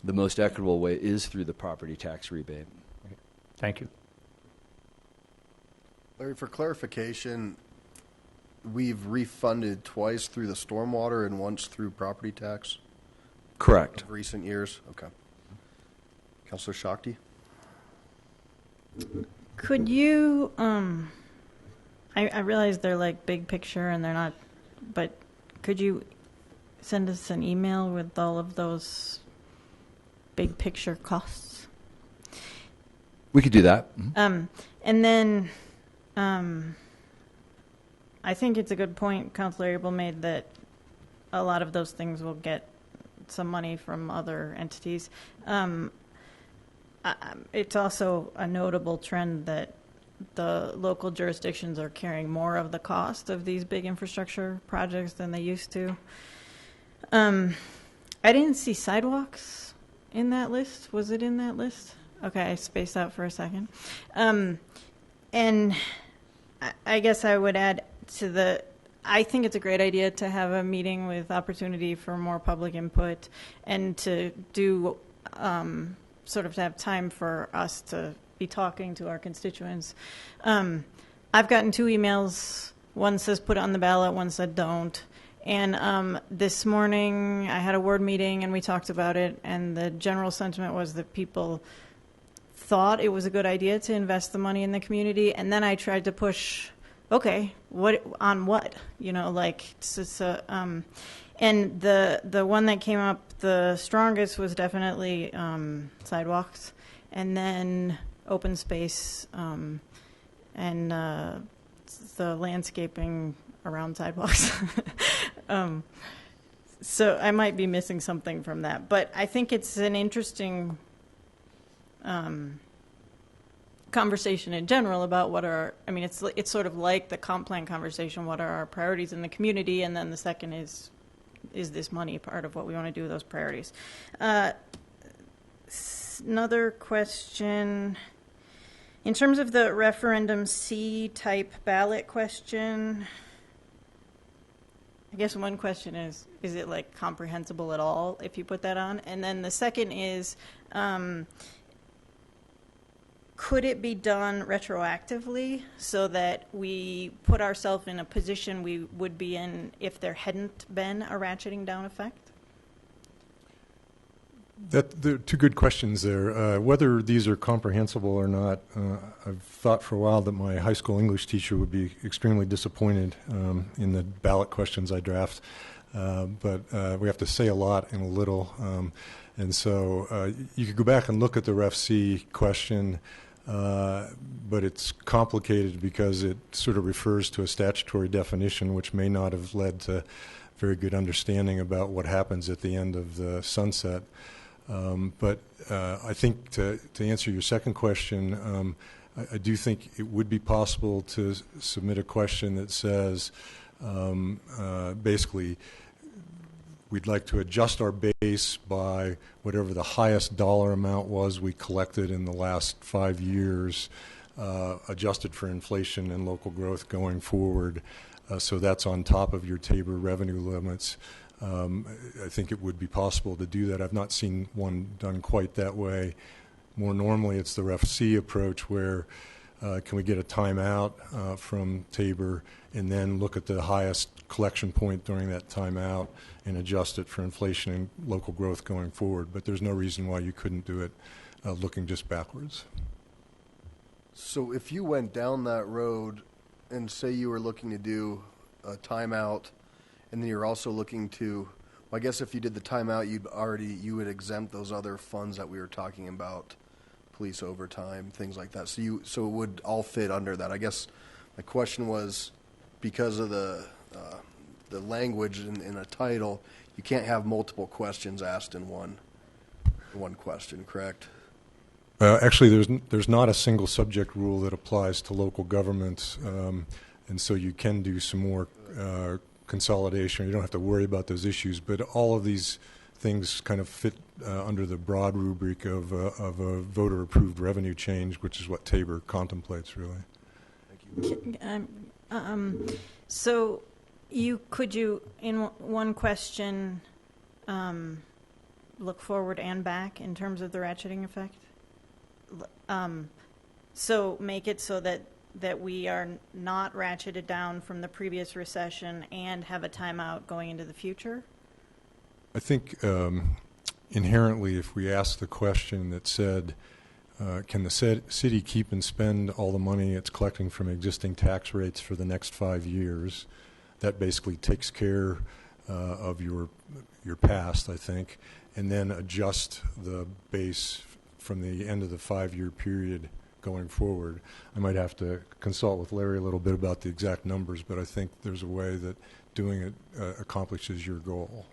the most equitable way is through the property tax rebate. Thank you. Larry, for clarification, we've refunded twice through the stormwater and once through property tax? Correct. Of recent years? Okay. Councilor Shakti? Could you, I realize they're like big picture and they're not, but could you send us an email with all of those big picture costs? We could do that. And then I think it's a good point Councilor Abel made that a lot of those things will get some money from other entities. It's also a notable trend that the local jurisdictions are carrying more of the cost of these big infrastructure projects than they used to. I didn't see sidewalks in that list. Was it in that list? Okay, I spaced out for a second. And I guess I would add to I think it's a great idea to have a meeting with opportunity for more public input and to do sort of to have time for us to be talking to our constituents. I've gotten 2 emails. One says put it on the ballot, one said don't. And this morning I had a ward meeting and we talked about it, and the general sentiment was that people thought it was a good idea to invest the money in the community. And then I tried to push, okay, what on what? You know, like, and the one that came up the strongest was definitely sidewalks, and then open space, and the landscaping around sidewalks. So I might be missing something from that, but I think it's an interesting conversation in general about what are, I mean, it's sort of like the comp plan conversation, what are our priorities in the community, and then the second is this money part of what we want to do with those priorities? Another question, in terms of the referendum C type ballot question, I guess one question is it like comprehensible at all if you put that on? And then the second is, could it be done retroactively so that we put ourselves in a position we would be in if there hadn't been a ratcheting down effect? There are 2 good questions there. Whether these are comprehensible or not, I've thought for a while that my high school English teacher would be extremely disappointed in the ballot questions I draft. but we have to say a lot in a little. And so you could go back and look at the Ref C question, but it's complicated because it sort of refers to a statutory definition which may not have led to very good understanding about what happens at the end of the sunset. But I think to answer your second question, I do think it would be possible to submit a question that says, basically, we'd like to adjust our base by whatever the highest dollar amount was we collected in the last 5 years, adjusted for inflation and local growth going forward. So that's on top of your Tabor revenue limits. I think it would be possible to do that. I've not seen one done quite that way. More normally, it's the Ref C approach where can we get a timeout from Tabor and then look at the highest collection point during that timeout and adjust it for inflation and local growth going forward. But there's no reason why you couldn't do it looking just backwards. So if you went down that road and say you were looking to do a timeout, and then you're also looking to, well, I guess if you did the timeout, you would exempt those other funds that we were talking about, police overtime, things like that. So it would all fit under that. I guess my question was, because of the language in a title, you can't have multiple questions asked in one question, correct? Actually, there's not a single subject rule that applies to local governments, and so you can do some more consolidation. You don't have to worry about those issues, but all of these things kind of fit under the broad rubric of a voter-approved revenue change, which is what Tabor contemplates, really. Thank you. So could you, in one question, look forward and back in terms of the ratcheting effect? So make it so that we are not ratcheted down from the previous recession and have a timeout going into the future? I think inherently, if we ask the question that said, can the city keep and spend all the money it's collecting from existing tax rates for the next 5 years, that basically takes care of your past, I think, and then adjust the base from the end of the 5-year period going forward. I might have to consult with Larry a little bit about the exact numbers, but I think there's a way that doing it accomplishes your goal.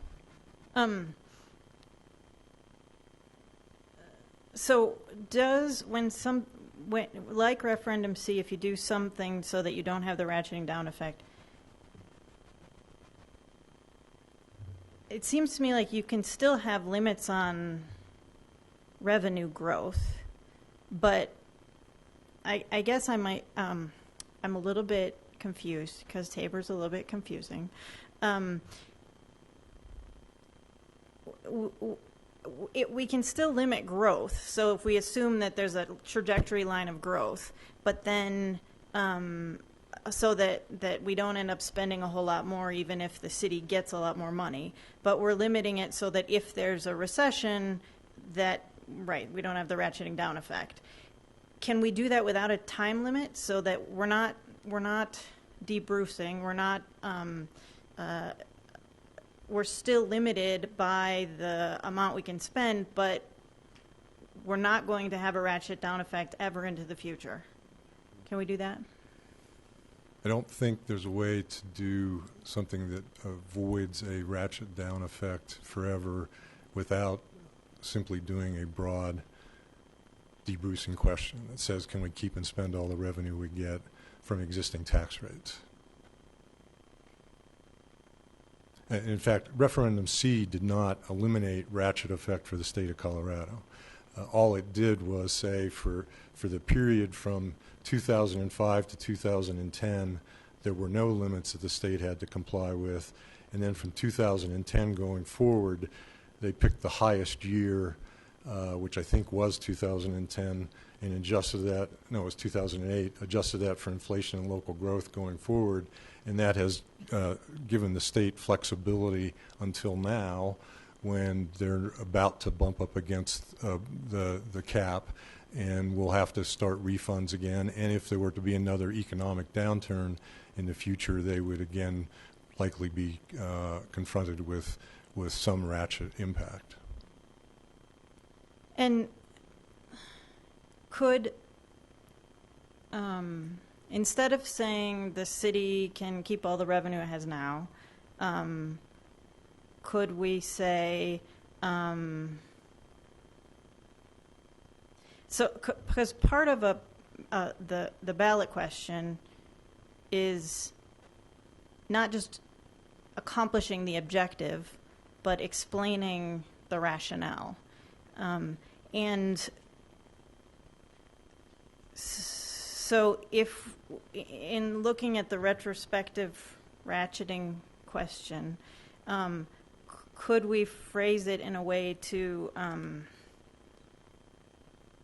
So does like referendum C, if you do something so that you don't have the ratcheting down effect, it seems to me like you can still have limits on revenue growth, but I guess I might, I'm a little bit confused because Tabor's a little bit confusing. We can still limit growth. So if we assume that there's a trajectory line of growth, but then so that we don't end up spending a whole lot more even if the city gets a lot more money, but we're limiting it so that if there's a recession we don't have the ratcheting down effect. Can we do that without a time limit so that we're not debrucing, we're still limited by the amount we can spend, but we're not going to have a ratchet down effect ever into the future? Can we do that? I don't think there's a way to do something that avoids a ratchet down effect forever without simply doing a broad debrucing question that says, can we keep and spend all the revenue we get from existing tax rates? In fact, referendum C did not eliminate ratchet effect for the state of Colorado. All it did was say for the period from 2005 to 2010, there were no limits that the state had to comply with. And then from 2010 going forward, they picked the highest year, which I think was 2010, and adjusted that, no, it was 2008, adjusted that for inflation and local growth going forward. And that has given the state flexibility until now when they're about to bump up against the cap, and we'll have to start refunds again. And if there were to be another economic downturn in the future, they would again likely be confronted with some ratchet impact. And could, instead of saying the city can keep all the revenue it has now, could we say, because part of the ballot question is not just accomplishing the objective, but explaining the rationale. And so if, in looking at the retrospective ratcheting question, could we phrase it in a way to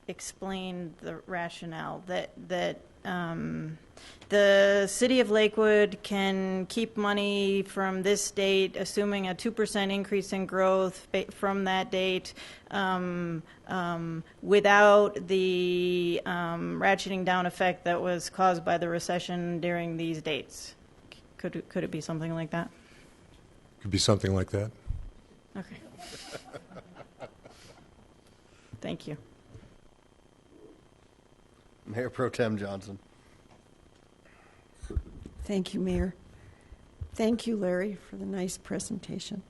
explain the rationale that the city of Lakewood can keep money from this date, assuming a 2% increase in growth from that date, without the ratcheting down effect that was caused by the recession during these dates? Could it be something like that? Could be something like that. Okay. Thank you. Mayor Pro Tem Johnson. Thank you, Mayor. Thank you, Larry, for the nice presentation.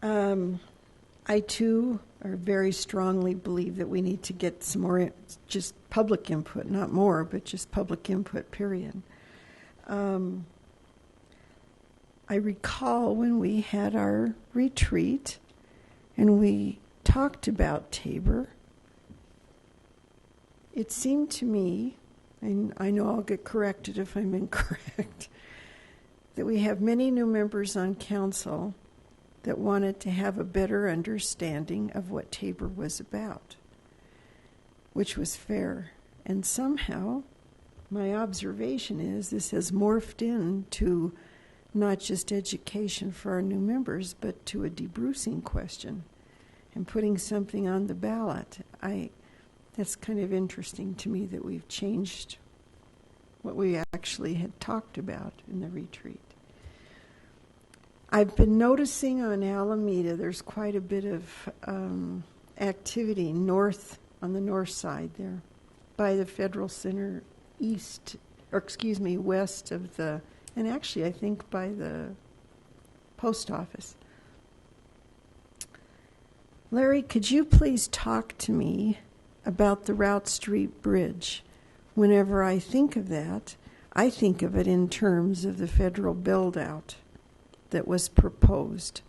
I, too, very strongly believe that we need to get some more just public input, not more, but just public input, period. I recall when we had our retreat and we talked about Tabor, it seemed to me, and I know I'll get corrected if I'm incorrect, that we have many new members on council that wanted to have a better understanding of what Tabor was about, which was fair. And somehow, my observation is this has morphed into not just education for our new members, but to a debrucing question and putting something on the ballot. That's kind of interesting to me that we've changed what we actually had talked about in the retreat. I've been noticing on Alameda there's quite a bit of activity on the north side there by the Federal Center west of the, and actually I think by the post office. Larry, could you please talk to me about the Route Street Bridge? Whenever I think of that, I think of it in terms of the federal build-out that was proposed,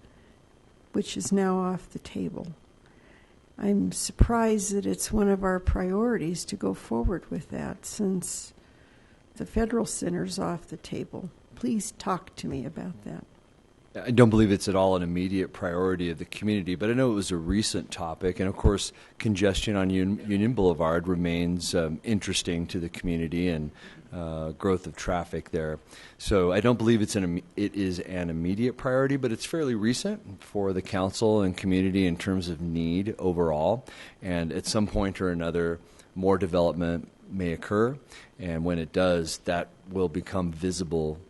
which is now off the table. I'm surprised that it's one of our priorities to go forward with that since the federal center's off the table. Please talk to me about that. I don't believe it's at all an immediate priority of the community, but I know it was a recent topic. And of course, congestion on Union Boulevard remains interesting to the community and growth of traffic there. So I don't believe it is an immediate priority, but it's fairly recent for the council and community in terms of need overall. And at some point or another, more development may occur, and when it does, that will become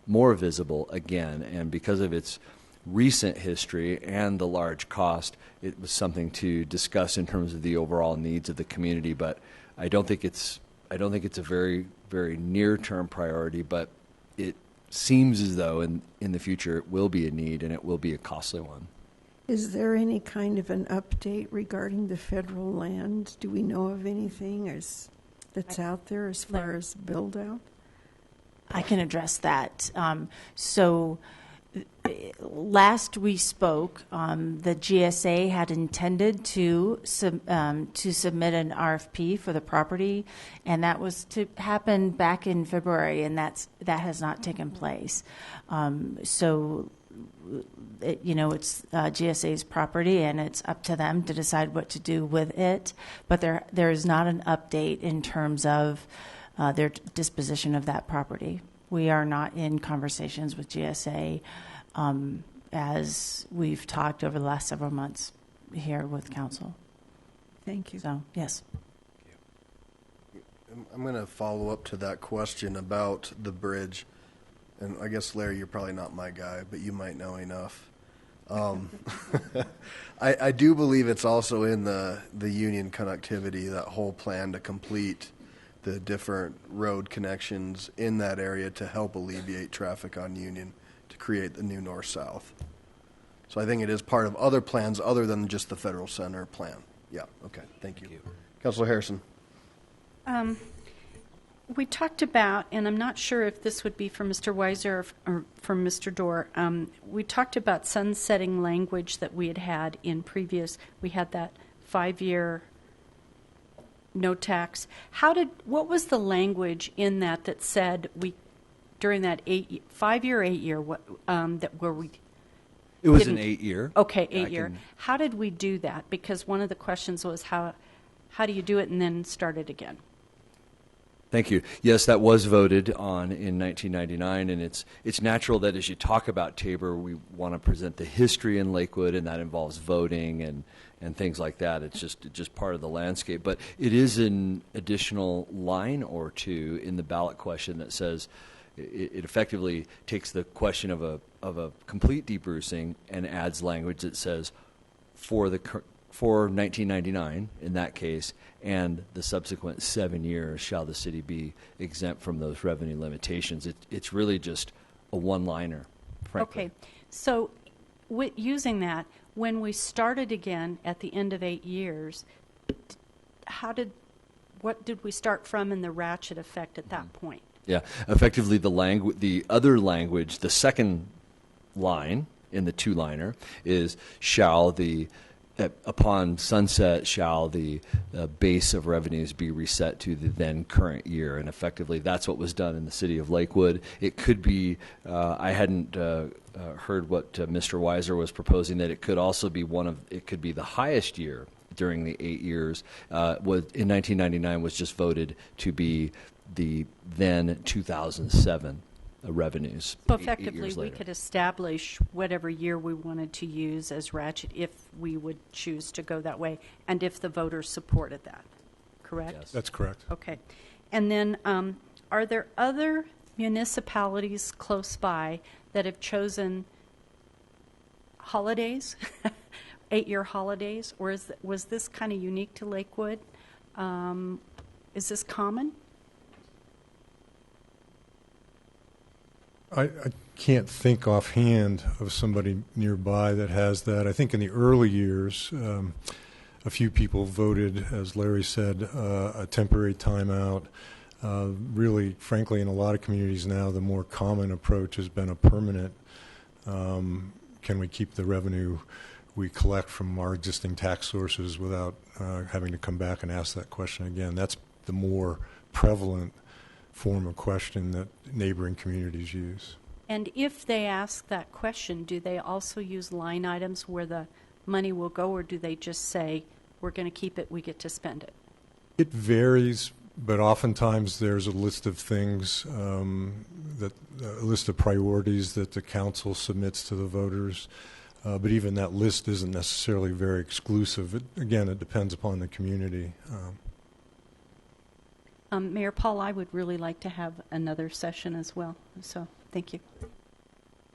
more visible again. And because of its recent history and the large cost, it was something to discuss in terms of the overall needs of the community. But I don't think it's a very, very near-term priority, but it seems as though in the future it will be a need and it will be a costly one. Is there any kind of an update regarding the federal land? Do we know of anything that's out there as far as build-out? I can address that. So last we spoke, the GSA had intended to submit an RFP for the property, and that was to happen back in February, and that has not taken place. So it's GSA's property, and it's up to them to decide what to do with it. But there is not an update in terms of their disposition of that property. We are not in conversations with GSA as we've talked over the last several months here with council. Thank you. So, yes. I'm going to follow up to that question about the bridge. and I guess, Larry, you're probably not my guy, but you might know enough. I do believe it's also in the Union connectivity, that whole plan to complete the different road connections in that area to help alleviate traffic on Union to create the new north-south. So I think it is part of other plans other than just the Federal Center plan. Yeah, okay, thank you. Councilor Harrison. We talked about, and I'm not sure if this would be for Mr. Weiser or for Mr. Dorr, we talked about sunsetting language that we had in previous, we had that 5-year no tax. What was the language in that said we, during that 5-year, 8-year, where we It was an 8-year. Okay, 8-year. How did we do that? Because one of the questions was how do you do it and then start it again? Thank you. Yes, that was voted on in 1999, and it's natural that as you talk about Tabor, we want to present the history in Lakewood, and that involves voting and things like that. It's just part of the landscape. But it is an additional line or two in the ballot question that says it effectively takes the question of a complete debrucing and adds language that says for 1999 in that case, and the subsequent 7 years shall the city be exempt from those revenue limitations. It's really just a one-liner, frankly. Okay, so using that, when we started again at the end of 8 years, what did we start from in the ratchet effect at that point? Yeah, effectively the other language, the second line in the two-liner is upon sunset, shall the base of revenues be reset to the then current year, and effectively that's what was done in the city of Lakewood. It could be, I hadn't heard what Mr. Weiser was proposing, that it could also be it could be the highest year during the 8 years. In 1999 was just voted to be the then 2007 revenues. So effectively, we could establish whatever year we wanted to use as ratchet if we would choose to go that way, and if the voters supported that, correct? Yes. That's correct. Okay. And then are there other municipalities close by that have chosen holidays, 8-year holidays, or was this kind of unique to Lakewood? Is this common? I can't think offhand of somebody nearby that has that. I think in the early years, a few people voted, as Larry said, a temporary timeout. Really, frankly, in a lot of communities now, the more common approach has been a permanent, can we keep the revenue we collect from our existing tax sources without having to come back and ask that question again? That's the more prevalent form of question that neighboring communities use. And if they ask that question, do they also use line items where the money will go, or do they just say, we're going to keep it, we get to spend it? It varies, but oftentimes there's a list of things, a list of priorities that the council submits to the voters. But even that list isn't necessarily very exclusive. Again, it depends upon the community. Mayor Paul, I would really like to have another session as well. So thank you.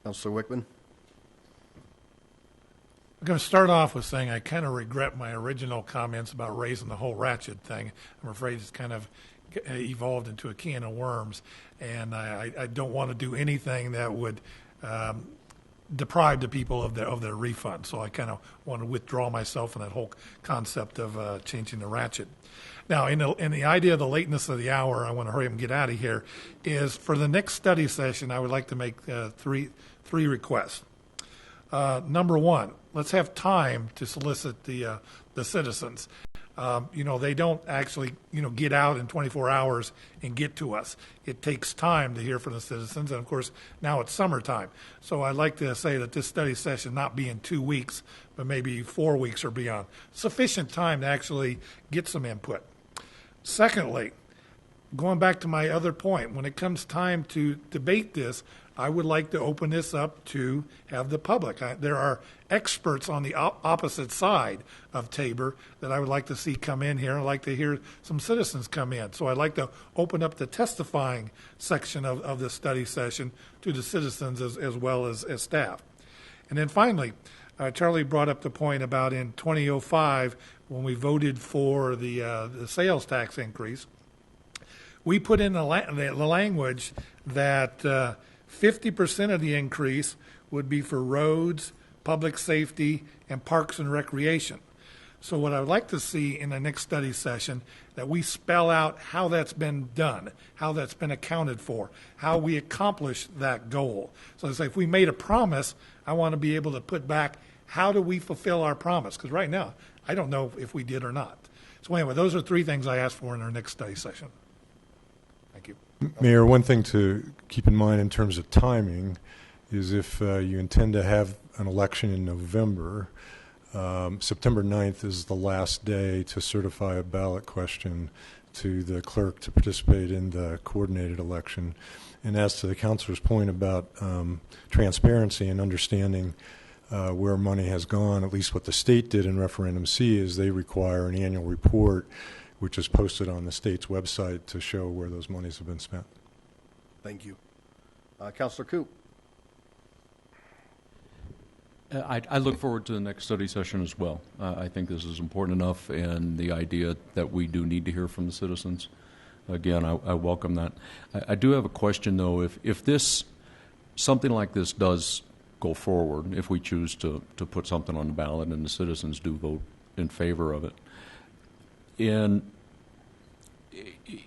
Councilor Wickman. I'm going to start off with saying I kind of regret my original comments about raising the whole ratchet thing. I'm afraid it's kind of evolved into a can of worms, and I don't want to do anything that would deprive the people of their refund. So I kind of want to withdraw myself from that whole concept of changing the ratchet. Now, in the idea of the lateness of the hour, I want to hurry up and get out of here, is for the next study session, I would like to make three requests. Number one, let's have time to solicit the citizens. They don't actually, get out in 24 hours and get to us. It takes time to hear from the citizens, and of course, now it's summertime. So I'd like to say that this study session not be in 2 weeks, but maybe 4 weeks or beyond. Sufficient time to actually get some input. Secondly, going back to my other point, when it comes time to debate this, I would like to open this up to have the public. There are experts on the opposite side of Tabor that I would like to see come in here. I'd like to hear some citizens come in. So I'd like to open up the testifying section of the study session to the citizens as well as staff. And then finally, Charlie brought up the point about in 2005 when we voted for the sales tax increase. We put in the language that 50% of the increase would be for roads, public safety, and parks and recreation. So what I would like to see in the next study session, that we spell out how that's been done, how that's been accounted for, how we accomplish that goal. So it's like if we made a promise, I want to be able to put back, how do we fulfill our promise? Because right now, I don't know if we did or not. So anyway, those are 3 things I asked for in our next study session. Thank you. Mayor, one thing to keep in mind in terms of timing is if you intend to have an election in November, September 9th is the last day to certify a ballot question to the clerk to participate in the coordinated election. And as to the councilor's point about transparency and understanding where money has gone, at least what the state did in Referendum C is they require an annual report which is posted on the state's website to show where those monies have been spent. Thank you. Councilor Koop. I look forward to the next study session as well. I think this is important enough, and the idea that we do need to hear from the citizens. Again, I welcome that. I do have a question, though. If this, something like this does go forward, if we choose to put something on the ballot and the citizens do vote in favor of it, in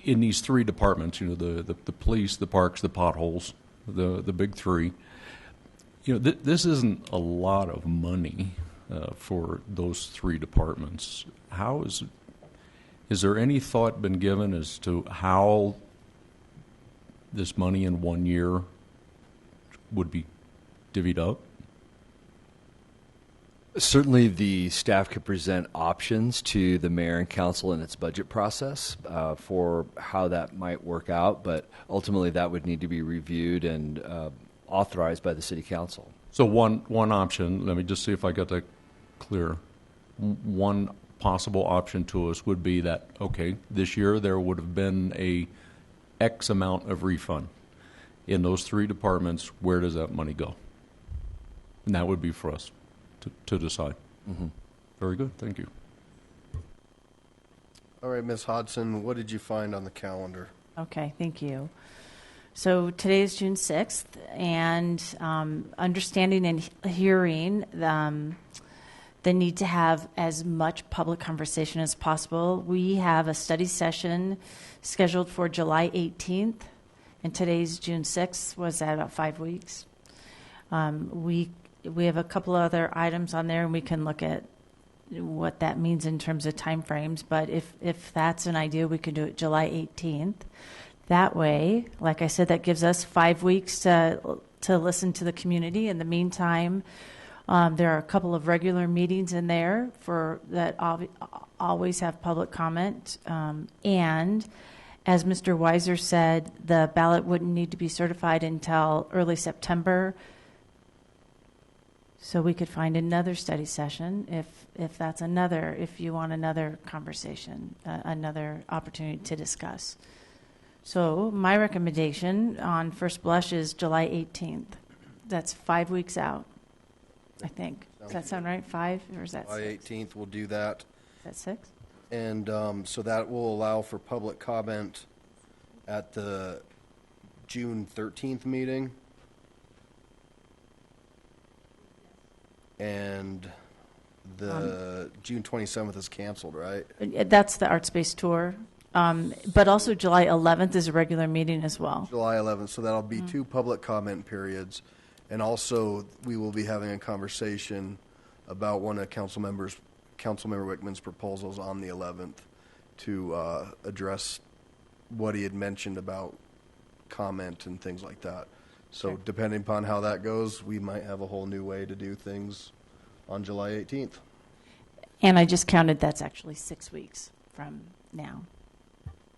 these 3 departments, you know, the police, the parks, the potholes, the big 3, you know, this isn't a lot of money for those 3 departments. How is there any thought been given as to how this money in 1 year would be divvied up? Certainly, the staff could present options to the mayor and council in its budget process for how that might work out, but ultimately that would need to be reviewed and authorized by the city council. So one option, let me just see if I got that clear. One possible option to us would be that, okay, this year there would have been a X amount of refund. In those 3 departments, where does that money go? And that would be for us to decide. Mm-hmm. Very good. Thank you. All right, Ms. Hodson, what did you find on the calendar? Okay, thank you. So today is June 6th, and understanding and hearing the need to have as much public conversation as possible, we have a study session scheduled for July 18th, and today's June 6th. Was that about 5 weeks? We have a couple other items on there, and we can look at what that means in terms of time frames. But if that's an idea, we can do it July 18th. That way, like I said, that gives us 5 weeks to listen to the community. In the meantime, there are a couple of regular meetings in there that always have public comment. And as Mr. Weiser said, the ballot wouldn't need to be certified until early September. So we could find another study session if you want another conversation, another opportunity to discuss. So my recommendation on first blush is July 18th. That's 5 weeks out, I think. Does that sound right? 5, or is that July 6? 18th, we'll do that. Is that 6? And so that will allow for public comment at the June 13th meeting. And the June 27th is canceled, right? That's the Art Space Tour. But also July 11th is a regular meeting as well. July 11th, so that'll be 2 public comment periods. And also, we will be having a conversation about one of Councilmember Wickman's proposals on the 11th to address what he had mentioned about comment and things like that. So Sure. Depending upon how that goes, we might have a whole new way to do things on July 18th. And I just counted, that's actually 6 weeks from now.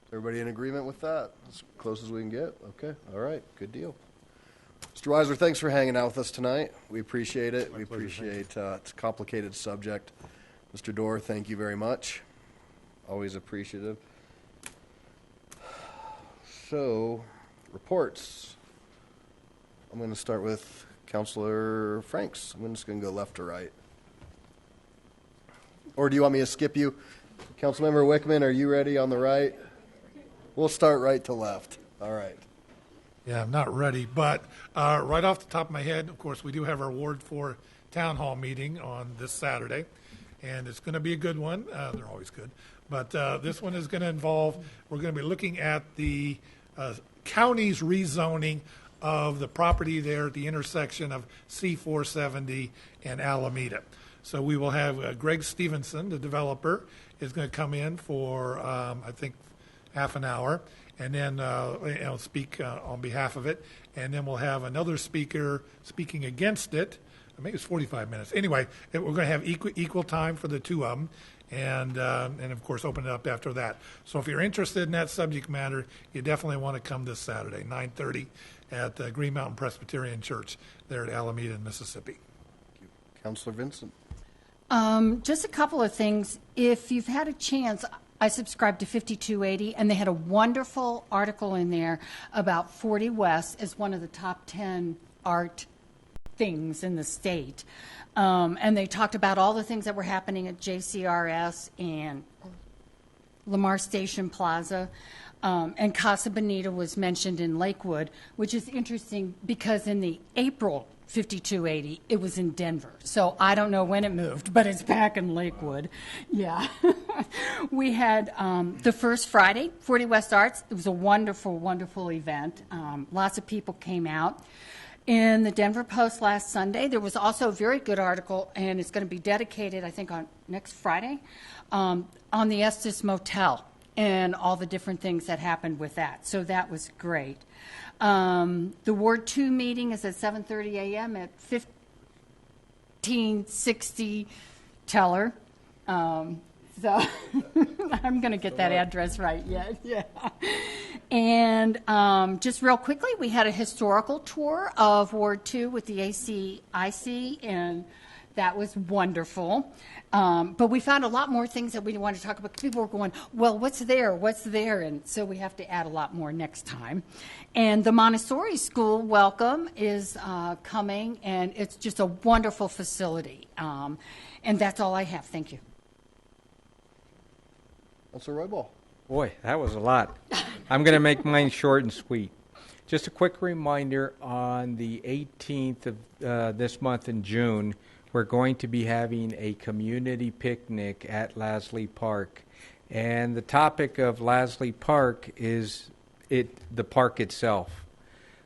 Everybody in agreement with that? As close as we can get? Okay, all right, good deal. Mr. Weiser, thanks for hanging out with us tonight. We appreciate it. We appreciate it's a complicated subject. Mr. Dorr, thank you very much. Always appreciative. So, reports. I'm going to start with Councilor Franks. I'm just going to go left to right. Or do you want me to skip you? Councilmember Wickman, are you ready on the right? We'll start right to left. All right. Yeah, I'm not ready, but right off the top of my head, of course, we do have our Ward 4 Town Hall meeting on this Saturday, and it's going to be a good one. They're always good. But this one is going to involve, we're going to be looking at the county's rezoning of the property there at the intersection of C-470 and Alameda. So we will have Greg Stevenson, the developer, is going to come in for, I think, half an hour, and then speak on behalf of it. And then we'll have another speaker speaking against it. Maybe it's 45 minutes. Anyway, we're going to have equal time for the two of them, and of course open it up after that. So if you're interested in that subject matter, you definitely want to come this Saturday, 9:30, at Green Mountain Presbyterian Church there at Alameda, Mississippi. Thank you. Councilor Vincent. Just a couple of things. If you've had a chance, I subscribe to 5280, and they had a wonderful article in there about 40 West as one of the top 10 art things in the state. And they talked about all the things that were happening at JCRS and Lamar Station Plaza. And Casa Bonita was mentioned in Lakewood, which is interesting because in the April 5280, it was in Denver. So I don't know when it moved, but it's back in Lakewood. Yeah. We had the first Friday, 40 West Arts. It was a wonderful, wonderful event. Lots of people came out. In the Denver Post last Sunday, there was also a very good article, and it's going to be dedicated, I think, on next Friday, on the Estes Motel and all the different things that happened with that. So that was great. The Ward 2 meeting is at 7:30 a.m. at 1560 Teller. So I'm going to get that address right yet. Yeah. And just real quickly, we had a historical tour of Ward 2 with the ACIC, and that was wonderful. But we found a lot more things that we wanted to talk about. People were going, well, what's there? What's there? And so we have to add a lot more next time. And the Montessori School welcome is coming, and it's just a wonderful facility. And that's all I have. Thank you. Councilor Roybal. Boy, that was a lot. I'm going to make mine short and sweet. Just a quick reminder, on the 18th of this month in June, we're going to be having a community picnic at Lasley Park. And the topic of Lasley Park is the park itself,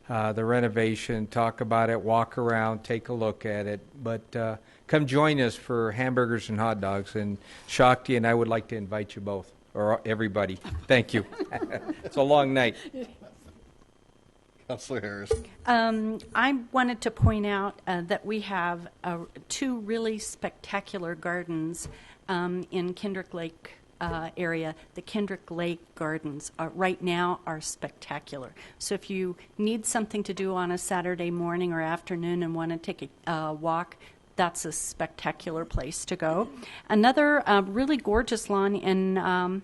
the renovation, talk about it, walk around, take a look at it. But come join us for hamburgers and hot dogs. And Shakti and I would like to invite you both, or everybody. Thank you. It's a long night. Councilor Harris. I wanted to point out that we have two really spectacular gardens in Kendrick Lake area. The Kendrick Lake Gardens right now are spectacular. So if you need something to do on a Saturday morning or afternoon and want to take a walk, that's a spectacular place to go. Another really gorgeous lawn in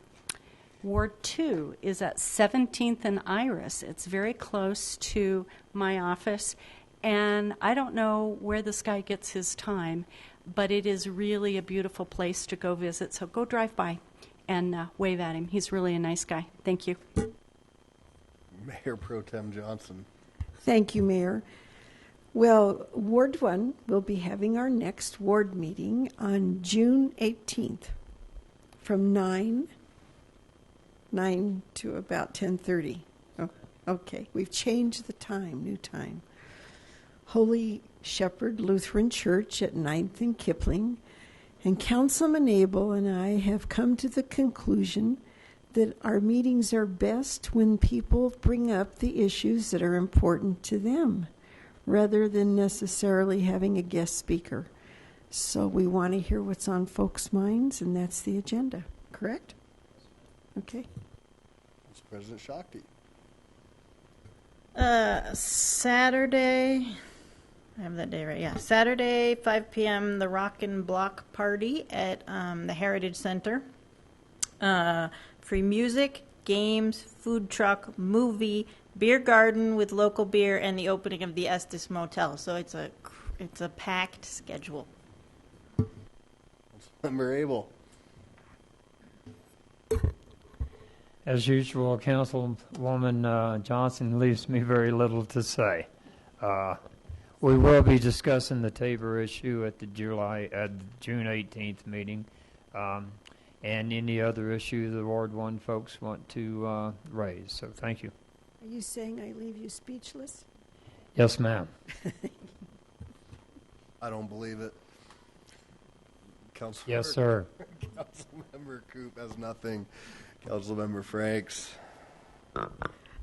Ward 2 is at 17th and Iris. It's very close to my office, and I don't know where this guy gets his time, but it is really a beautiful place to go visit. So go drive by and wave at him. He's really a nice guy. Thank you. Mayor Pro Tem Johnson. Thank you, Mayor. Well, Ward 1 will be having our next ward meeting on June 18th from 9 to about 10:30. Oh, okay, we've changed the time, new time. Holy Shepherd Lutheran Church at 9th and Kipling. And Councilman Abel and I have come to the conclusion that our meetings are best when people bring up the issues that are important to them, rather than necessarily having a guest speaker. So we want to hear what's on folks' minds, and that's the agenda, correct? Okay. President Shakti. Saturday, I have that day right, yeah. Saturday, 5 p.m., the Rock and Block Party at the Heritage Center. Free music, games, food truck, movie, beer garden with local beer, and the opening of the Estes Motel. So it's a packed schedule. Member Abel. As usual, Councilwoman Johnson leaves me very little to say. We will be discussing the Tabor issue at the June 18th meeting, and any other issue the Ward 1 folks want to raise. So thank you. Are you saying I leave you speechless? Yes, ma'am. I don't believe it. Yes, sir. Councilmember Coop has nothing. Councilmember Franks.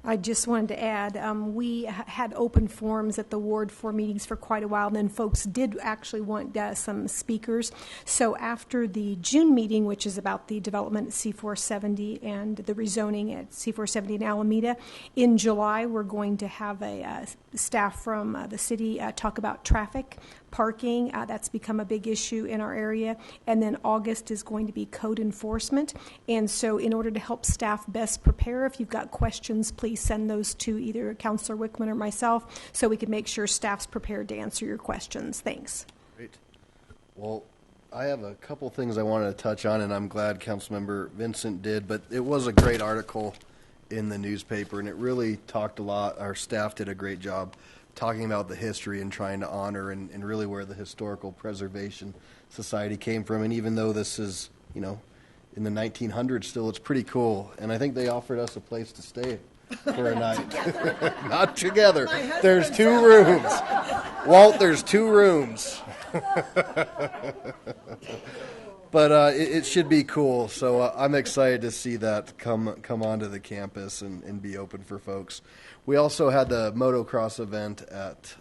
I just wanted to add, we had open forums at the Ward 4 meetings for quite a while, and then folks did actually want some speakers. So after the June meeting, which is about the development at C470 and the rezoning at C470 in Alameda, in July we're going to have a staff from the city talk about traffic, parking. That's become a big issue in our area. And then August is going to be code enforcement. And so in order to help staff best prepare, if you've got questions, please send those to either Councilor Wickman or myself so we can make sure staff's prepared to answer your questions. Thanks. Great. Well, I have a couple things I wanted to touch on, and I'm glad Councilmember Vincent did, but it was a great article in the newspaper, and it really talked a lot. Our staff did a great job talking about the history and trying to honor and really where the Historical Preservation Society came from. And even though this is, in the 1900s still, it's pretty cool. And I think they offered us a place to stay for a night. Not together. There's 2 rooms. Walt, there's 2 rooms. But it should be cool. So I'm excited to see that come onto the campus and be open for folks. We also had the motocross event at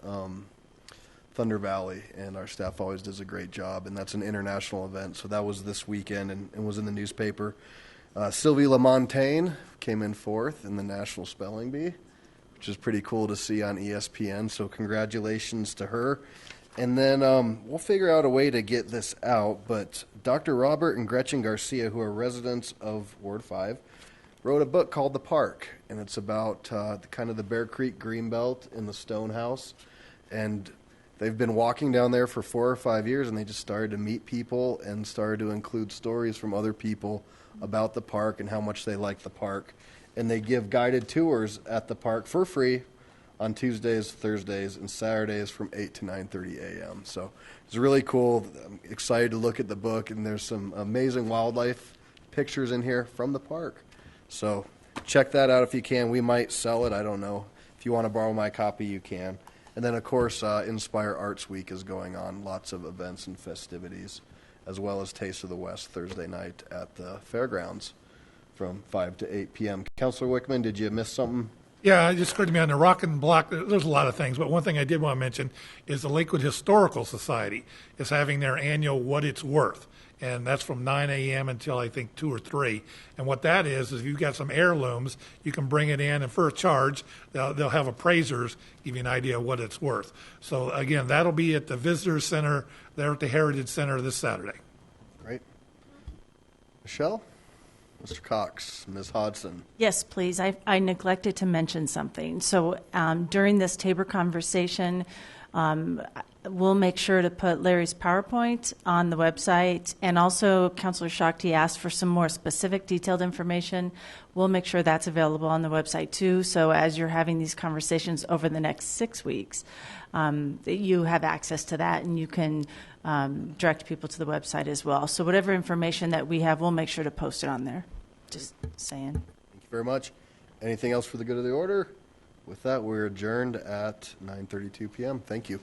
Thunder Valley, and our staff always does a great job, and that's an international event. So that was this weekend and was in the newspaper. Sylvie LaMontagne came in 4th in the National Spelling Bee, which is pretty cool to see on ESPN. So congratulations to her. And then we'll figure out a way to get this out, but Dr. Robert and Gretchen Garcia, who are residents of Ward 5, wrote a book called The Park, and it's about kind of the Bear Creek Greenbelt in the Stonehouse. And they've been walking down there for 4 or 5 years, and they just started to meet people and started to include stories from other people about the park and how much they like the park. And they give guided tours at the park for free on Tuesdays, Thursdays, and Saturdays from 8 to 9:30 a.m. So it's really cool. I'm excited to look at the book, and there's some amazing wildlife pictures in here from the park. So check that out if you can. We might sell it. I don't know. If you want to borrow my copy, you can. And then, of course, Inspire Arts Week is going on. Lots of events and festivities, as well as Taste of the West Thursday night at the fairgrounds from 5 to 8 p.m. Councilor Wickman, did you miss something? Yeah, it just occurred to me on the Rock and Block, there's a lot of things, but one thing I did want to mention is the Lakewood Historical Society is having their annual What It's Worth, and that's from 9 a.m. until I think 2 or 3. And what that is if you've got some heirlooms, you can bring it in, and for a charge, they'll have appraisers give you an idea of what it's worth. So again, that'll be at the Visitor Center there at the Heritage Center this Saturday. Great. Michelle? Mr. Cox, Ms. Hodson. Yes, please. I neglected to mention something. So during this Tabor conversation, we'll make sure to put Larry's PowerPoint on the website. And also, Councilor Shakti asked for some more specific, detailed information. We'll make sure that's available on the website, too. So as you're having these conversations over the next 6 weeks, you have access to that, and you can direct people to the website as well. So whatever information that we have, we'll make sure to post it on there. Just saying. Thank you very much. Anything else for the good of the order? With that, we're adjourned at 9:32 p.m. Thank you.